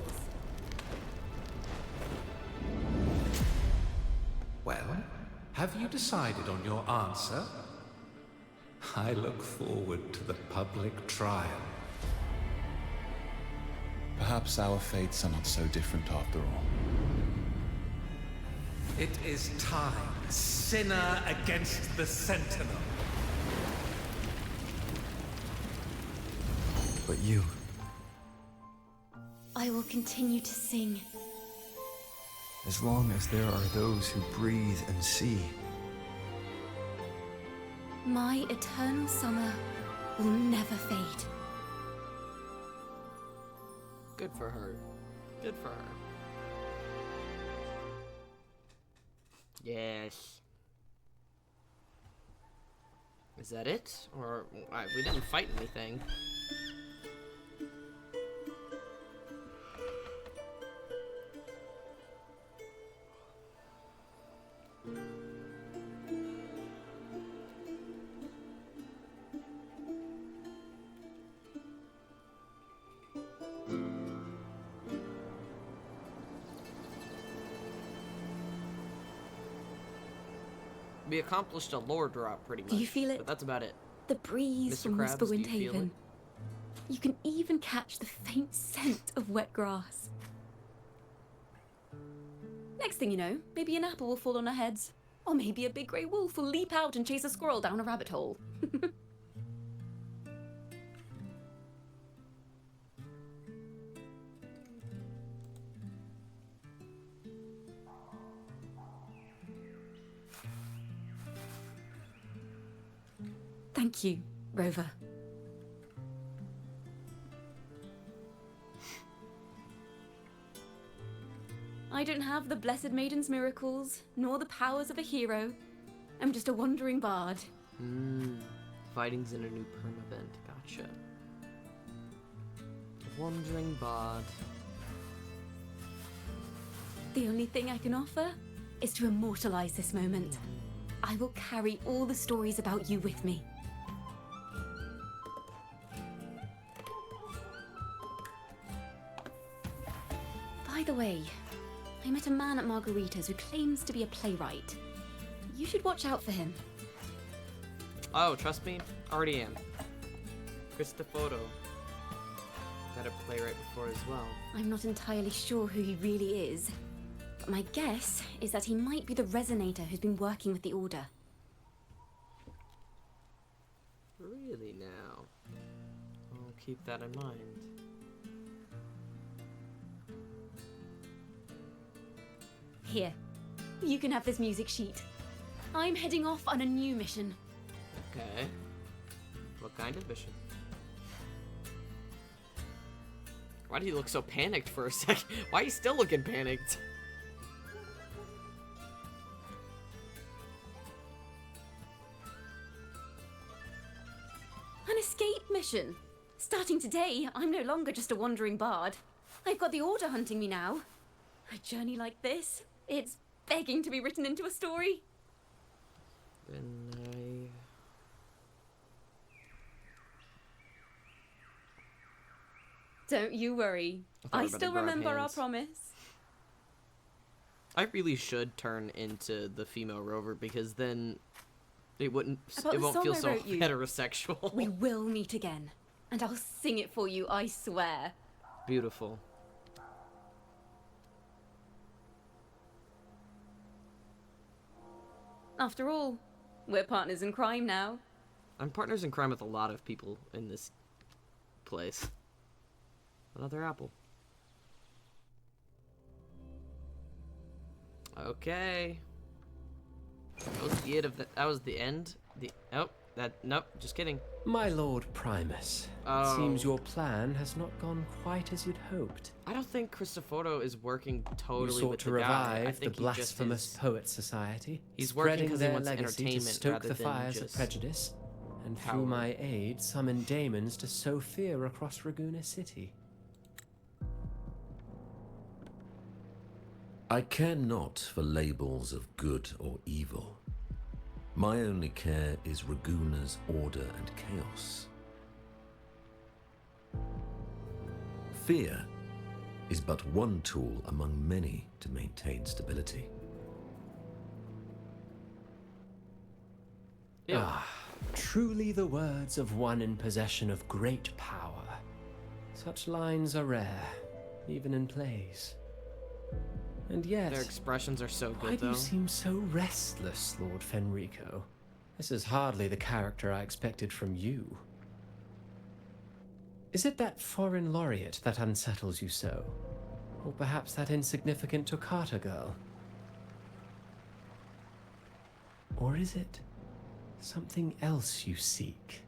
Well, have you decided on your answer? I look forward to the public trial. Perhaps our fates are not so different after all. It is time, sinner against the Sentinel. But you... I will continue to sing. As long as there are those who breathe and see. My eternal summer will never fade. Good for her. Good for her. Yes. Is that it? Or we didn't fight anything. We accomplished a lore drop pretty much. Do you feel it? But that's about it. The breeze Mr. from Krabs, Whisperwind do you feel Haven. You can even catch the faint scent of wet grass. Next thing you know, maybe an apple will fall on our heads. Or maybe a big grey wolf will leap out and chase a squirrel down a rabbit hole. Thank you, Rover. I don't have the Blessed Maiden's miracles, nor the powers of a hero. I'm just a wandering bard. Fighting's in a new perma-event. Gotcha. Wandering bard. The only thing I can offer is to immortalize this moment. I will carry all the stories about you with me. By the way, I met a man at Margarita's who claims to be a playwright. You should watch out for him. Oh, trust me, already am. Cristoforo. Got a playwright before as well. I'm not entirely sure who he really is, but my guess is that he might be the resonator who's been working with the Order. Really now? I'll keep that in mind. Here, you can have this music sheet. I'm heading off on a new mission. Okay. What kind of mission? Why do you look so panicked for a second? Why are you still looking panicked? An escape mission. Starting today, I'm no longer just a wandering bard. I've got the Order hunting me now. A journey like this, it's begging to be written into a story. Then Don't you worry. I still remember our promise. I really should turn into the female rover because then it won't About the song feel I so wrote you. heterosexual. We will meet again, and I'll sing it for you, I swear. Beautiful. After all, we're partners in crime now. I'm partners in crime with a lot of people in this place. Another apple. Okay. That was the end of that was the end. Nope, just kidding. My Lord Primus, it seems your plan has not gone quite as you'd hoped. I don't think Cristoforo is working totally You sought with to the guy. I revive the think Blasphemous Poets Society, he's working spreading 'cause he their wants legacy to entertainment stoke rather the than fires of just prejudice, and power. through my aid summon daemons to sow fear across Raguena City. I care not for labels of good or evil. My only care is Raguna's order and chaos. Fear is but one tool among many to maintain stability. Truly the words of one in possession of great power. Such lines are rare, even in plays. And yet, their expressions are so good, why do though. you seem so restless, Lord Fenrico? This is hardly the character I expected from you. Is it that foreign laureate that unsettles you so? Or perhaps that insignificant Toccata girl? Or is it something else you seek?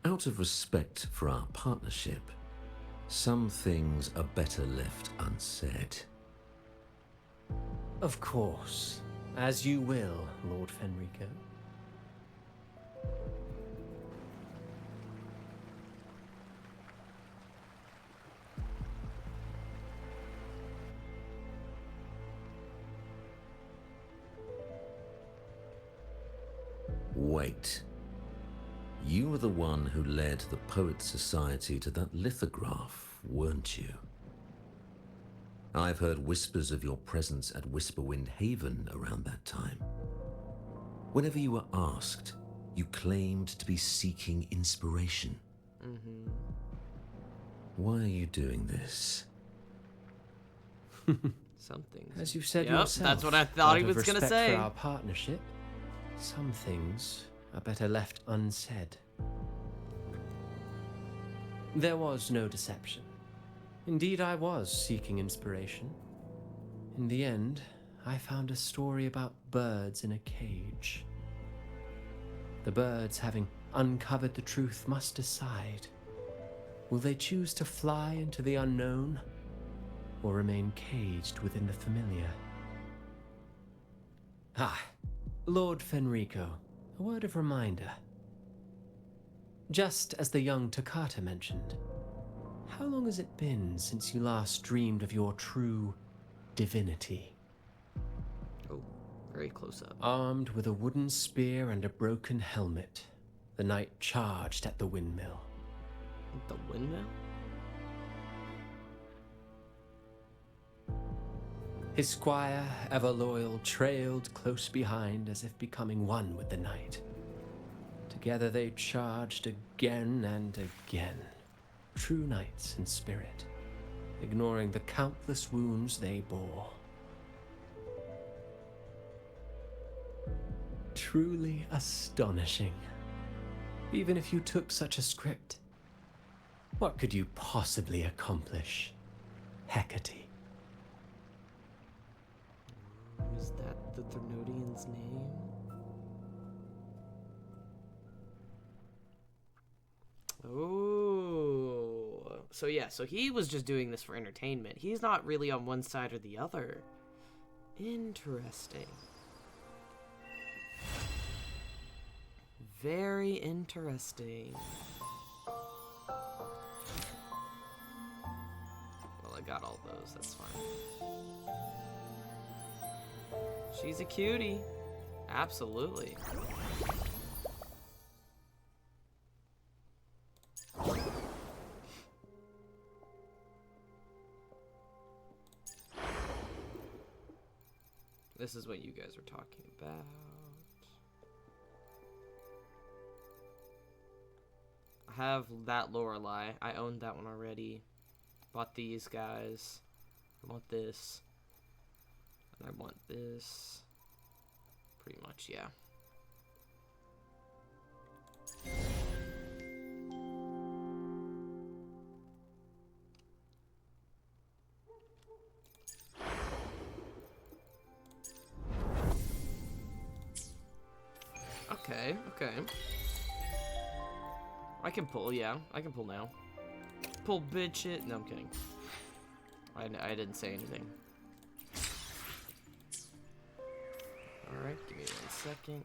Out of respect for our partnership, some things are better left unsaid. Of course. As you will, Lord Fenrico. Wait. You were the one who led the Poets Society to that lithograph, weren't you? I've heard whispers of your presence at Whisperwind Haven around that time. Whenever you were asked, you claimed to be seeking inspiration. Mm-hmm. Why are you doing this? Something. As you said Yep, yourself, that's what I thought he out of was gonna respect say. For our partnership, some things are better left unsaid. There was no deception. Indeed, I was seeking inspiration. In the end, I found a story about birds in a cage. The birds, having uncovered the truth, must decide. Will they choose to fly into the unknown, or remain caged within the familiar? Lord Fenrico, a word of reminder. Just as the young Toccata mentioned, how long has it been since you last dreamed of your true divinity? Oh, very close up. Armed with a wooden spear and a broken helmet, the knight charged at the windmill. The windmill? His squire, ever loyal, trailed close behind as if becoming one with the knight. Together they charged again and again, true knights in spirit, ignoring the countless wounds they bore. Truly astonishing. Even if you took such a script, what could you possibly accomplish, Hecate? Is that the Thermodian's name? Oh, so yeah, so he was just doing this for entertainment. He's not really on one side or the other. Interesting. Very interesting. Well, I got all those, that's fine. She's a cutie. Absolutely. This is what you guys are talking about. I have that Lorelei. I owned that one already. Bought these guys. I want this. And I want this. Pretty much, yeah. Okay, okay. I can pull, yeah. I can pull now. Pull bitch it. No, I'm kidding. I didn't say anything. Alright, give me 1 second.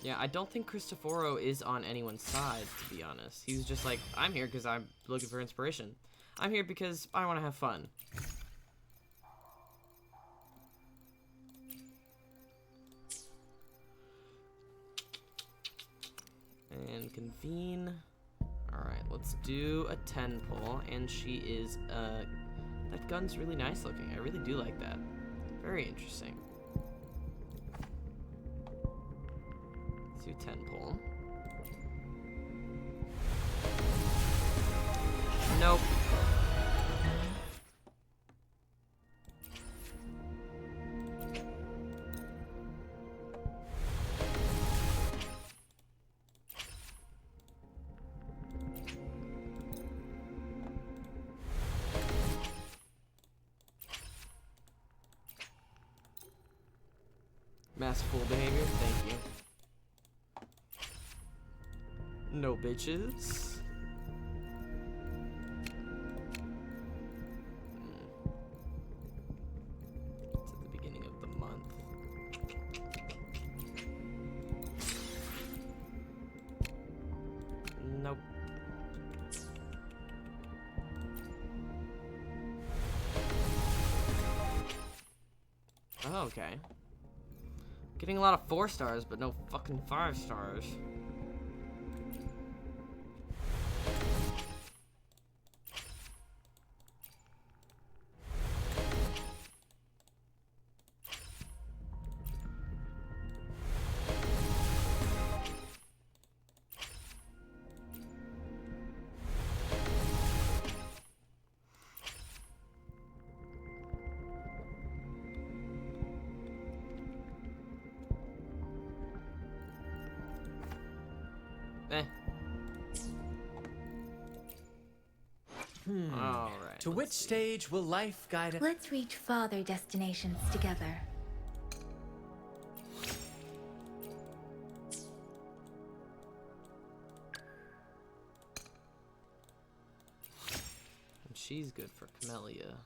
Yeah, I don't think Cristoforo is on anyone's side, to be honest. He's just like, I'm here because I'm looking for inspiration. I'm here because I want to have fun. And convene. Alright, let's do a 10 pull. And she is, that gun's really nice looking. I really do like that. Very interesting. Let's do 10 pull. Nope. Masterful behavior, thank you. No bitches. It's at the beginning of the month. Nope. Oh, okay. Getting a lot of 4 stars, but no fucking 5 stars. Alright. To which stage will life guide us? Let's reach farther destinations together. And she's good for Camellia.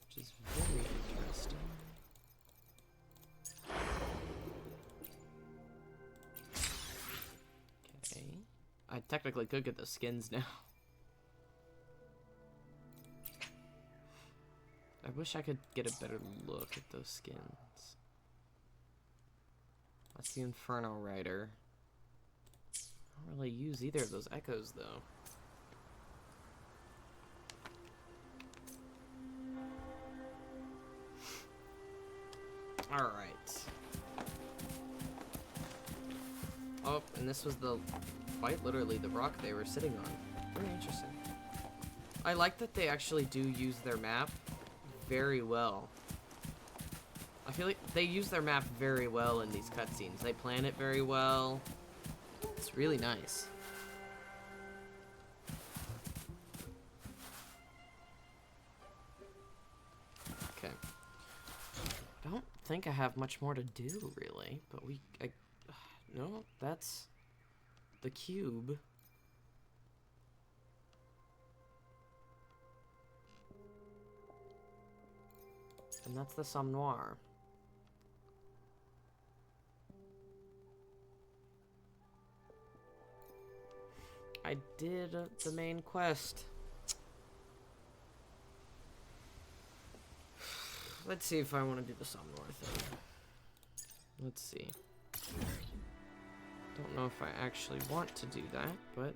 Which is very interesting. Okay. I technically could get those skins now. I wish I could get a better look at those skins. That's the Inferno Rider. I don't really use either of those echoes, though. Alright. Oh, and this was the quite literally the rock they were sitting on. Very interesting. I like that they actually do use their map very well. I feel like they use their map very well in these cutscenes. They plan it very well. It's really nice. Okay. I don't think I have much more to do, really. But no, that's the cube. And that's the Somme Noir. I did the main quest. Let's see if I want to do the Somme Noir thing. Let's see. Don't know if I actually want to do that, but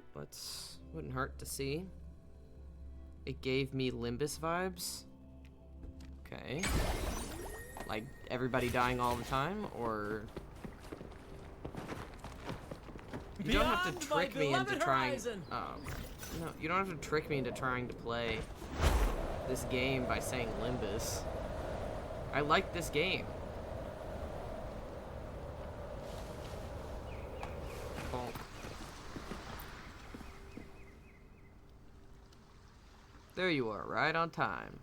wouldn't hurt to see. It gave me Limbus vibes. Okay. Like everybody dying all the time, or you don't have to trick me into trying. No, you don't have to trick me into trying to play this game by saying Limbus. I like this game. There you are, right on time.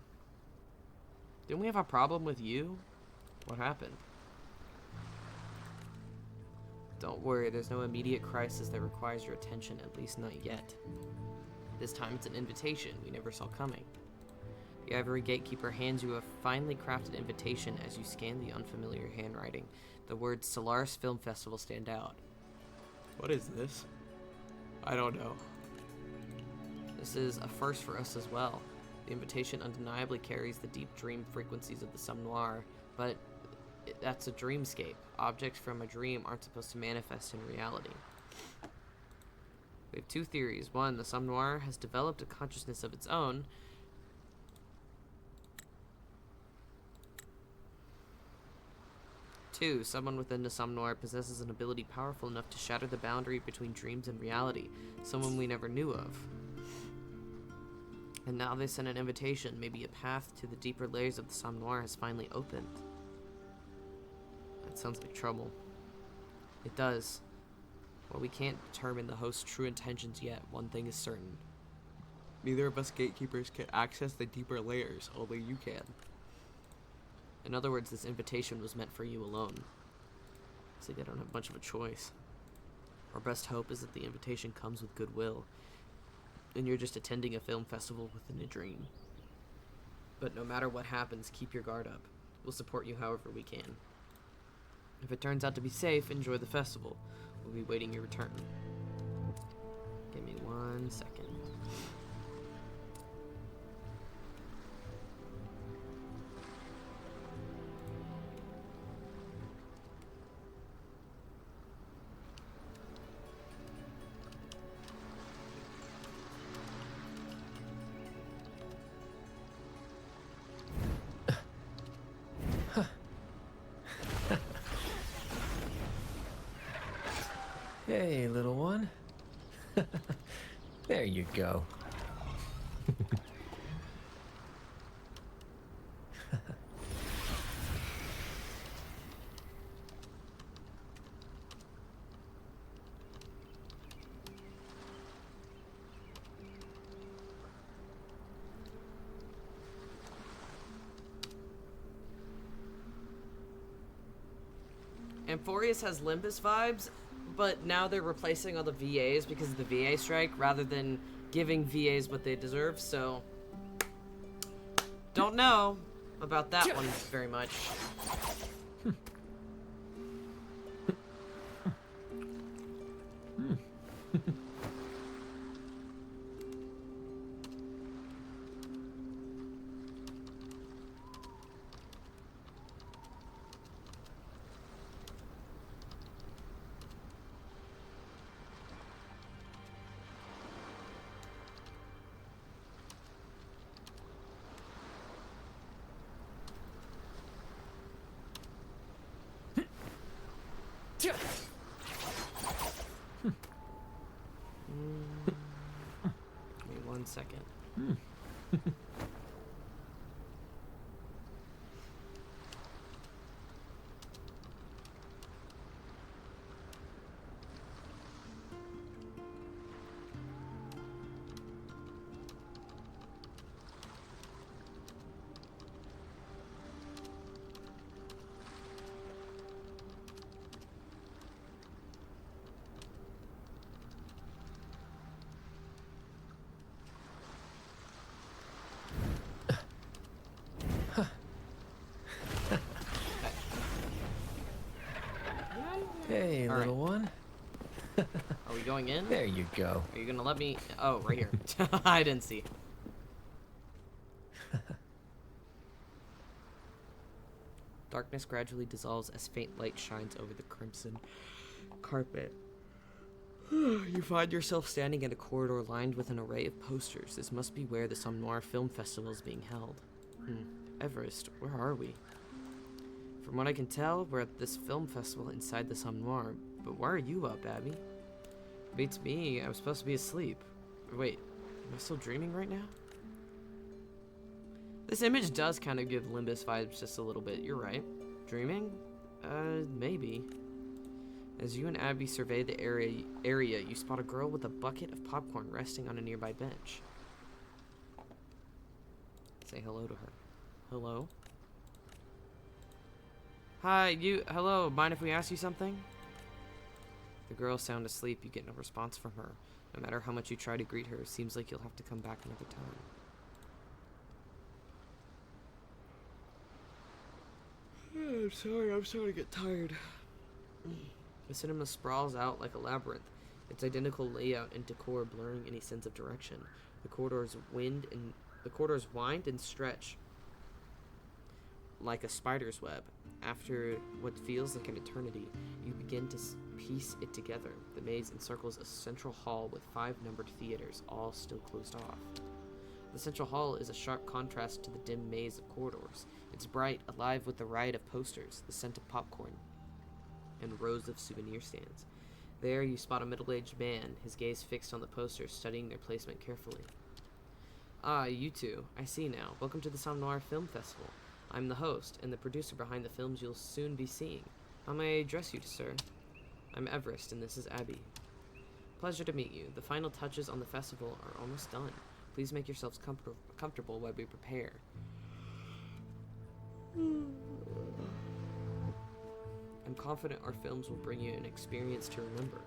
Didn't we have a problem with you? What happened? Don't worry, there's no immediate crisis that requires your attention, at least not yet. This time it's an invitation we never saw coming. The Ivory Gatekeeper hands you a finely crafted invitation as you scan the unfamiliar handwriting. The words Solaris Film Festival stand out. What is this? I don't know. This is a first for us as well. The invitation undeniably carries the deep dream frequencies of the Somme Noir, but that's a dreamscape. Objects from a dream aren't supposed to manifest in reality. We have two theories. One, the Somme Noir has developed a consciousness of its own. Two, someone within the Somme Noir possesses an ability powerful enough to shatter the boundary between dreams and reality. Someone we never knew of. And now they send an invitation. Maybe a path to the deeper layers of the Somme Noir has finally opened. That sounds like trouble. It does. While we can't determine the host's true intentions yet, one thing is certain. Neither of us gatekeepers can access the deeper layers, only you can. In other words, this invitation was meant for you alone. It's like I don't have much of a choice. Our best hope is that the invitation comes with goodwill, and you're just attending a film festival within a dream. But no matter what happens, keep your guard up. We'll support you however we can. If it turns out to be safe, enjoy the festival. We'll be waiting your return. Give me 1 second. Hey, little one. There you go. Amphorius has Limbus vibes, but now they're replacing all the VAs because of the VA strike rather than giving VAs what they deserve, so don't know about that one very much. Give me 1 second. Hey, All little one. Are we going in? There you go. Are you gonna let me? Oh, right here. I didn't see. Darkness gradually dissolves as faint light shines over the crimson carpet. You find yourself standing in a corridor lined with an array of posters. This must be where the Somme Noir Film Festival is being held. Everest, where are we? From what I can tell, we're at this film festival inside the Somme Noir. But why are you up, Abby? Beats me, I was supposed to be asleep. Wait, am I still dreaming right now? This image does kind of give Limbus vibes just a little bit. You're right. Dreaming? Maybe. As you and Abby survey the area, you spot a girl with a bucket of popcorn resting on a nearby bench. Say hello to her. Hello? Hi, you. Hello, mind if we ask you something? The girl sound asleep. You get no response from her. No matter how much you try to greet her, it seems like you'll have to come back another time. I'm starting to get tired. The cinema sprawls out like a labyrinth, its identical layout and decor blurring any sense of direction. The corridors wind and stretch like a spider's web. After what feels like an eternity, you begin to piece it together. The maze encircles a central hall with 5 numbered theaters, all still closed off. The central hall is a sharp contrast to the dim maze of corridors. It's bright, alive with the riot of posters, the scent of popcorn, and rows of souvenir stands. There you spot a middle-aged man, his gaze fixed on the posters, studying their placement carefully. Ah, you two. I see now. Welcome to the Sam Noir Film Festival. I'm the host, and the producer behind the films you'll soon be seeing. How may I address you, sir? I'm Everest, and this is Abby. Pleasure to meet you. The final touches on the festival are almost done. Please make yourselves comfortable while we prepare. I'm confident our films will bring you an experience to remember.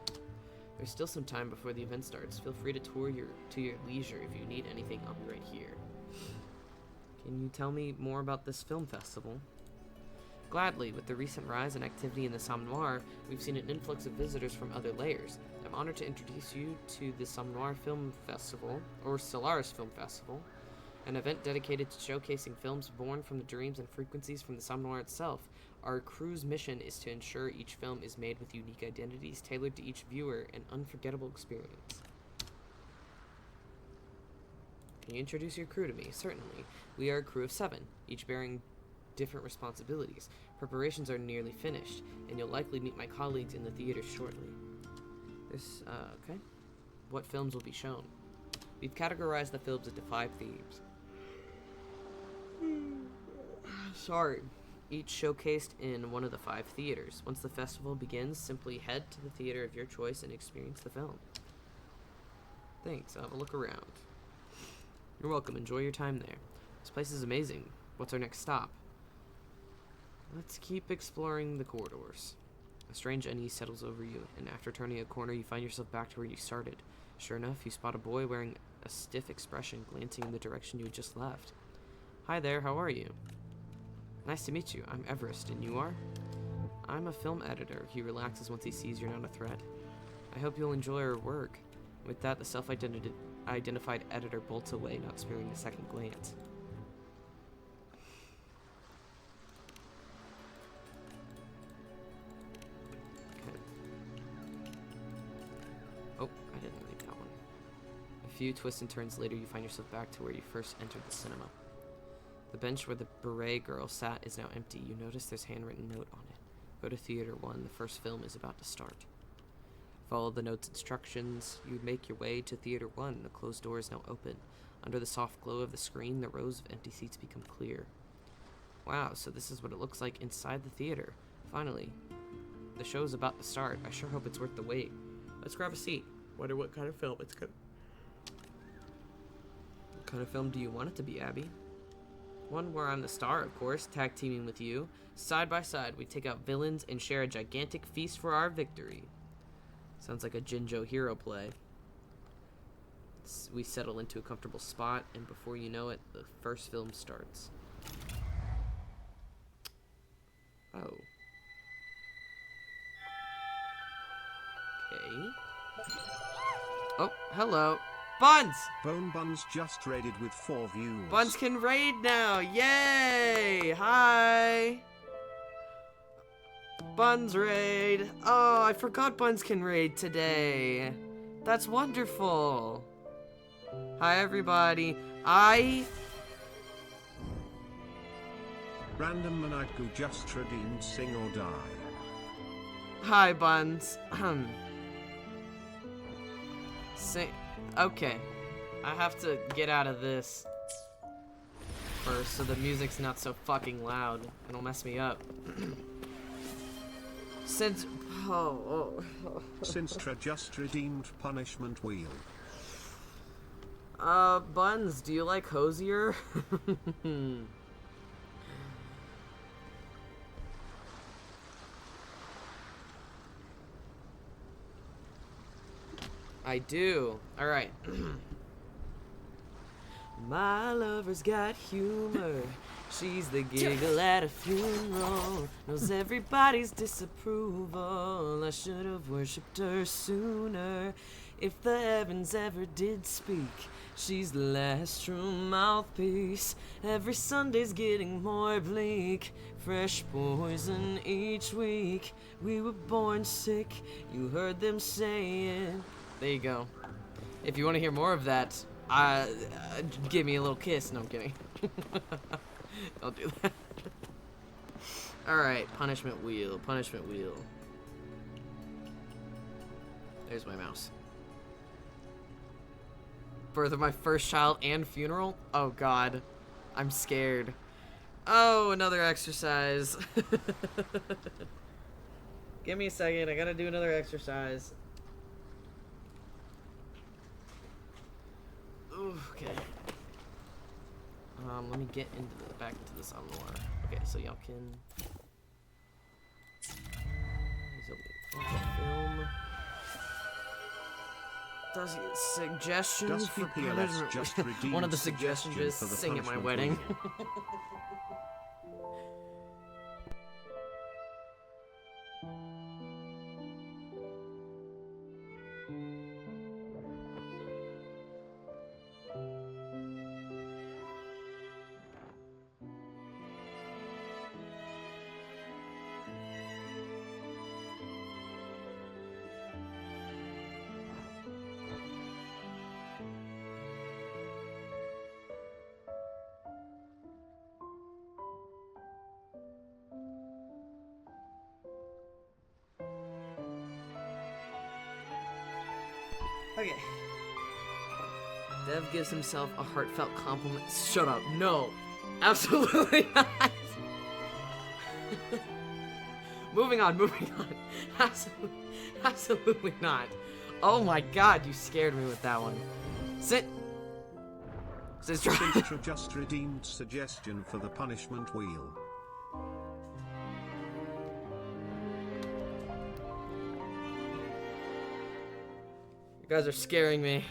There's still some time before the event starts. Feel free to tour to your leisure if you need anything. I'll be right here. Can you tell me more about this film festival? Gladly. With the recent rise in activity in the Sam Noir, we've seen an influx of visitors from other layers. I'm honored to introduce you to the Sam Noir Film Festival, or Solaris Film Festival, an event dedicated to showcasing films born from the dreams and frequencies from the Sam Noir itself. Our crew's mission is to ensure each film is made with unique identities, tailored to each viewer, an unforgettable experience. Can you introduce your crew to me? Certainly. We are a crew of 7, each bearing different responsibilities. Preparations are nearly finished, and you'll likely meet my colleagues in the theater shortly. Okay. What films will be shown? We've categorized the films into 5 themes. Sorry. Each showcased in one of the 5 theaters. Once the festival begins, simply head to the theater of your choice and experience the film. Thanks. I'll have a look around. You're welcome. Enjoy your time there. This place is amazing. What's our next stop? Let's keep exploring the corridors. A strange unease settles over you, and after turning a corner, you find yourself back to where you started. Sure enough, you spot a boy wearing a stiff expression glancing in the direction you had just left. Hi there, how are you? Nice to meet you. I'm Everest, and you are? I'm a film editor. He relaxes once he sees you're not a threat. I hope you'll enjoy our work. With that, the self-identified editor bolts away, not sparing a second glance. Okay. Oh, I didn't read that one. A few twists and turns later, you find yourself back to where you first entered the cinema. The bench where the beret girl sat is now empty. You notice there's a handwritten note on it. Go to Theater 1. The first film is about to start. Follow the note's instructions. You make your way to Theater 1. The closed door is now open. Under the soft glow of the screen, the rows of empty seats become clear. Wow, so this is what it looks like inside the theater. Finally, the show is about to start. I sure hope it's worth the wait. Let's grab a seat. Wonder what kind of film it's good. What kind of film do you want it to be, Abby? One where I'm the star, of course, tag teaming with you. Side by side, we take out villains and share a gigantic feast for our victory. Sounds like a Jinjo hero play. We settle into a comfortable spot, and before you know it, the first film starts. Oh. Okay. Oh, hello. Buns! Bone Buns just raided with 4 views. Buns can raid now! Yay! Hi! Buns raid! Oh, I forgot Buns can raid today. That's wonderful. Hi, everybody. Random Manaiku just redeemed Sing or Die. Hi, Buns. Okay. I have to get out of this first so the music's not so fucking loud. It'll mess me up. Since Tra just redeemed Punishment Wheel. Buns, do you like Hosier? I do. Alright. My lover's got humor. She's the giggle at a funeral. Knows everybody's disapproval. I should have worshipped her sooner. If the heavens ever did speak, she's the last true mouthpiece. Every Sunday's getting more bleak. Fresh poison each week. We were born sick. You heard them say it. There you go. If you want to hear more of that, give me a little kiss. No, I'm kidding. Don't do that. Alright, punishment wheel. Punishment wheel. There's my mouse. Birth of my first child and funeral? Oh god. I'm scared. Oh, another exercise. Give me a second. I gotta do another exercise. Ooh, okay. Let me get back into this on more. Okay, so y'all can. There's a film. Does he suggestions for punishment? Just One of the suggestions is sing at my wedding. Okay. Dev gives himself a heartfelt compliment. Shut up. No. Absolutely not. Moving on, moving on. Absolutely not. Oh my god, you scared me with that one. Sit. Sintra just redeemed suggestion for the punishment wheel. You guys are scaring me.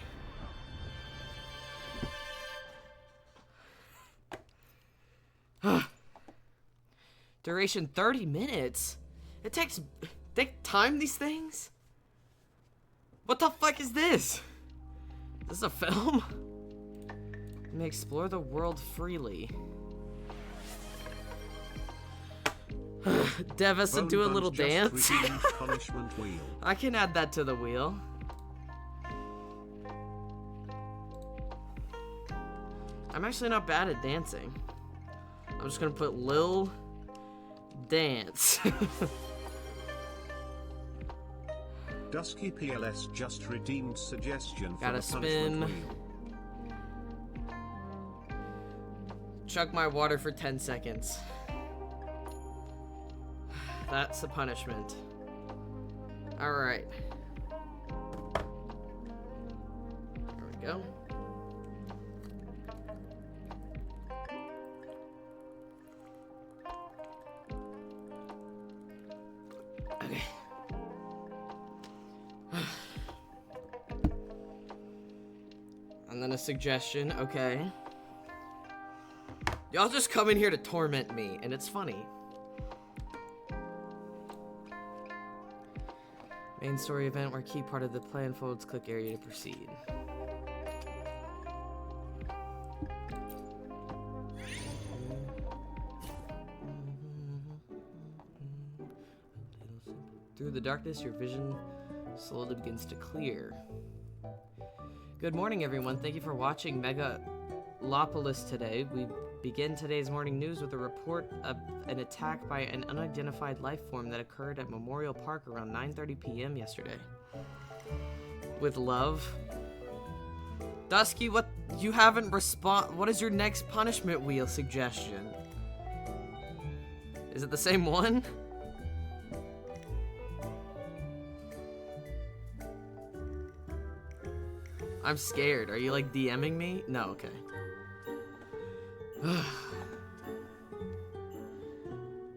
Duration 30 minutes? It takes... They time these things? What the fuck is this? Is this a film? You may explore the world freely. Dev has to do a little dance. I can add that to the wheel. I'm actually not bad at dancing. I'm just gonna put Lil Dance. Dusky PLS just redeemed suggestion Gotta for the punishment spin. wheel. Chug my water for 10 seconds. That's the punishment. Alright. There we go. Okay. And then a suggestion, okay. Y'all just come in here to torment me, and it's funny. Main story event where key part of the plan folds, click area to proceed. Through the darkness, your vision slowly begins to clear. Good morning, everyone. Thank you for watching Megalopolis today. We begin today's morning news with a report of an attack by an unidentified life form that occurred at Memorial Park around 9:30 p.m. yesterday. With love. Dusky, what? You haven't what is your next punishment wheel suggestion? Is it the same one? I'm scared. Are you like DMing me? No, okay.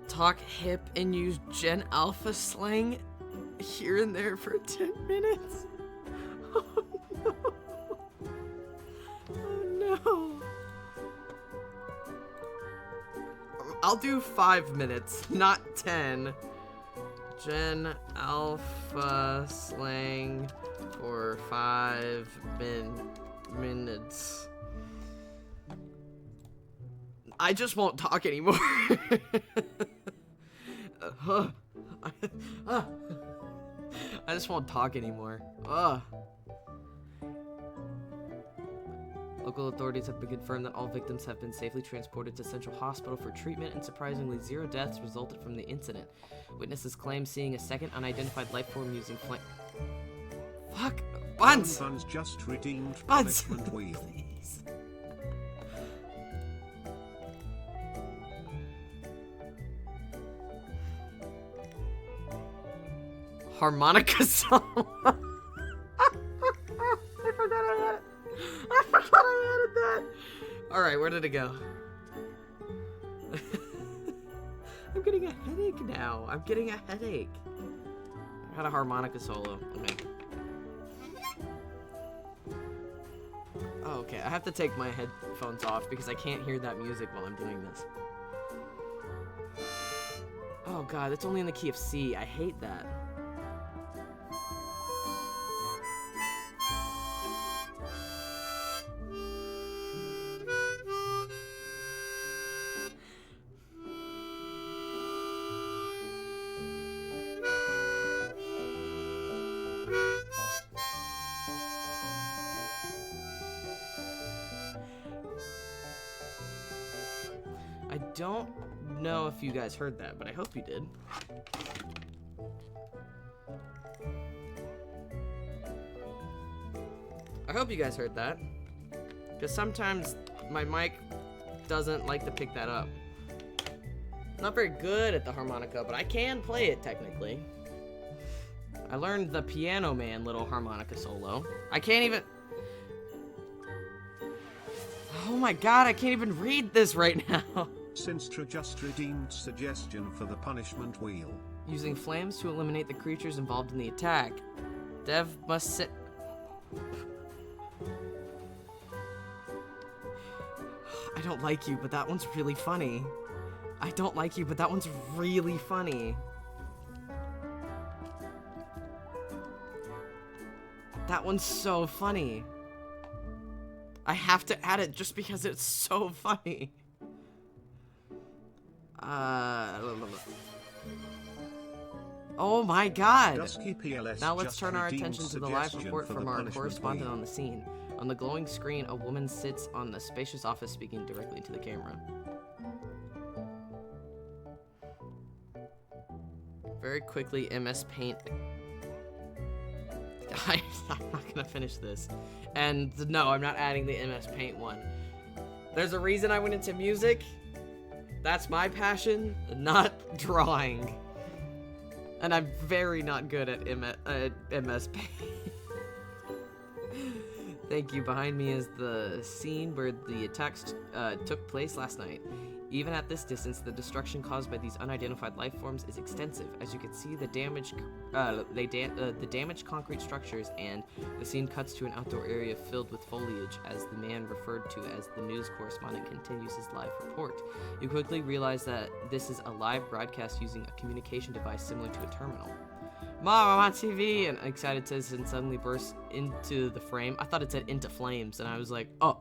Talk hip and use Gen Alpha slang here and there for 10 minutes. Oh no. Oh no. I'll do 5 minutes, not 10. Gen Alpha slang for 5 minutes. I just won't talk anymore. I just won't talk anymore. Local authorities have been confirmed that all victims have been safely transported to Central Hospital for treatment, and surprisingly, 0 deaths resulted from the incident. Witnesses claim seeing a second unidentified life form using flame. Fuck! Buns! Buns just redeemed Buns! punishment wheel. Please. Harmonica song. I forgot I had it. I forgot I added that. Alright, where did it go? I'm getting a headache now. I'm getting a headache. I had a harmonica solo. Okay. Oh, okay. I have to take my headphones off because I can't hear that music while I'm doing this. Oh god, it's only in the key of C. I hate that. I don't know if you guys heard that, but I hope you did. I hope you guys heard that, because sometimes my mic doesn't like to pick that up. I'm not very good at the harmonica, but I can play it technically. I learned the Piano Man little harmonica solo. I can't even... Oh my god, I can't even read this right now. Sinstra just redeemed suggestion for the punishment wheel. Using flames to eliminate the creatures involved in the attack. Dev must sit... I don't like you, but that one's really funny. I don't like you, but that one's really funny. That one's so funny. I have to add it just because it's so funny. Oh my god! Now let's turn our attention to the live report from our correspondent on the scene. On the glowing screen, a woman sits on the spacious office speaking directly to the camera. Very quickly, MS Paint... I'm not gonna finish this. And no, I'm not adding the MS Paint one. There's a reason I went into music. That's my passion, not drawing. And I'm very not good at MS Paint. Thank you. Behind me is the scene where the attacks took place last night. Even at this distance, the destruction caused by these unidentified life forms is extensive. As you can see, the damaged concrete structures, and the scene cuts to an outdoor area filled with foliage as the man referred to as the news correspondent continues his live report. You quickly realize that this is a live broadcast using a communication device similar to a terminal. Mom, I'm on TV! An excited citizen suddenly bursts into the frame. I thought it said into flames, and I was like, oh.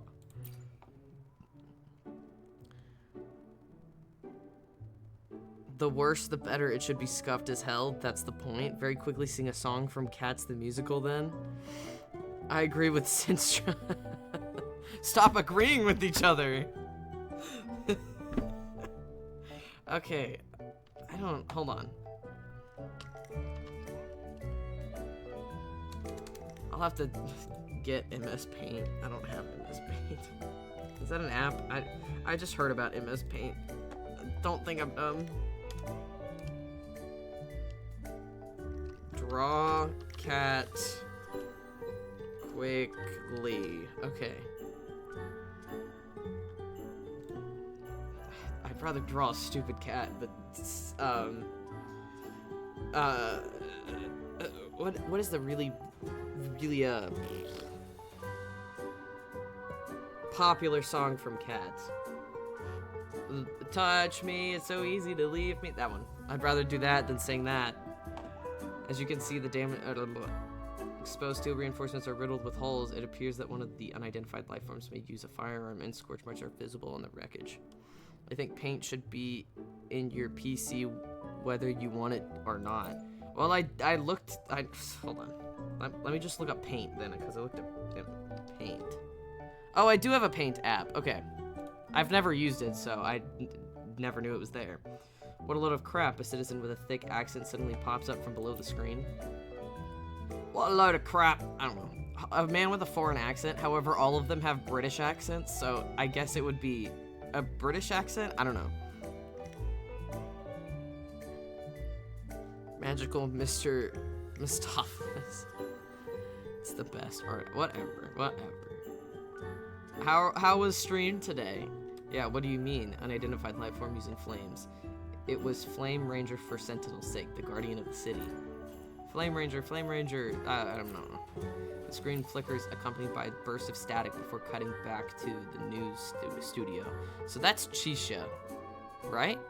The worse, the better. It should be scuffed as hell. That's the point. Very quickly sing a song from Cats the Musical, then. I agree with Sinstra. Stop agreeing with each other. Okay. Hold on. I'll have to get MS Paint. I don't have MS Paint. Is that an app? I just heard about MS Paint. Don't think I'm dumb. Draw cat quickly. Okay. I'd rather draw a stupid cat, but what is the really popular song from Cats? Touch me, it's so easy to leave me. That one. I'd rather do that than sing that. As you can see, the exposed steel reinforcements are riddled with holes. It appears that one of the unidentified life forms may use a firearm, and scorch marks are visible on the wreckage. I think paint should be in your PC whether you want it or not. Well, I hold on. Let me just look up paint then, because I looked at paint. Oh, I do have a paint app. Okay. I've never used it, so I never knew it was there. What a load of crap. A citizen with a thick accent suddenly pops up from below the screen. What a load of crap. I don't know. A man with a foreign accent. However, all of them have British accents, so I guess it would be a British accent? I don't know. Magical Mr. Mistopheles. It's the best. Alright, whatever. How was stream today? Yeah, what do you mean? Unidentified life form using flames. It was Flame Ranger for Sentinel's sake, the guardian of the city. Flame Ranger, I don't know. The screen flickers accompanied by a burst of static before cutting back to the news studio. So that's Chisha, right?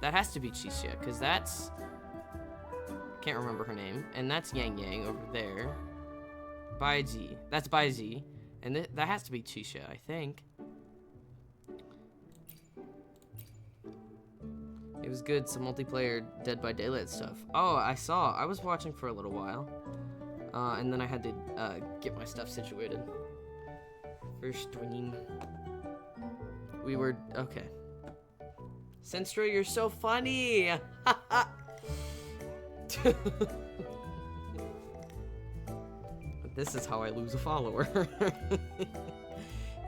That has to be Chisha, because that's... can't remember her name. And that's Yang Yang over there. Baiji. That's Baiji. And that has to be Chisha, I think. It was good, some multiplayer Dead by Daylight stuff. Oh, I was watching for a little while. And then I had to get my stuff situated. First stream. We were, okay. Senstra, you're so funny! This is how I lose a follower.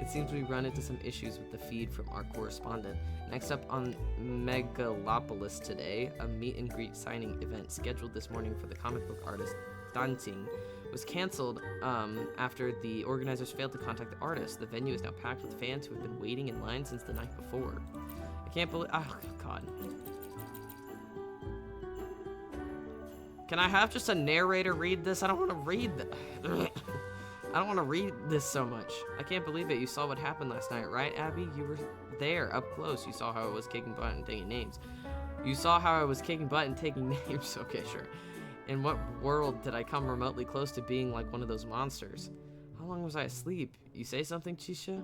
It seems we run into some issues with the feed from our correspondent. Next up on Megalopolis today, a meet and greet signing event scheduled this morning for the comic book artist Danting was canceled after the organizers failed to contact the artist. The venue is now packed with fans who have been waiting in line since the night before. I can't believe, oh god. Can I have just a narrator read this? I don't want to read I don't want to read this so much. I can't believe it. You saw what happened last night, right, Abby? You were there, up close. You saw how I was kicking butt and taking names. You saw how I was kicking butt and taking names. Okay, sure. In what world did I come remotely close to being like one of those monsters? How long was I asleep? You say something, Chisha?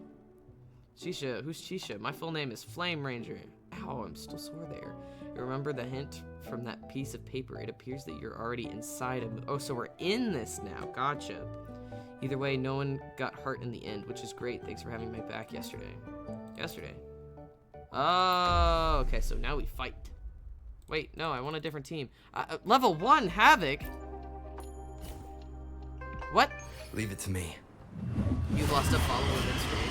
Chisha? Who's Chisha? My full name is Flame Ranger. Ow, I'm still sore there. You remember the hint from that piece of paper? It appears that you're already inside of... Oh, so we're in this now. Gotcha. Either way, no one got hurt in the end, which is great. Thanks for having my back yesterday. Oh, okay, so now we fight. Wait, no, I want a different team. Level 1 Havoc? What? Leave it to me. You lost a follower midstream.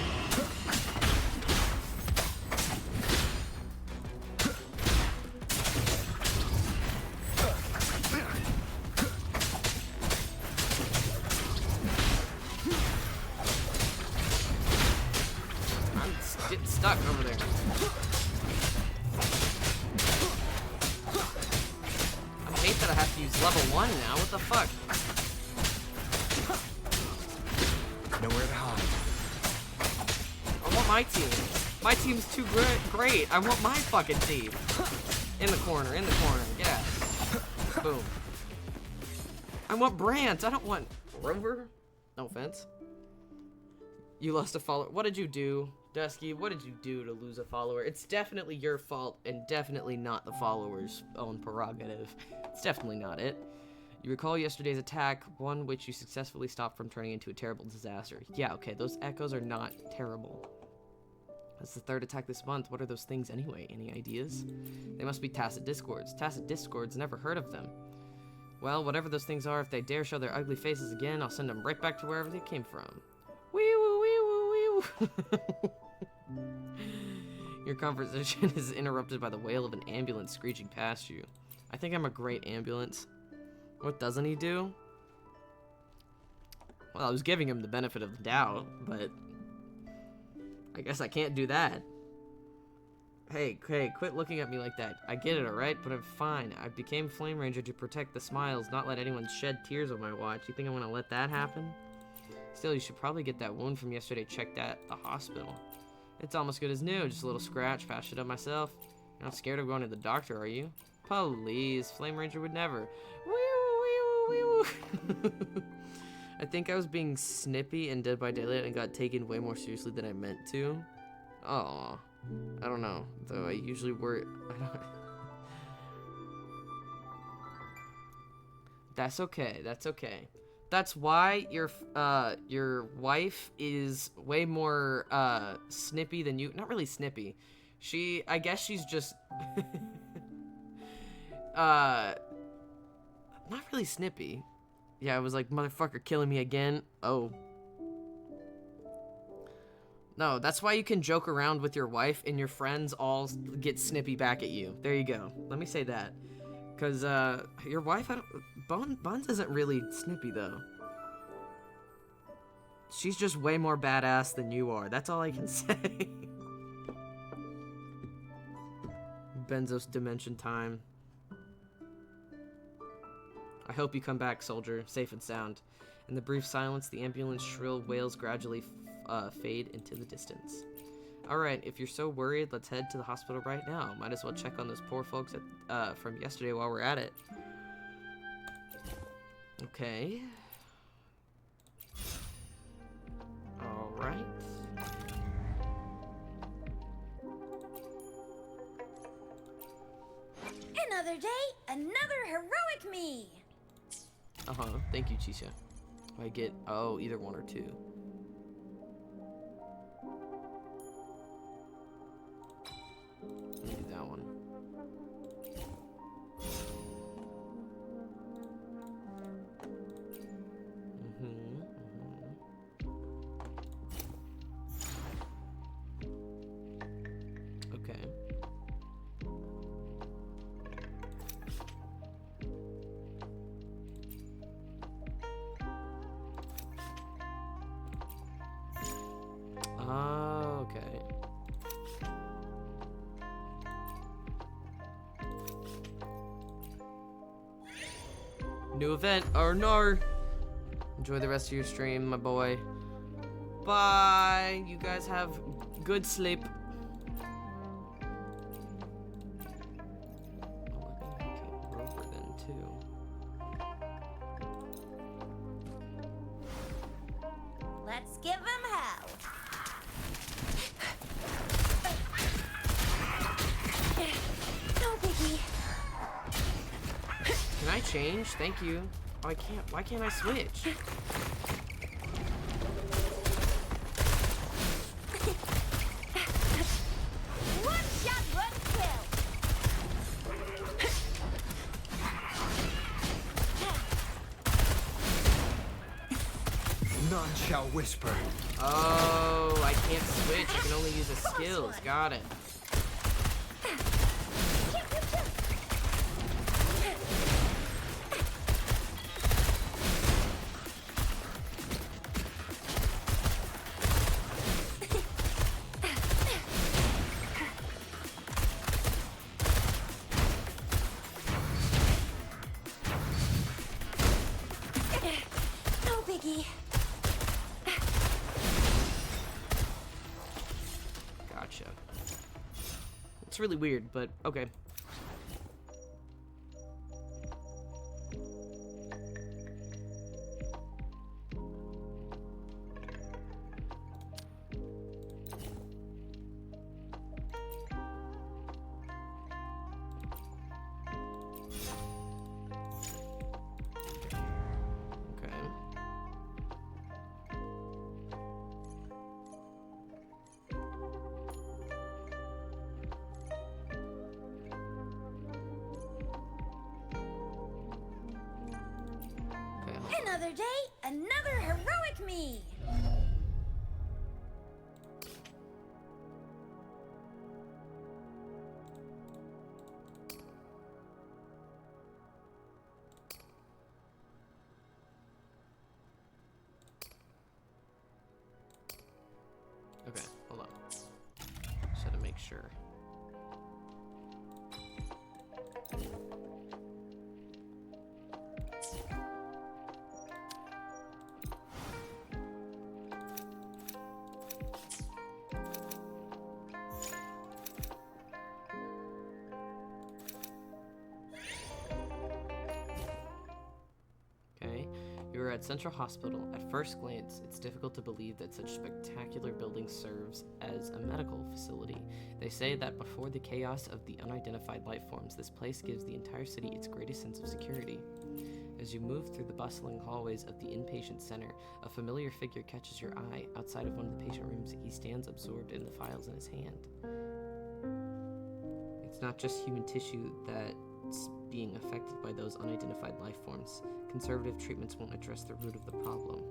Getting stuck over there. I hate that I have to use level 1 now. What the fuck? Nowhere to hide. I want my team. My team's too great. I want my fucking team. In the corner. Yeah. Boom. I want Brant. I don't want Rover. No offense. You lost a follower. What did you do? Dusky, what did you do to lose a follower? It's definitely your fault and definitely not the follower's own prerogative. It's definitely not it. You recall yesterday's attack, one which you successfully stopped from turning into a terrible disaster. Yeah, okay, those echoes are not terrible. That's the third attack this month. What are those things anyway? Any ideas? They must be Tacit Discords. Tacit Discords, never heard of them. Well, whatever those things are, if they dare show their ugly faces again, I'll send them right back to wherever they came from. Wee woo wee woo wee woo. Your conversation is interrupted by the wail of an ambulance screeching past you. I think I'm a great ambulance. What doesn't he do? Well, I was giving him the benefit of the doubt, but I guess I can't do that. Hey, quit looking at me like that. I get it, alright? But I'm fine. I became Flame Ranger to protect the Smiles, not let anyone shed tears on my watch. You think I'm gonna let that happen? Still, you should probably get that wound from yesterday checked at the hospital. It's almost good as new, just a little scratch, patched it up myself. You're not scared of going to the doctor, are you? Please, Flame Ranger would never. I think I was being snippy in Dead by Daylight and got taken way more seriously than I meant to. Aw. I don't know, though I usually worry. That's okay, that's okay. That's why your wife is way more snippy than you. Not really snippy. I guess she's just not really snippy. Yeah, I was like, motherfucker killing me again. Oh. No, that's why you can joke around with your wife and your friends all get snippy back at you. There you go. Let me say that. Because, your wife, Buns isn't really snippy, though. She's just way more badass than you are. That's all I can say. Benzos Dimension time. I hope you come back, soldier, safe and sound. In the brief silence, the ambulance shrill wails gradually fade into the distance. Alright, if you're so worried, let's head to the hospital right now. Might as well check on those poor folks from yesterday while we're at it. Okay. Alright. Another day, another heroic me! Uh-huh. Thank you, Chisha. I get, either one or two. Let me do that one. Okay. Okay. New event, or no. Enjoy the rest of your stream, my boy. Bye. You guys have good sleep. Rover then too. Let's give him hell. No biggie. Can I change? Thank you. Oh, I can't. Why can't I switch? One shot, one kill. None shall whisper. Oh, I can't switch. I can only use the skills. Got it. No biggie. Gotcha. It's really weird, but okay. Another day, another heroic me. sure. You're at Central Hospital. At first glance, it's difficult to believe that such spectacular building serves as a medical facility. They say that before the chaos of the unidentified life forms, this place gives the entire city its greatest sense of security. As you move through the bustling hallways of the inpatient center, a familiar figure catches your eye. Outside of one of the patient rooms, he stands absorbed in the files in his hand. It's not just human tissue that's being affected by those unidentified life forms. Conservative treatments won't address the root of the problem.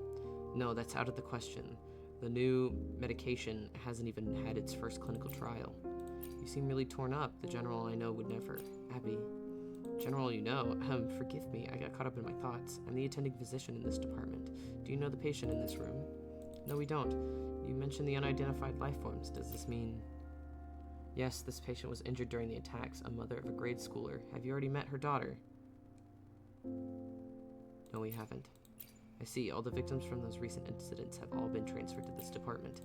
No, that's out of the question. The new medication hasn't even had its first clinical trial. You seem really torn up. The general I know would never. Abby. General you know. Forgive me, I got caught up in my thoughts. I'm the attending physician in this department. Do you know the patient in this room? No, we don't. You mentioned the unidentified life forms. Does this mean... Yes, this patient was injured during the attacks, a mother of a grade schooler. Have you already met her daughter? No, we haven't. I see, all the victims from those recent incidents have all been transferred to this department.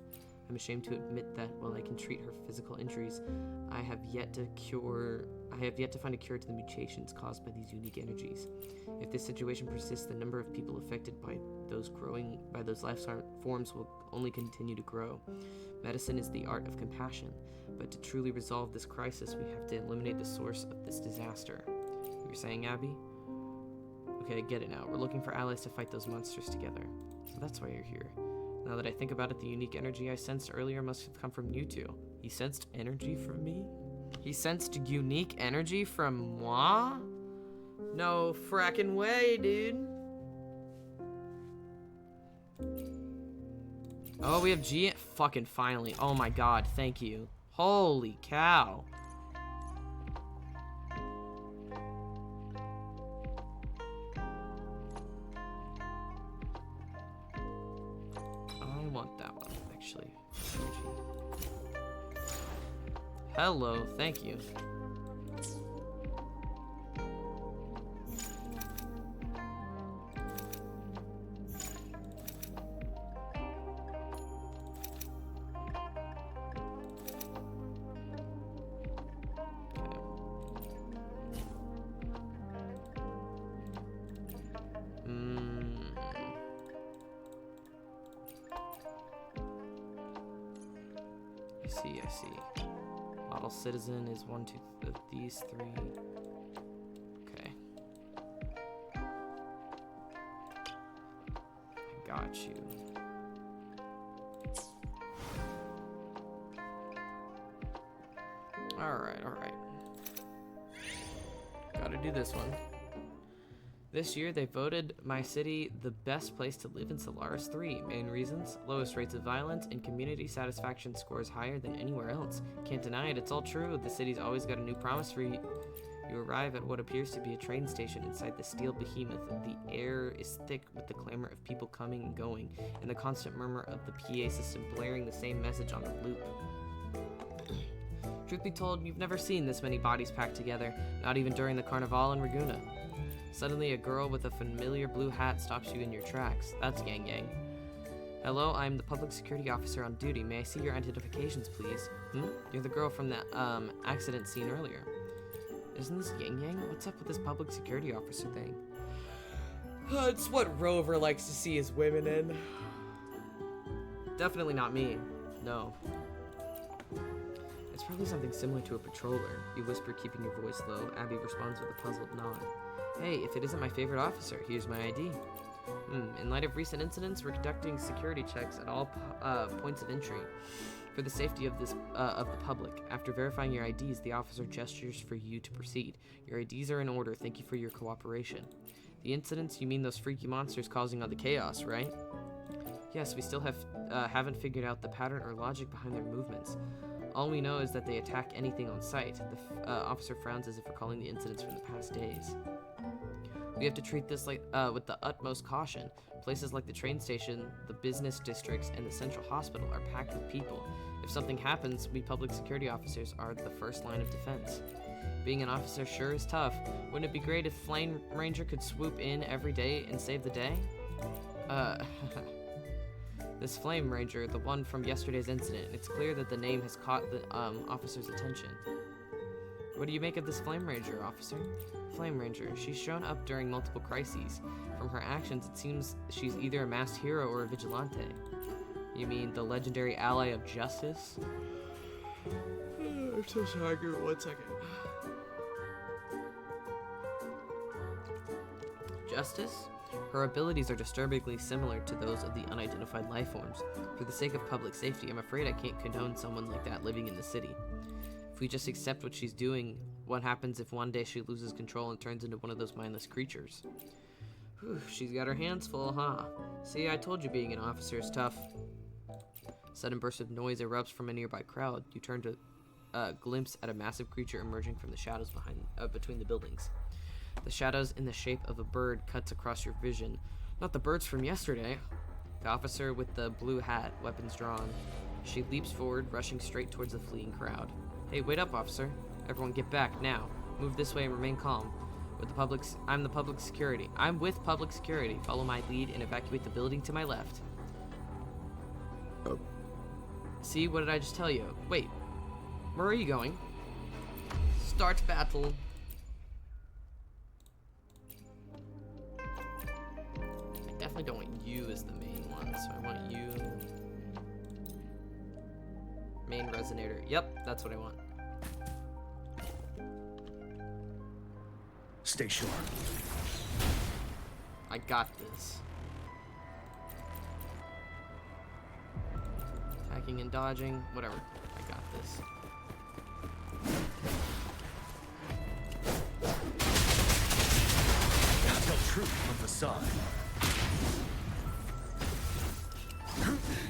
I'm ashamed to admit that while I can treat her physical injuries, I have yet to find a cure to the mutations caused by these unique energies. If this situation persists, the number of people affected by those life forms will only continue to grow. Medicine is the art of compassion, but to truly resolve this crisis, we have to eliminate the source of this disaster. You were saying, Abby? Okay, I get it now. We're looking for allies to fight those monsters together. So that's why you're here. Now that I think about it, the unique energy I sensed earlier must have come from you two. He sensed energy from me? He sensed unique energy from moi? No fracking way, dude. Oh, we have G. Fucking finally. Oh my god, thank you. Holy cow. I want that one, actually. Hello, thank you. I see. Model citizen is one, two of these three. Okay. I got you. Alright. Gotta do this one. This year, they voted my city the best place to live in Solaris 3. Main reasons: lowest rates of violence and community satisfaction scores higher than anywhere else. Can't deny it, it's all true. The city's always got a new promise for you. You arrive at what appears to be a train station inside the steel behemoth. The air is thick with the clamor of people coming and going, and the constant murmur of the PA system blaring the same message on a loop. Truth be told, you've never seen this many bodies packed together, not even during the Carnival in Ragunna. Suddenly, a girl with a familiar blue hat stops you in your tracks. That's Gang Gang. Hello, I'm the public security officer on duty. May I see your identifications, please? You're the girl from the accident scene earlier. Isn't this Yang Yang? What's up with this public security officer thing? It's what Rover likes to see his women in. Definitely not me. No. It's probably something similar to a patroller. You whisper, keeping your voice low. Abby responds with a puzzled nod. Hey, if it isn't my favorite officer, here's my ID. In light of recent incidents, we're conducting security checks at all points of entry for the safety of the public. After verifying your IDs, the officer gestures for you to proceed. Your IDs are in order. Thank you for your cooperation. The incidents, you mean those freaky monsters causing all the chaos, right? Yes, we still haven't figured out the pattern or logic behind their movements. All we know is that they attack anything on sight. The officer frowns as if recalling the incidents from the past days. We have to treat this with the utmost caution. Places like the train station, the business districts, and the central hospital are packed with people. If something happens, we public security officers are the first line of defense. Being an officer sure is tough. Wouldn't it be great if Flame Ranger could swoop in every day and save the day? This Flame Ranger, the one from yesterday's incident, it's clear that the name has caught the officer's attention. What do you make of this Flame Ranger, officer? Flame Ranger, she's shown up during multiple crises. From her actions, it seems she's either a masked hero or a vigilante. You mean the legendary ally of justice? I'm so sorry, give me 1 second. Justice? Her abilities are disturbingly similar to those of the unidentified life forms. For the sake of public safety, I'm afraid I can't condone someone like that living in the city. If we just accept what she's doing, what happens if one day she loses control and turns into one of those mindless creatures? Whew, she's got her hands full, huh? See, I told you being an officer is tough. A sudden burst of noise erupts from a nearby crowd. You turn to glimpse at a massive creature emerging from the shadows between the buildings. The shadows in the shape of a bird cuts across your vision. Not the birds from yesterday. The officer with the blue hat, weapons drawn. She leaps forward, rushing straight towards the fleeing crowd. Hey, wait up, officer. Everyone get back, now. Move this way and remain calm. I'm the public security. I'm with public security. Follow my lead and evacuate the building to my left. Oh. See, what did I just tell you? Wait, where are you going? Start battle. I definitely don't want you as the main one, so I want you. Main resonator. Yep, that's what I want. Stay sure. I got this. Attacking and dodging, whatever. I got this. Now tell truth from facade.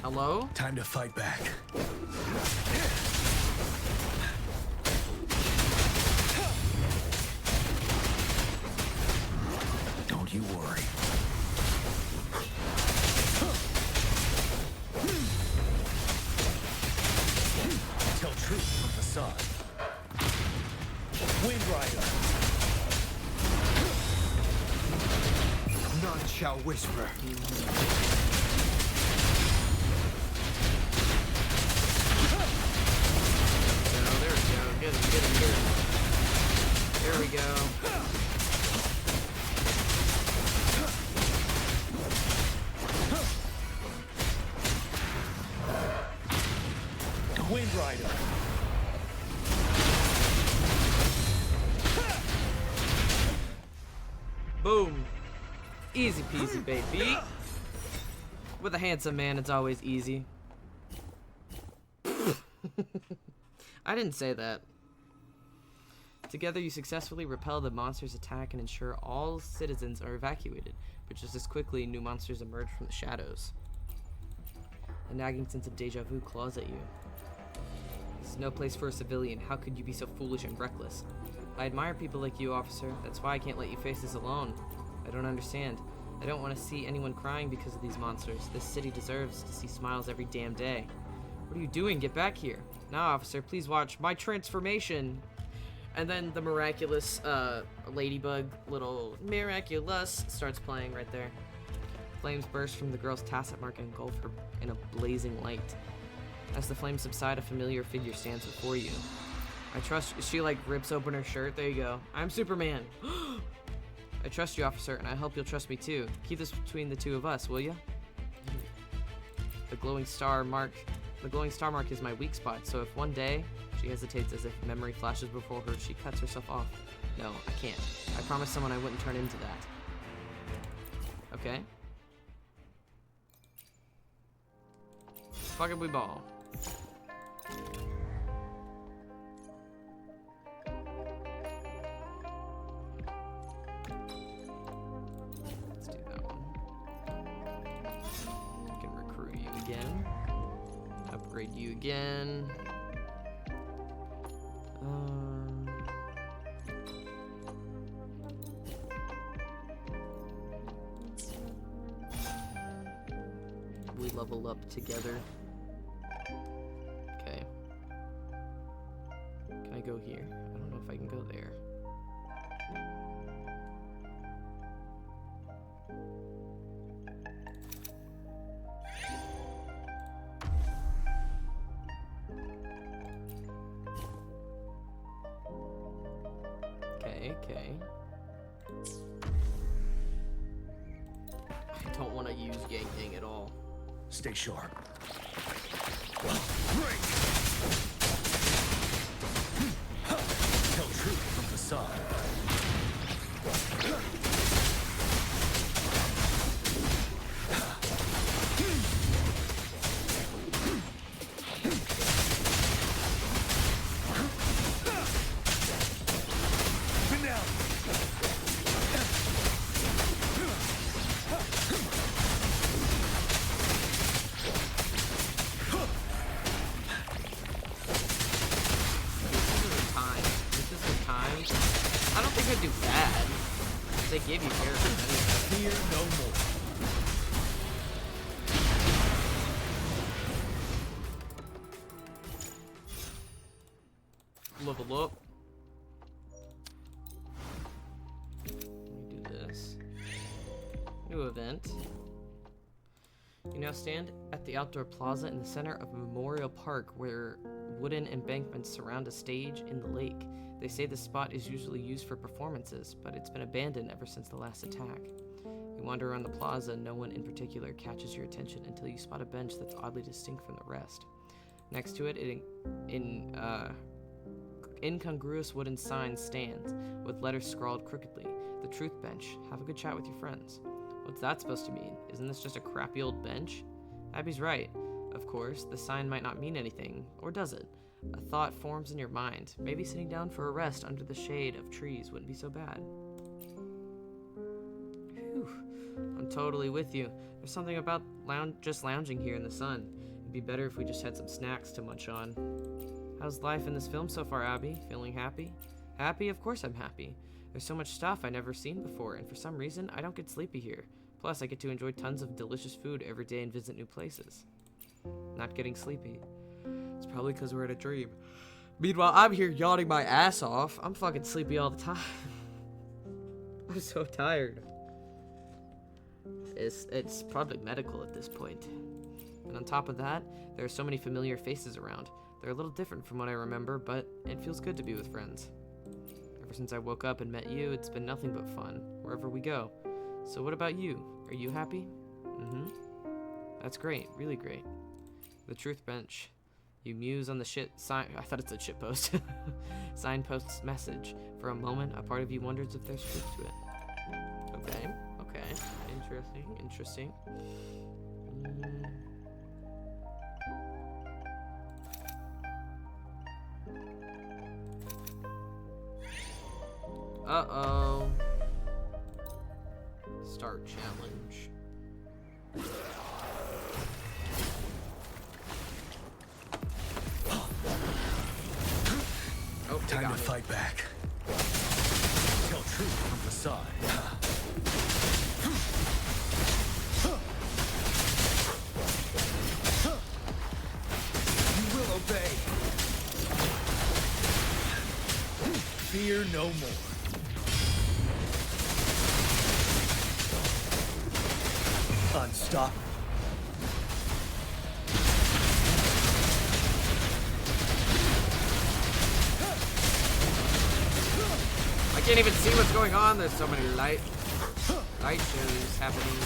Hello? Time to fight back. Don't you worry. Tell truth from facade. Wind Rider. None shall whisper. There we go. Get him. There we go. Wind Rider. Boom. Easy peasy, baby. With a handsome man, it's always easy. I didn't say that. Together, you successfully repel the monster's attack and ensure all citizens are evacuated. But just as quickly, new monsters emerge from the shadows. A nagging sense of deja vu claws at you. This is no place for a civilian. How could you be so foolish and reckless? I admire people like you, officer. That's why I can't let you face this alone. I don't understand. I don't want to see anyone crying because of these monsters. This city deserves to see smiles every damn day. What are you doing? Get back here. Now, officer, please watch my transformation. And then the miraculous ladybug, little miraculous, starts playing right there. Flames burst from the girl's tacit mark and engulf her in a blazing light. As the flames subside, a familiar figure stands before you. I trust. She like rips open her shirt. There you go. I'm Superman. I trust you, officer, and I hope you'll trust me too. Keep this between the two of us, will you? The glowing star mark is my weak spot, so if one day she hesitates as if memory flashes before her, she cuts herself off. No, I can't. I promised someone I wouldn't turn into that. Okay. Fuck it, we ball. Let's do that one. I can recruit you again. Upgrade you again. We level up together. Okay. I go here? I don't know if I can go there. Okay. I don't want to use Yang Yang at all. Stay sharp. Tell truth from facade. They give you characters anyway. Fear no more. Level up. Let me do this. New event. You now stand at the outdoor plaza in the center of a memorial park where wooden embankments surround a stage in the lake. They say the spot is usually used for performances, but it's been abandoned ever since the last attack. You wander around the plaza, and no one in particular catches your attention until you spot a bench that's oddly distinct from the rest. Next to it, incongruous wooden sign stands, with letters scrawled crookedly. The Truth Bench. Have a good chat with your friends. What's that supposed to mean? Isn't this just a crappy old bench? Abby's right. Of course, the sign might not mean anything, or does it? A thought forms in your mind. Maybe sitting down for a rest under the shade of trees wouldn't be so bad. Phew. I'm totally with you. There's something about just lounging here in the sun. It'd be better if we just had some snacks to munch on. How's life in this film so far, Abby? Feeling happy? Happy? Of course I'm happy. There's so much stuff I've never seen before, and for some reason, I don't get sleepy here. Plus, I get to enjoy tons of delicious food every day and visit new places. Not getting sleepy. It's probably because we're in a dream. Meanwhile, I'm here yawning my ass off. I'm fucking sleepy all the time. I'm so tired. It's probably medical at this point. And on top of that, there are so many familiar faces around. They're a little different from what I remember, but it feels good to be with friends. Ever since I woke up and met you, it's been nothing but fun, wherever we go. So what about you? Are you happy? Mm-hmm. That's great, really great. The Truth Bench. You muse on the I thought it's a shitpost. Signpost's message. For a moment, a part of you wonders if there's truth to it. Okay. Interesting. Uh-oh. Start challenge. Oh, time to fight back. Tell truth from facade. You will obey. Fear no more. Unstoppable. I can't even see what's going on. There's so many light shows happening.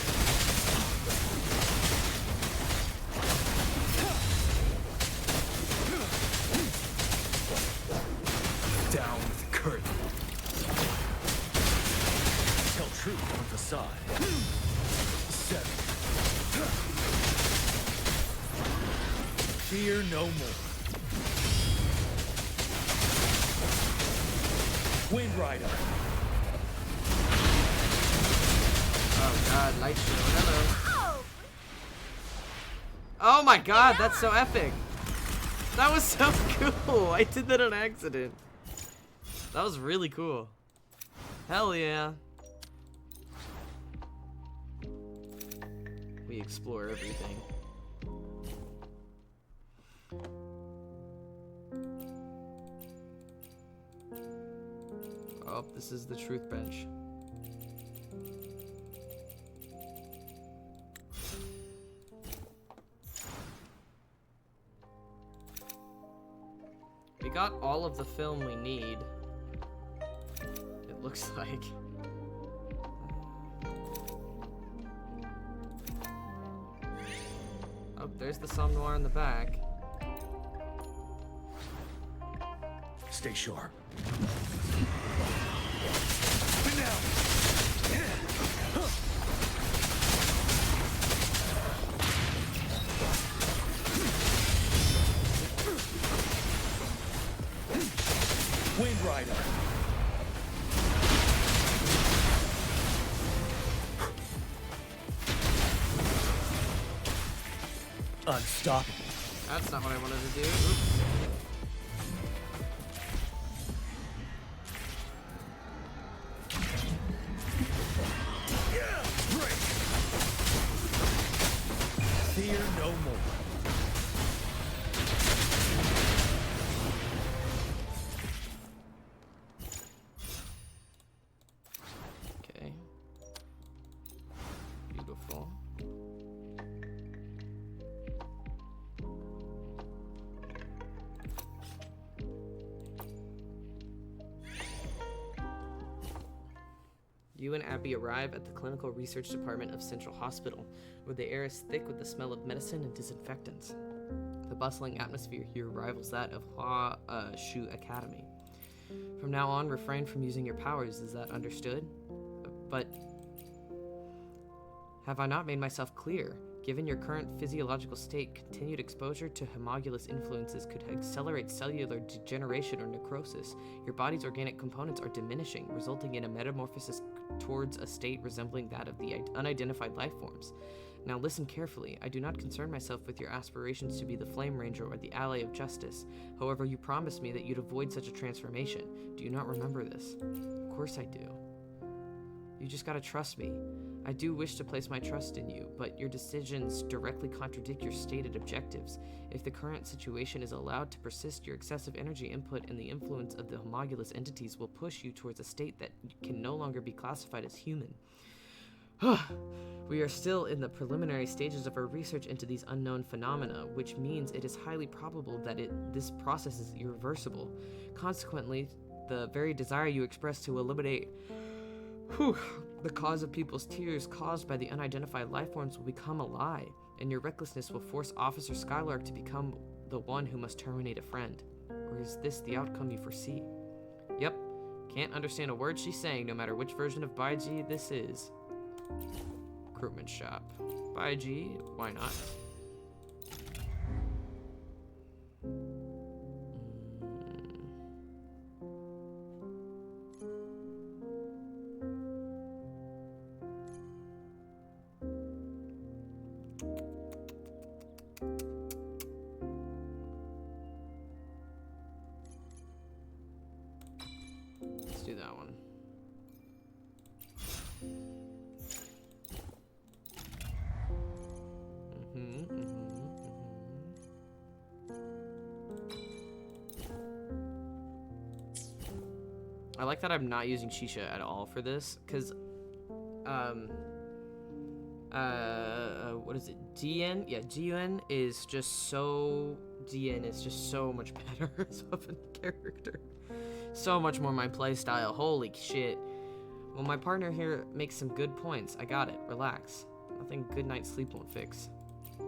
Down with the curtain. Tell truth from facade. 7. Fear no more. Wind Rider. Oh god, light show. Hello. Oh my god, that's so epic. That was so cool. I did that on accident. That was really cool. Hell yeah. We explore everything. Oh, this is the truth bench. We got all of the film we need. It looks like. Oh, there's the Somme Noir in the back. Stay sharp. Wind Rider. Unstoppable. That's not what I wanted to do. Oops. Fear no more. Okay. Beautiful. You and Abby arrive at the Clinical Research Department of Central Hospital, where the air is thick with the smell of medicine and disinfectants. The bustling atmosphere here rivals that of Hua Shu Academy. From now on, refrain from using your powers, is that understood? But have I not made myself clear? Given your current physiological state, continued exposure to homologous influences could accelerate cellular degeneration or necrosis. Your body's organic components are diminishing, resulting in a metamorphosis towards a state resembling that of the unidentified life forms. Now listen carefully. I do not concern myself with your aspirations to be the Flame Ranger or the ally of justice. However, you promised me that you'd avoid such a transformation. Do you not remember this? Of course I do. You just gotta trust me. I do wish to place my trust in you, but your decisions directly contradict your stated objectives. If the current situation is allowed to persist, your excessive energy input and the influence of the homologous entities will push you towards a state that can no longer be classified as human. We are still in the preliminary stages of our research into these unknown phenomena, which means it is highly probable that this process is irreversible. Consequently, the very desire you express to eliminate the cause of people's tears caused by the unidentified life forms will become a lie, and your recklessness will force Officer Skylark to become the one who must terminate a friend. Or is this the outcome you foresee? Yep, can't understand a word she's saying, no matter which version of Baiji this is. Recruitment shop. Baiji, why not? Let's do that one. I like that I'm not using Shisha at all for this, because, what is it? DN? Yeah, DN is just so much better as of a character. So much more my playstyle. Holy shit. Well, my partner here makes some good points. I got it. Relax. Nothing good night's sleep won't fix.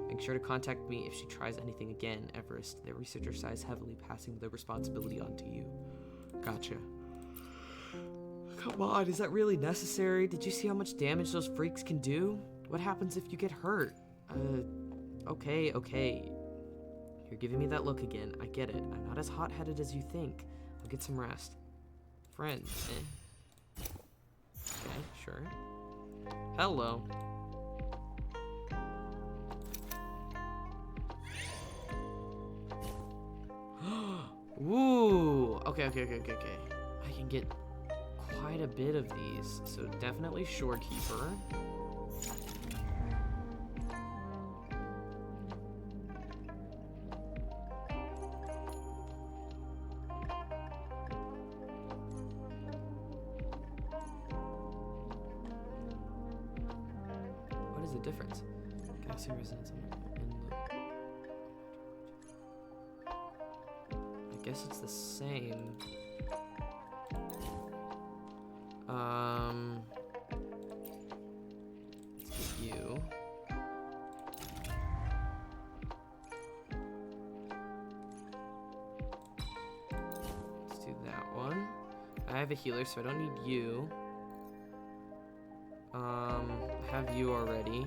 Make sure to contact me if she tries anything again, Everest. The researcher sighs heavily, passing the responsibility on to you. Gotcha. Come on, is that really necessary? Did you see how much damage those freaks can do? What happens if you get hurt? Okay. You're giving me that look again. I get it. I'm not as hot-headed as you think. I'll get some rest. Friend, eh? Okay, sure. Hello. Woo! Okay. I can get quite a bit of these, so definitely Shorekeeper. the difference? Galaxy resonance in the... I guess it's the same. Let's get you. Let's do that one. I have a healer, so I don't need you. I have you already.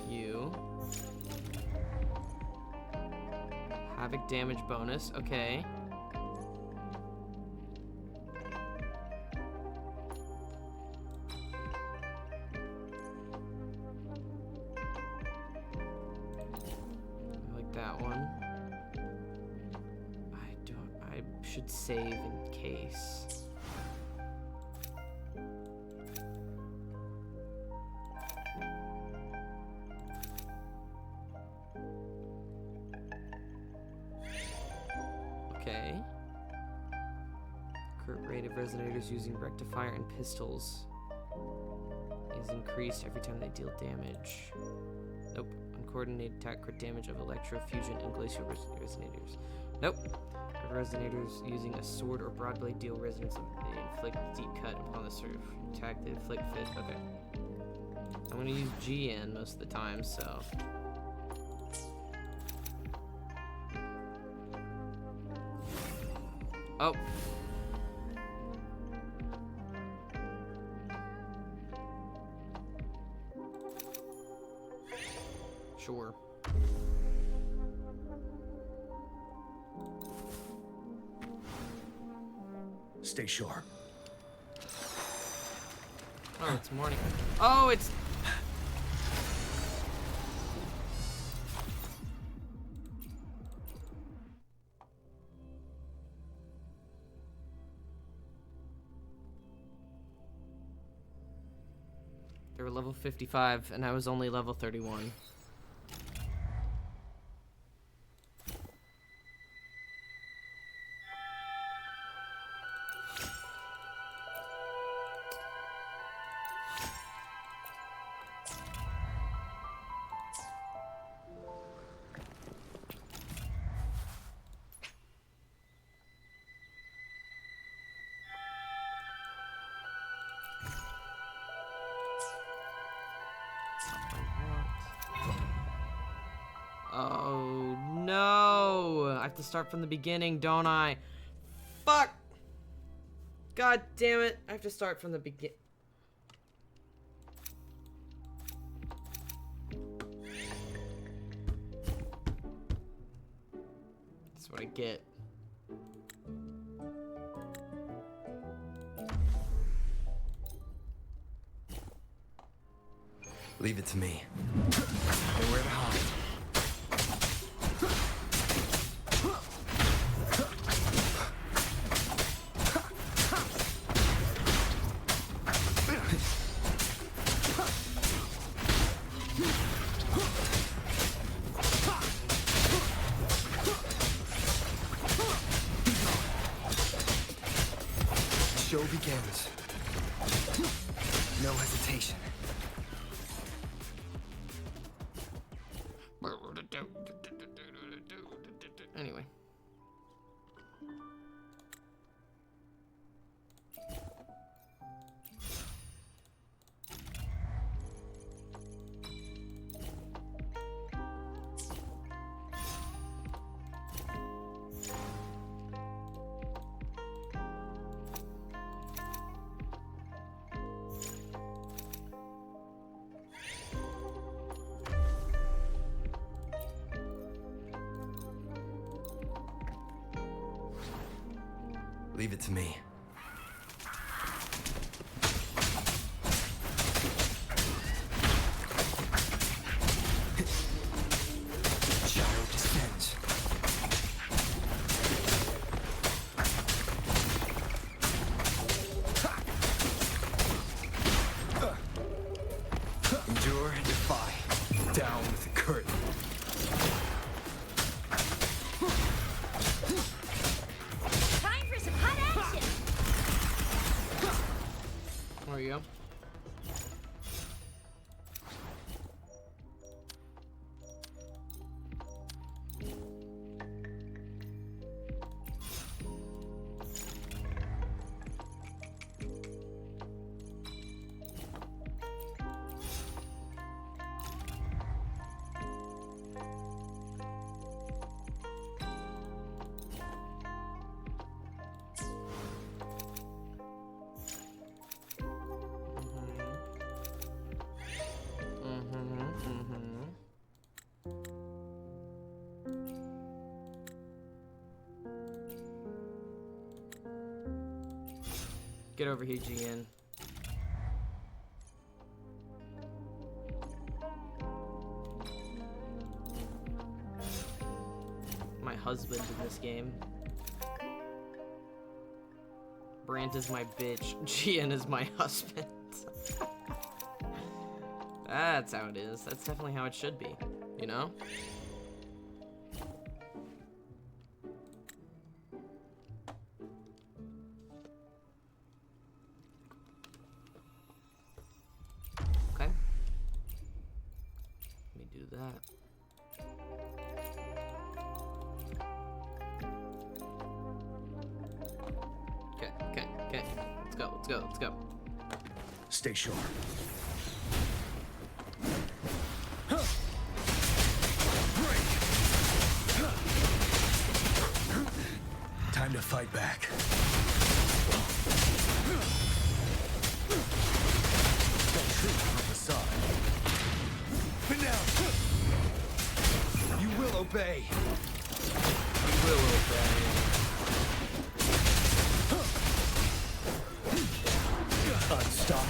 You. Havoc damage bonus, okay. I like that one. I should save in case. Okay. Current rate of resonators using rectifier and pistols is increased every time they deal damage. Nope. Uncoordinated attack, crit damage of electrofusion and glacial resonators. Nope. Resonators using a sword or broadblade deal resonance of they inflict deep cut upon the sort of attack they inflict fit. Okay. I'm gonna use GN most of the time, so. Oh. Sure. Stay sharp. Oh, it's morning. Oh, it's... They were level 55, and I was only level 31. Oh no! I have to start from the beginning, don't I? Fuck! God damn it! I have to start from the begin. That's what I get. Leave it to me. Nowhere to hide. The show begins. No hesitation. Anyway. Leave it to me. Shadow descends. Endure and defy. Down with the curtain. There you go. Get over here, GN. My husband in this game. Brant is my bitch. GN is my husband. That's how it is. That's definitely how it should be. You know? Okay. Let me do that. Okay. Let's go. Stay sharp. Time to fight back. Don't shoot from the side. But now, you will obey. You will obey. Unstop.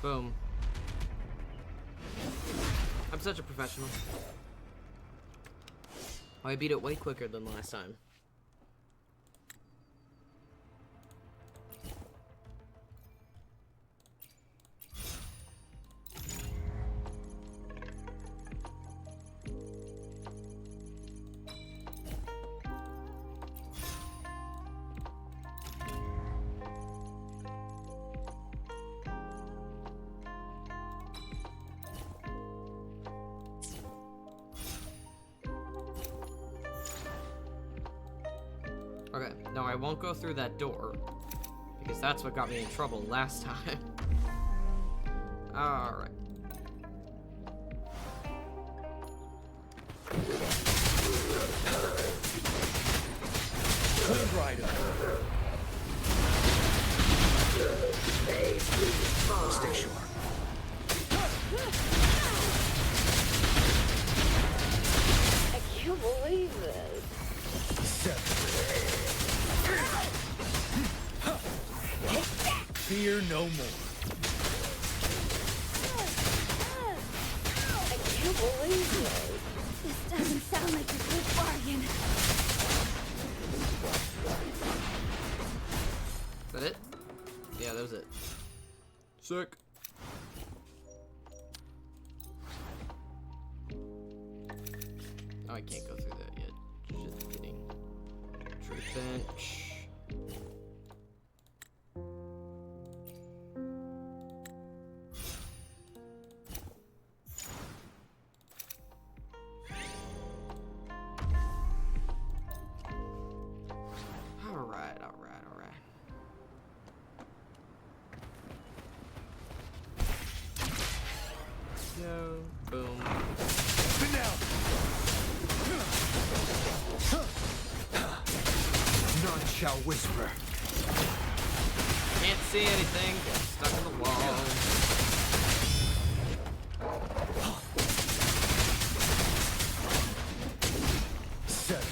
Boom. I'm such a professional. Oh, I beat it way quicker than last time. Okay, no, I won't go through that door, because that's what got me in trouble last time. Alright. Wind Rider. Stay sharp. I can't believe this. 7. Fear no more. I can't believe this. This doesn't sound like a good bargain. Is that it? Yeah, that was it. Sick. Oh, I can't go through that yet. Just kidding. Truth bench. Alright. Go. Boom. None shall whisper. Can't see anything. Got stuck in the wall. 7.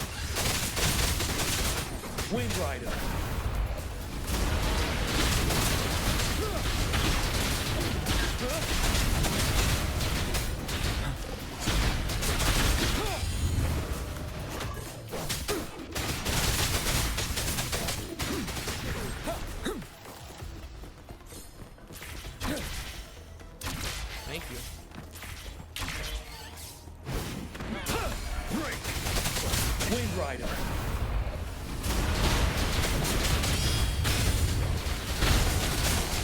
Wind Rider. Thank you. Break. Wind Rider.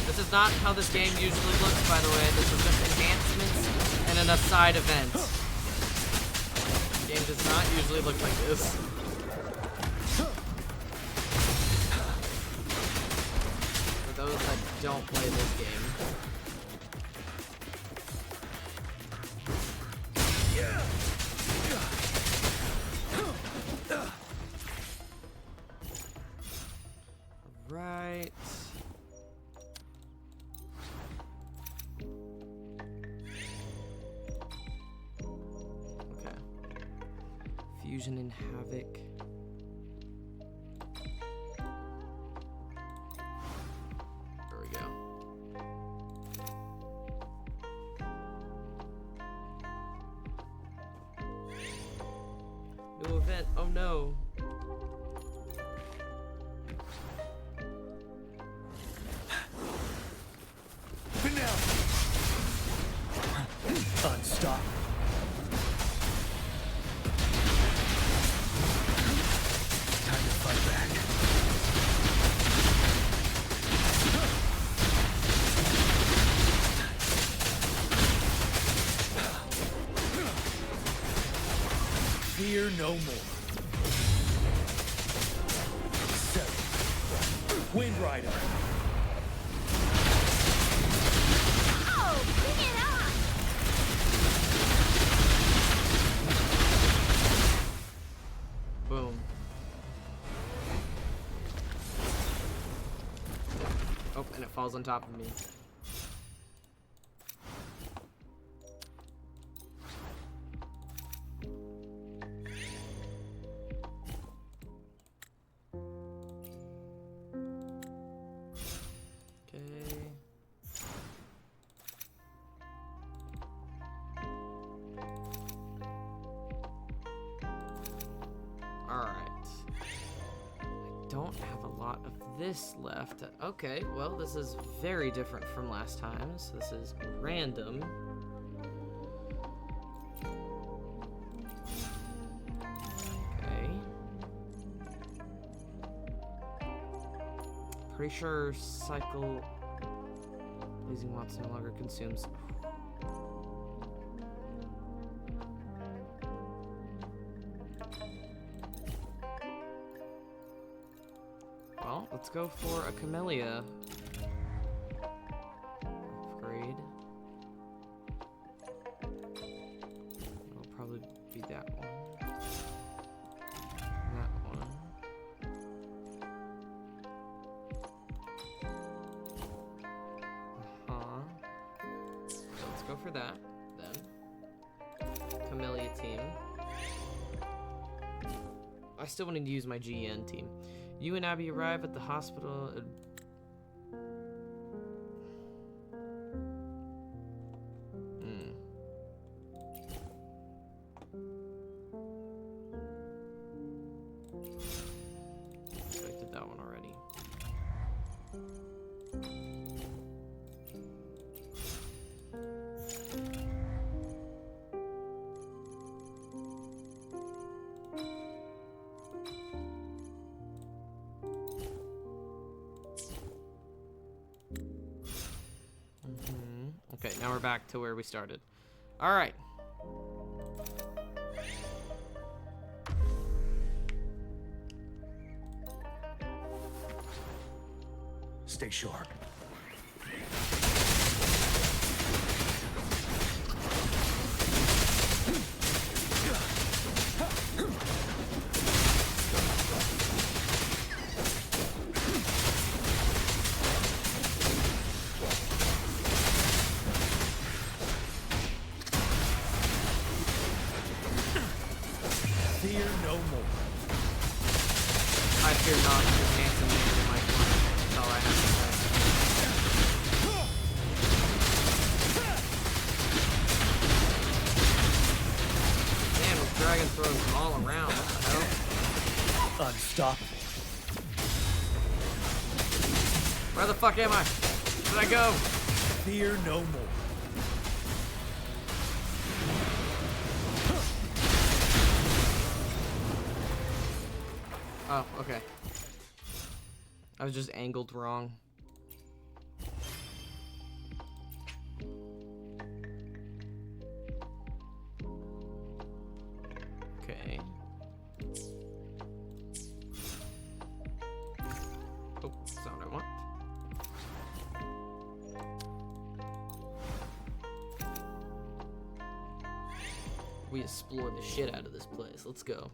This is not how this game usually looks, by the way. This is just enhancements and a side event. The game does not usually look like this. For those that don't play this game. Confusion and havoc. There we go. New event. Oh no. Unstop. Time to fight back. Fear no more. Wind Rider. Oh, bring it on! Boom. Oh, and it falls on top of me. Okay. Alright. I don't have a lot of this left. Okay, well, this is very different from last time. So this is random. Okay. Pretty sure cycle Blazing Watts no longer consumes. Well, let's go for a Camellia upgrade. It'll probably be that one. That one. So let's go for that then. Camellia team. I still wanted to use my GN team. You and Abby arrive at the hospital. So I did that one already. Okay, now we're back to where we started. All right. Stay sharp. Fear no more. I fear not the handsome man in my corner. That's all I have to say. Man, with dragon throws them all around. What the hell? Unstoppable. Where the fuck am I? Where did I go? Fear no more. Oh, okay. I was just angled wrong. Okay. Oh, that's not what I want. We explore the shit out of this place. Let's go.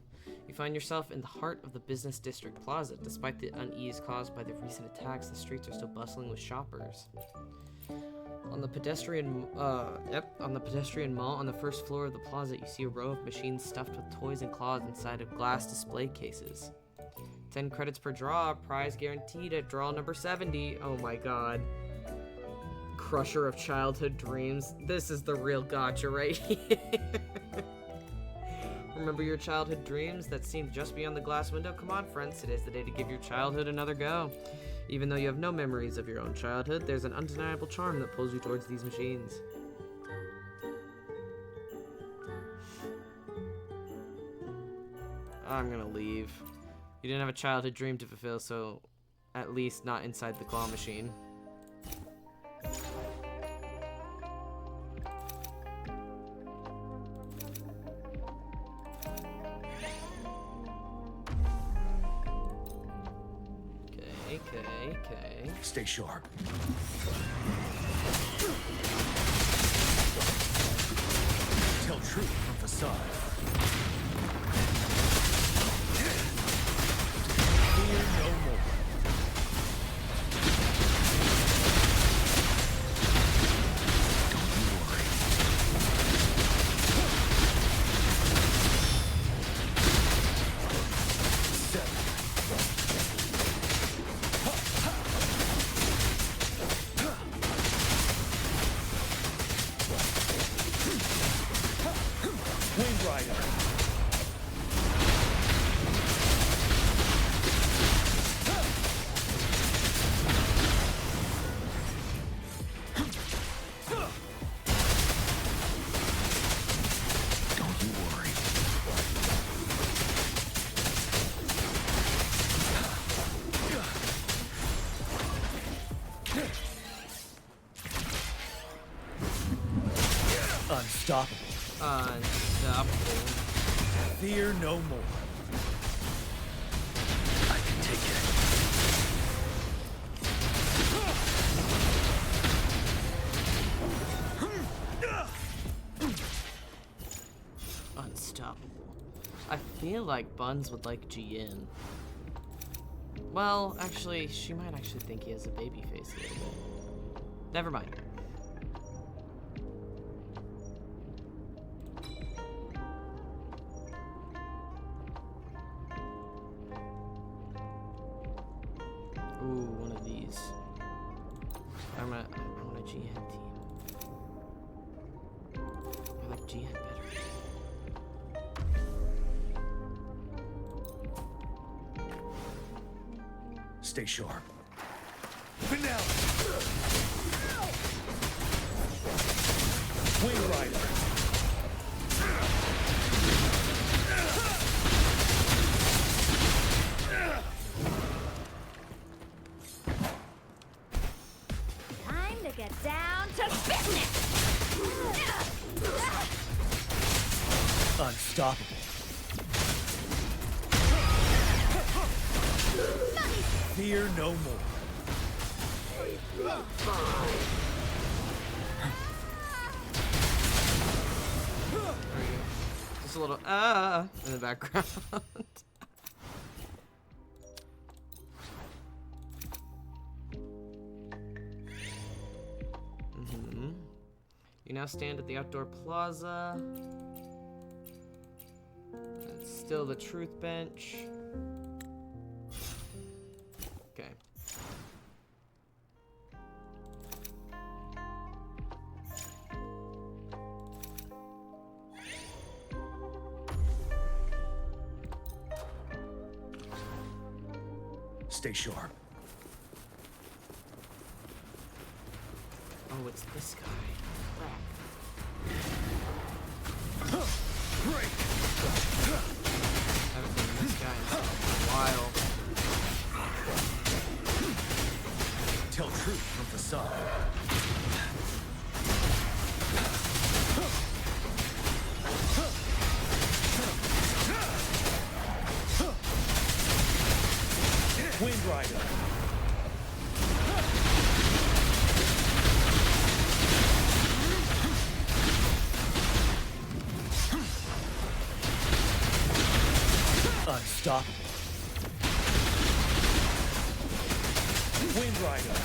You find yourself in the heart of the business district plaza. Despite the unease caused by the recent attacks, the streets are still bustling with shoppers. On the pedestrian mall on the first floor of the plaza, you see a row of machines stuffed with toys and claws inside of glass display cases. 10 credits per draw, prize guaranteed at draw number 70. Oh my god. Crusher of childhood dreams. This is the real gotcha right here. Remember your childhood dreams that seemed just beyond the glass window? Come on, friends, today's the day to give your childhood another go. Even though you have no memories of your own childhood, there's an undeniable charm that pulls you towards these machines. I'm gonna leave. You didn't have a childhood dream to fulfill, so at least not inside the claw machine. Okay. Stay sharp. Tell truth from facade. Fear no more. Unstoppable. Fear no more. I can take it. Unstoppable. I feel like Buns would like Jin. Well, actually, she might actually think he has a baby face a little bit. Never mind. Ooh, one of these. I want a Jihan team. I like Jihan better. Stay sharp. Finale! Wing Rider! Get down to business! Unstoppable. Fear no more. Just a little in the background. You now stand at the outdoor plaza. It's still the truth bench. Okay. Stay sharp. Oh, it's this guy. Break. Haven't seen this guy in a while. Tell truth from facade. Wind Rider. Unstoppable. Wind Rider.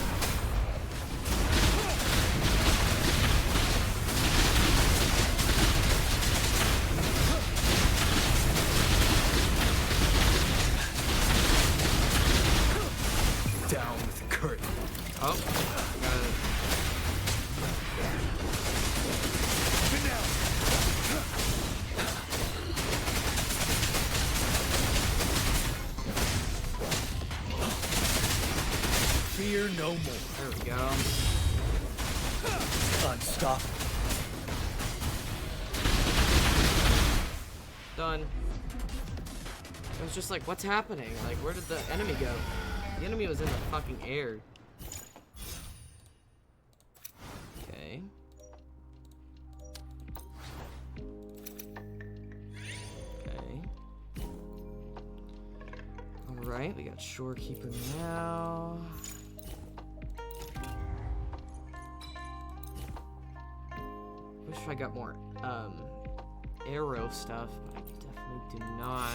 Fear no more. There we go. Unstoppable. Done. I was just like, what's happening? Like, where did the enemy go? The enemy was in the fucking air. Okay. Okay. Alright, we got Shorekeeper now. Wish I got more, arrow stuff, but I definitely do not.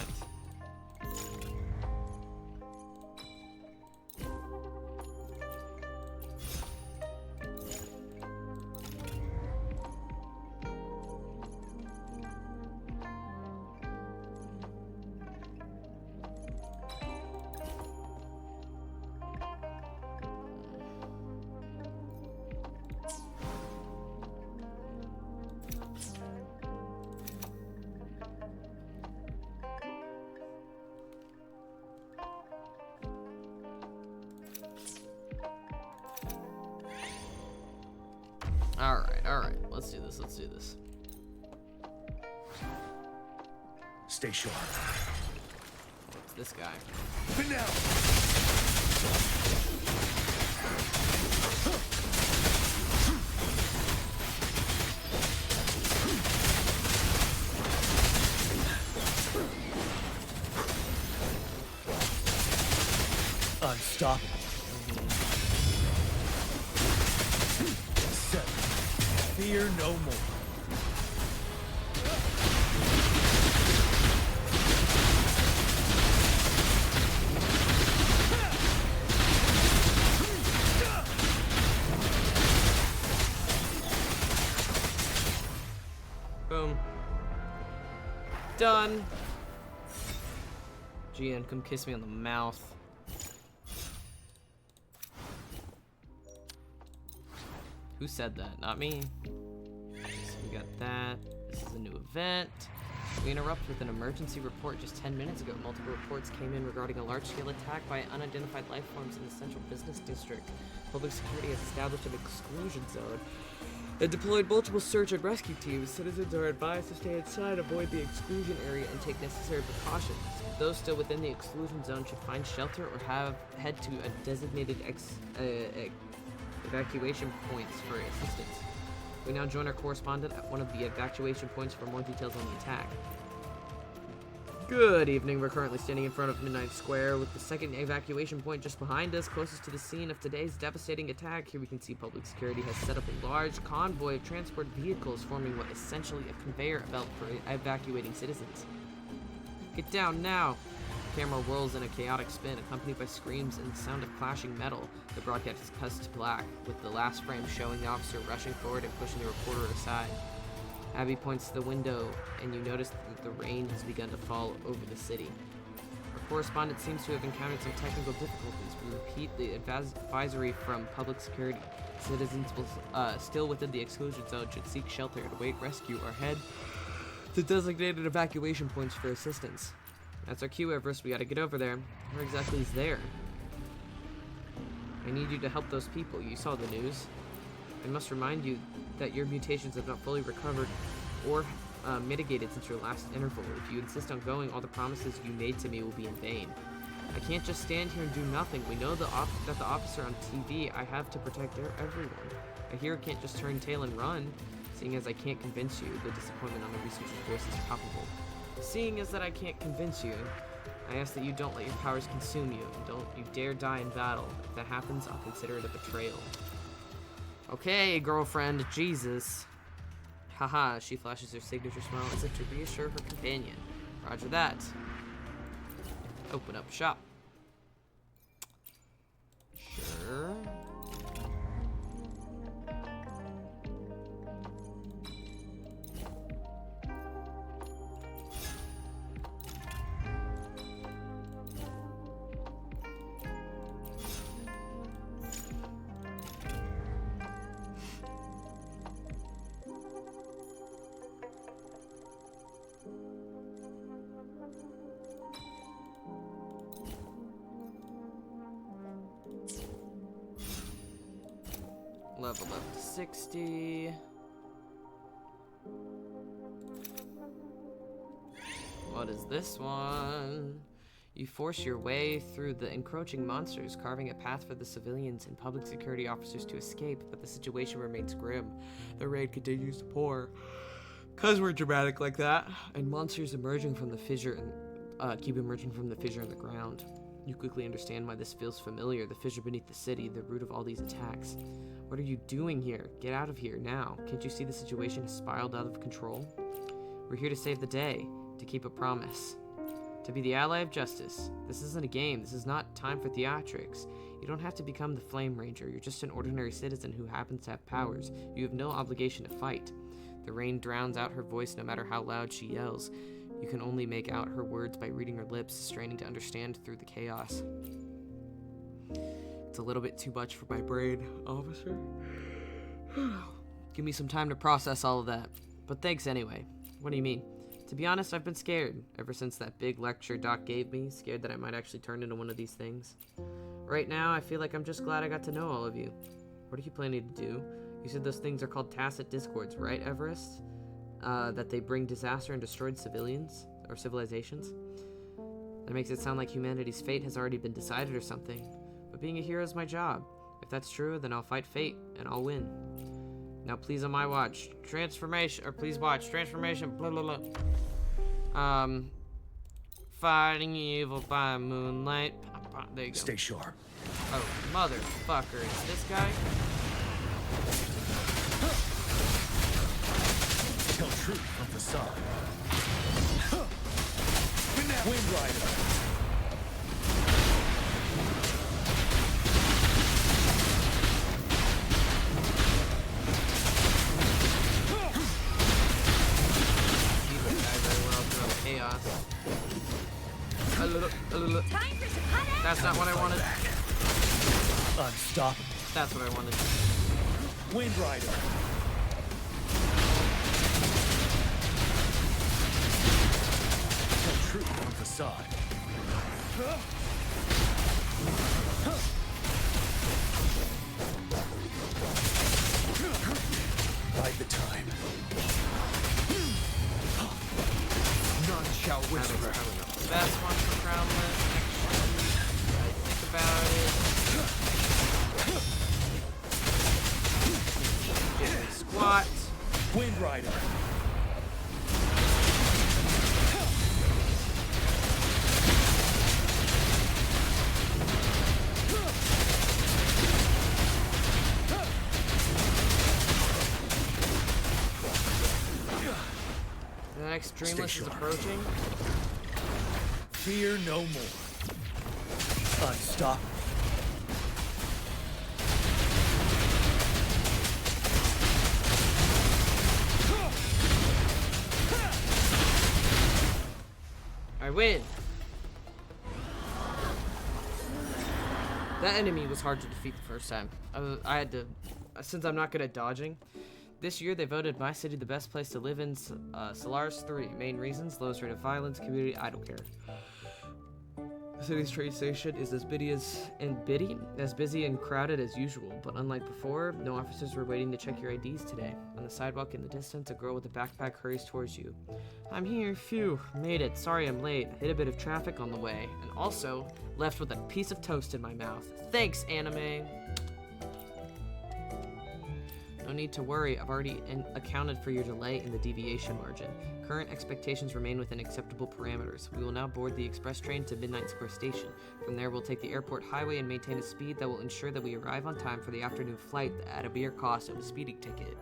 Alright, let's do this. Stay sharp. It's this guy. Unstoppable. Fear no more. Boom. Done. GN, come kiss me on the mouth. Who said that? Not me. So we got that. This is a new event. We interrupt with an emergency report just 10 minutes ago. Multiple reports came in regarding a large-scale attack by unidentified life forms in the central business district. Public security has established an exclusion zone and deployed multiple search and rescue teams. Citizens are advised to stay inside, avoid the exclusion area, and take necessary precautions. Those still within the exclusion zone should find shelter or head to a designated evacuation points for assistance. We now join our correspondent at one of the evacuation points for more details on the attack. Good evening. We're currently standing in front of Midnight Square with the second evacuation point just behind us, closest to the scene of today's devastating attack. Here we can see public security has set up a large convoy of transport vehicles forming what is essentially a conveyor belt for evacuating citizens. Get down now! The camera whirls in a chaotic spin, accompanied by screams and the sound of clashing metal. The broadcast is cut to black, with the last frame showing the officer rushing forward and pushing the reporter aside. Abby points to the window, and you notice that the rain has begun to fall over the city. Our correspondent seems to have encountered some technical difficulties. We repeat the advisory from public security. Citizens still within the exclusion zone should seek shelter and await rescue or head to designated evacuation points for assistance. That's our cue, Everest. We gotta get over there. Where exactly is there? I need you to help those people. You saw the news. I must remind you that your mutations have not fully recovered or mitigated since your last interval. If you insist on going, all the promises you made to me will be in vain. I can't just stand here and do nothing. We know that the officer on TV I have to protect everyone. A hero can't just turn tail and run. Seeing as I can't convince you, the disappointment on the researcher's voice is palpable. Seeing as that I can't convince you, I ask that you don't let your powers consume you, and don't you dare die in battle. If that happens, I'll consider it a betrayal. Okay, girlfriend, Jesus. Haha, she flashes her signature smile as if to reassure her companion. Roger that. Open up shop. Sure. leveled up to 60. What is this one? You force your way through the encroaching monsters, carving a path for the civilians and public security officers to escape, but the situation remains grim. The rain continues to pour. 'Cause we're dramatic like that. And monsters emerging from the fissure and keep emerging from the fissure in the ground. You quickly understand why this feels familiar. The fissure beneath the city, the root of all these attacks. What are you doing here? Get out of here now. Can't you see the situation has spiraled out of control? We're here to save the day, to keep a promise. To be the ally of justice. This isn't a game. This is not time for theatrics. You don't have to become the Flame Ranger. You're just an ordinary citizen who happens to have powers. You have no obligation to fight. The rain drowns out her voice no matter how loud she yells. You can only make out her words by reading her lips, straining to understand through the chaos. It's a little bit too much for my brain, officer. Give me some time to process all of that. But thanks anyway. What do you mean? To be honest, I've been scared ever since that big lecture Doc gave me, scared that I might actually turn into one of these things. Right now, I feel like I'm just glad I got to know all of you. What are you planning to do? You said those things are called tacit discords, right, Everest? That they bring disaster and destroyed civilians, or civilizations? That makes it sound like humanity's fate has already been decided or something. But being a hero is my job. If that's true, then I'll fight fate, and I'll win. Now please on my watch, transformation, or please watch, transformation, blah blah blah. Fighting evil by moonlight. There you go. Stay sharp. Oh, motherfucker, it's this guy? Tell truth from facade. Wind Rider. Chaos. That's not what I wanted. Unstoppable. That's what I wanted. Wind Rider. Tell truth from facade. Bide the time. None shall whisper. Best one for Crownless. Actually, I think about it. Get me squat. Wind Rider. The next Dreamless is approaching. Fear no more. Unstoppable. I win. That enemy was hard to defeat the first time. I had to, since I'm not good at dodging. This year, they voted my city the best place to live in Solaris 3. Main reasons: lowest rate of violence, community, I don't care. The city's train station is as busy and crowded as usual, but unlike before, no officers were waiting to check your IDs today. On the sidewalk in the distance, a girl with a backpack hurries towards you. I'm here, phew, made it, sorry I'm late, hit a bit of traffic on the way, and also left with a piece of toast in my mouth. Thanks, anime! No need to worry, I've already accounted for your delay in the deviation margin. Current expectations remain within acceptable parameters. We will now board the express train to Midnight Square Station. From there, we'll take the airport highway and maintain a speed that will ensure that we arrive on time for the afternoon flight at a mere cost of a speeding ticket.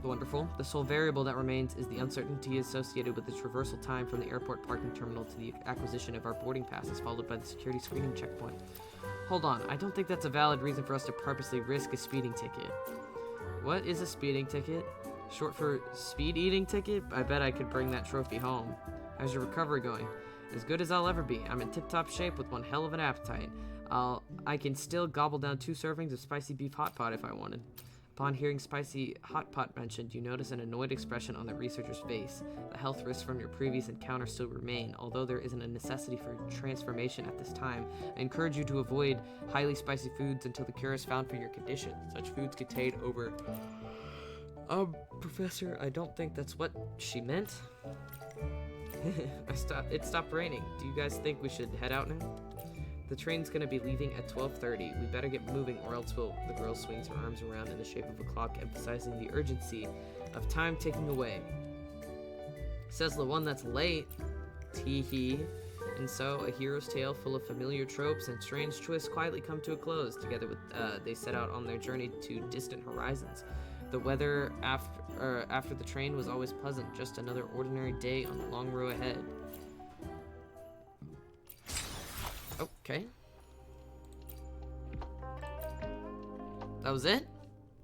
Wonderful. The sole variable that remains is the uncertainty associated with its reversal time from the airport parking terminal to the acquisition of our boarding passes, followed by the security screening checkpoint. Hold on, I don't think that's a valid reason for us to purposely risk a speeding ticket. What is a speeding ticket? Short for speed eating ticket? I bet I could bring that trophy home. How's your recovery going? As good as I'll ever be. I'm in tip-top shape with one hell of an appetite. I can still gobble down 2 servings of spicy beef hot pot if I wanted. Upon hearing spicy hot pot mentioned, you notice an annoyed expression on the researcher's face. The health risks from your previous encounter still remain. Although there isn't a necessity for transformation at this time, I encourage you to avoid highly spicy foods until the cure is found for your condition. Such foods contain over... Professor, I don't think that's what she meant. It stopped raining. Do you guys think we should head out now? The train's gonna be leaving at 12:30. We better get moving or else will... The girl swings her arms around in the shape of a clock, emphasizing the urgency of time ticking away. Says the one that's late. Tee-hee. And so, a hero's tale full of familiar tropes and strange twists quietly come to a close. Together with, they set out on their journey to distant horizons. The weather after the train was always pleasant, just another ordinary day on the long row ahead. Okay. That was it?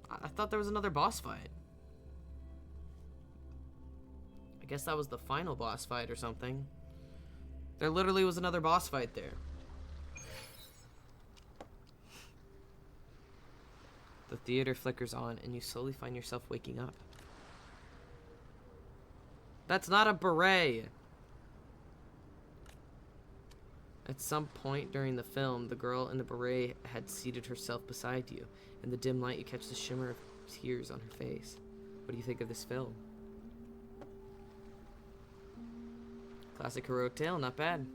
I thought there was another boss fight. I guess that was the final boss fight or something. There literally was another boss fight there. The theater flickers on, and you slowly find yourself waking up. That's not a beret! At some point during the film, the girl in the beret had seated herself beside you. In the dim light, you catch the shimmer of tears on her face. What do you think of this film? Classic heroic tale, not bad.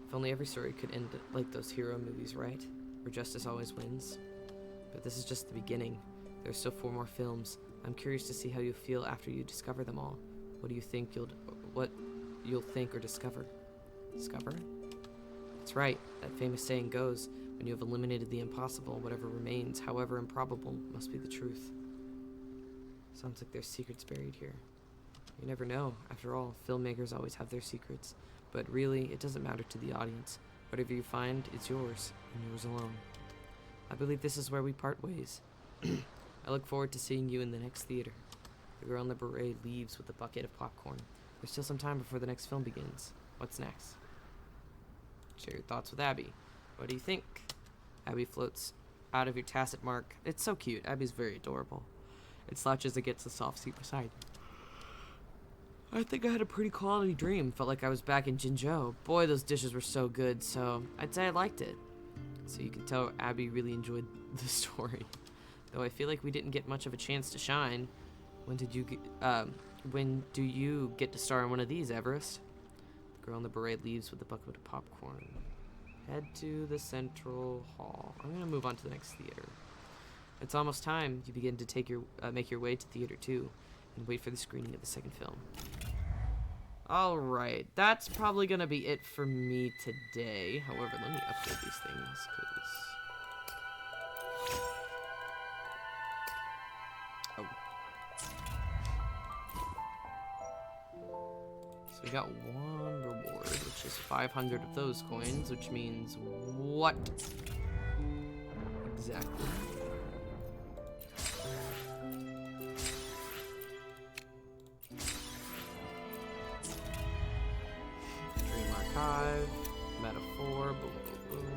If only every story could end like those hero movies, right? Where justice always wins. But this is just the beginning. There's still 4 more films. I'm curious to see how you feel after you discover them all. What do you think what you'll think or discover? Discover? That's right. That famous saying goes, when you have eliminated the impossible, whatever remains, however improbable, must be the truth. Sounds like there's secrets buried here. You never know. After all, filmmakers always have their secrets. But really, it doesn't matter to the audience. Whatever you find, it's yours, and yours alone. I believe this is where we part ways. I look forward to seeing you in the next theater. The girl in the beret leaves with a bucket of popcorn. There's still some time before the next film begins. What's next? Share your thoughts with Abby. What do you think? Abby floats out of your tacit mark. It's so cute. Abby's very adorable. It slouches against the soft seat beside you. I think I had a pretty quality dream. Felt like I was back in Jinzhou. Boy, those dishes were so good, so I'd say I liked it. So you can tell Abby really enjoyed the story. Though I feel like we didn't get much of a chance to shine. When do you get to star in one of these, Everest? The girl in the beret leaves with a bucket of popcorn. Head to the central hall. I'm gonna move on to the next theater. It's almost time. You begin to make your way to theater 2 and wait for the screening of the second film. Alright, that's probably gonna be it for me today. However, let me upgrade these things, because... So we got 1 reward, which is 500 of those coins, which means what? Exactly. Archive, metaphor, boom, boom, boom.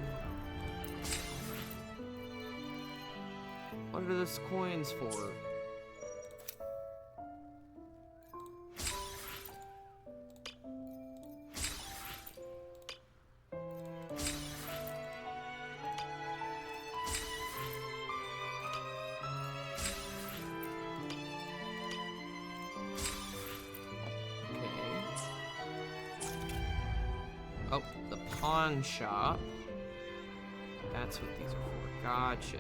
What are those coins for? Oh, the pawn shop. That's what these are for. Gotcha.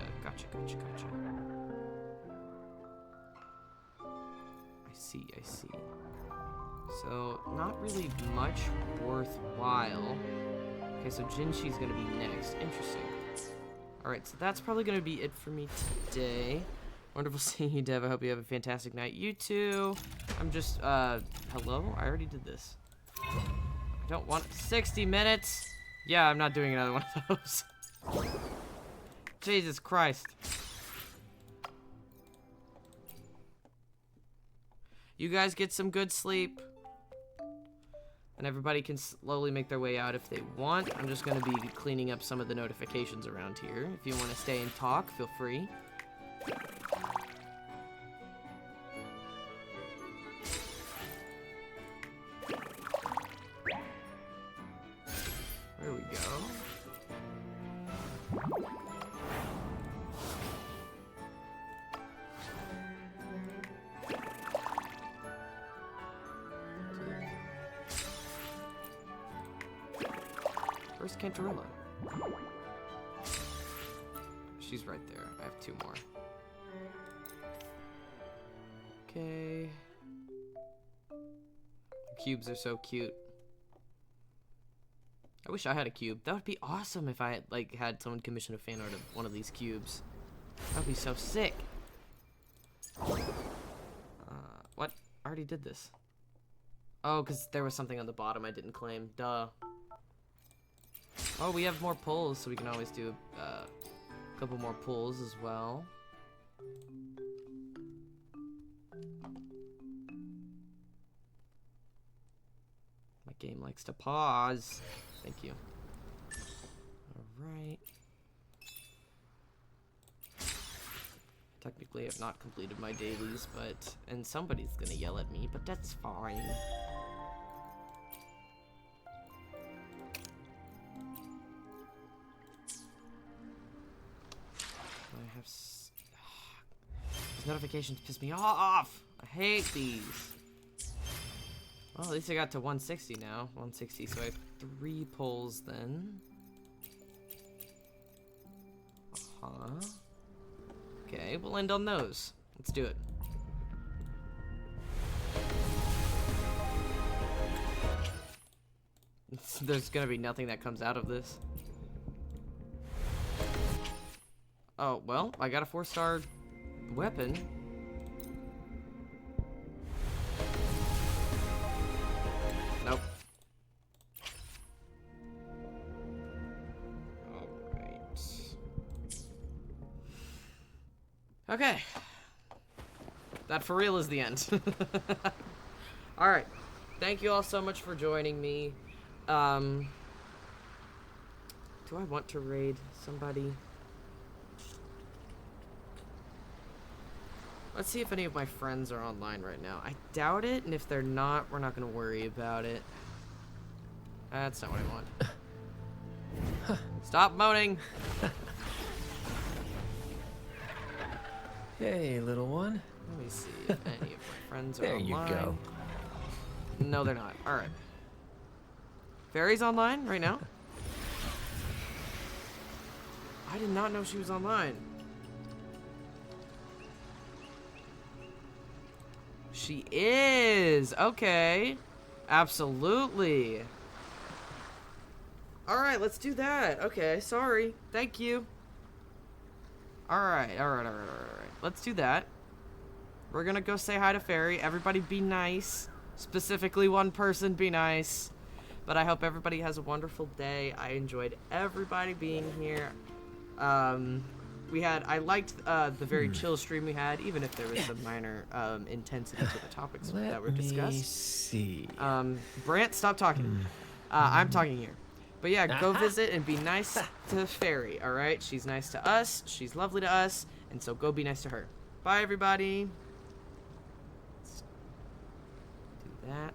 I see. So, not really much worthwhile. Okay, so Jinshi's gonna be next. Interesting. Alright, so that's probably gonna be it for me today. Wonderful seeing you, Dev. I hope you have a fantastic night. You too. I'm just, hello? I already did this. I don't want 60 minutes. Yeah, I'm not doing another one of those. Jesus Christ. You guys get some good sleep. And everybody can slowly make their way out if they want. I'm just going to be cleaning up some of the notifications around here. If you want to stay and talk, feel free. Where's Cantarilla? She's right there. I have 2 more. Okay. Cubes are so cute. I wish I had a cube. That would be awesome if I had, like, had someone commission a fan art of one of these cubes. That would be so sick. What? I already did this. Oh, because there was something on the bottom I didn't claim. Duh. Oh, we have more pulls, so we can always do a couple more pulls as well. My game likes to pause. Thank you. Alright. Technically, I've not completed my dailies, and somebody's gonna yell at me, but that's fine. I have these notifications piss me off. I hate these. Well, at least I got to 160 now. 160, so I have 3 pulls then. Okay, we'll end on those. Let's do it. There's gonna be nothing that comes out of this. Oh, well, I got a 4-star weapon. Nope. Alright. Okay. That for real is the end. Alright. Thank you all so much for joining me. Do I want to raid somebody? Let's see if any of my friends are online right now. I doubt it, and if they're not, we're not gonna worry about it. That's not what I want. Stop moaning! Hey, little one. Let me see if any of my friends are There online. you go. No, they're not. Alright. Fairy's online right now? I did not know she was online. She is! Okay. Absolutely. Alright, let's do that. Okay, sorry. Thank you. Alright. Let's do that. We're gonna go say hi to Fairy. Everybody be nice. Specifically one person be nice. But I hope everybody has a wonderful day. I enjoyed everybody being here. I liked the very chill stream we had, even if there was some minor intensity to the topics that were discussed. Let me see. Brant, stop talking. I'm talking here. But yeah, go visit and be nice to Fairy, alright? She's nice to us, she's lovely to us, and so go be nice to her. Bye, everybody. Let's do that.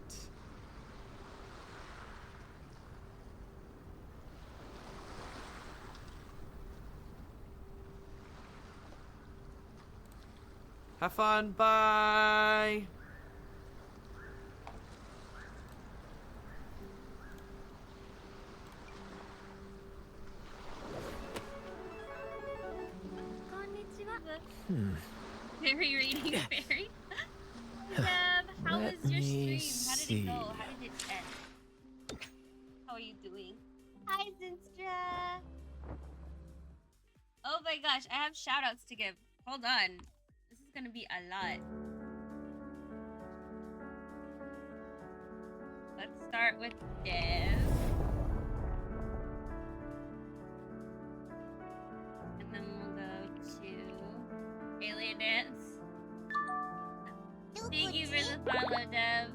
Have fun. Bye. Fairy reading Fairy. Deb, how was your stream? How did it go? How did it end? How are you doing? Hi, Zinstra. Oh my gosh, I have shoutouts to give. Hold on. This is gonna be a lot. Let's start with Dev. And then we'll go to Alien Dance. Thank you for the follow, Dev.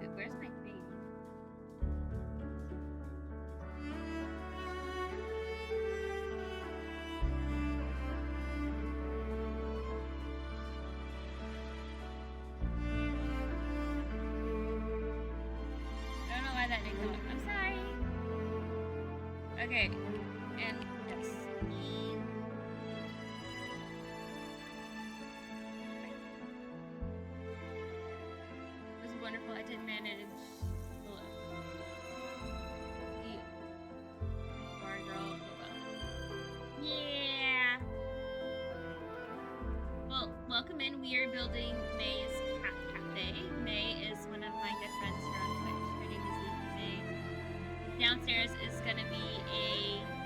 Wait, where's my thing? I don't know why that didn't come up. I'm sorry. Okay, and yes. It was wonderful. I did manage. we are building May's cafe. May is one of my good friends here on Twitch. Her name is May. Downstairs is gonna be a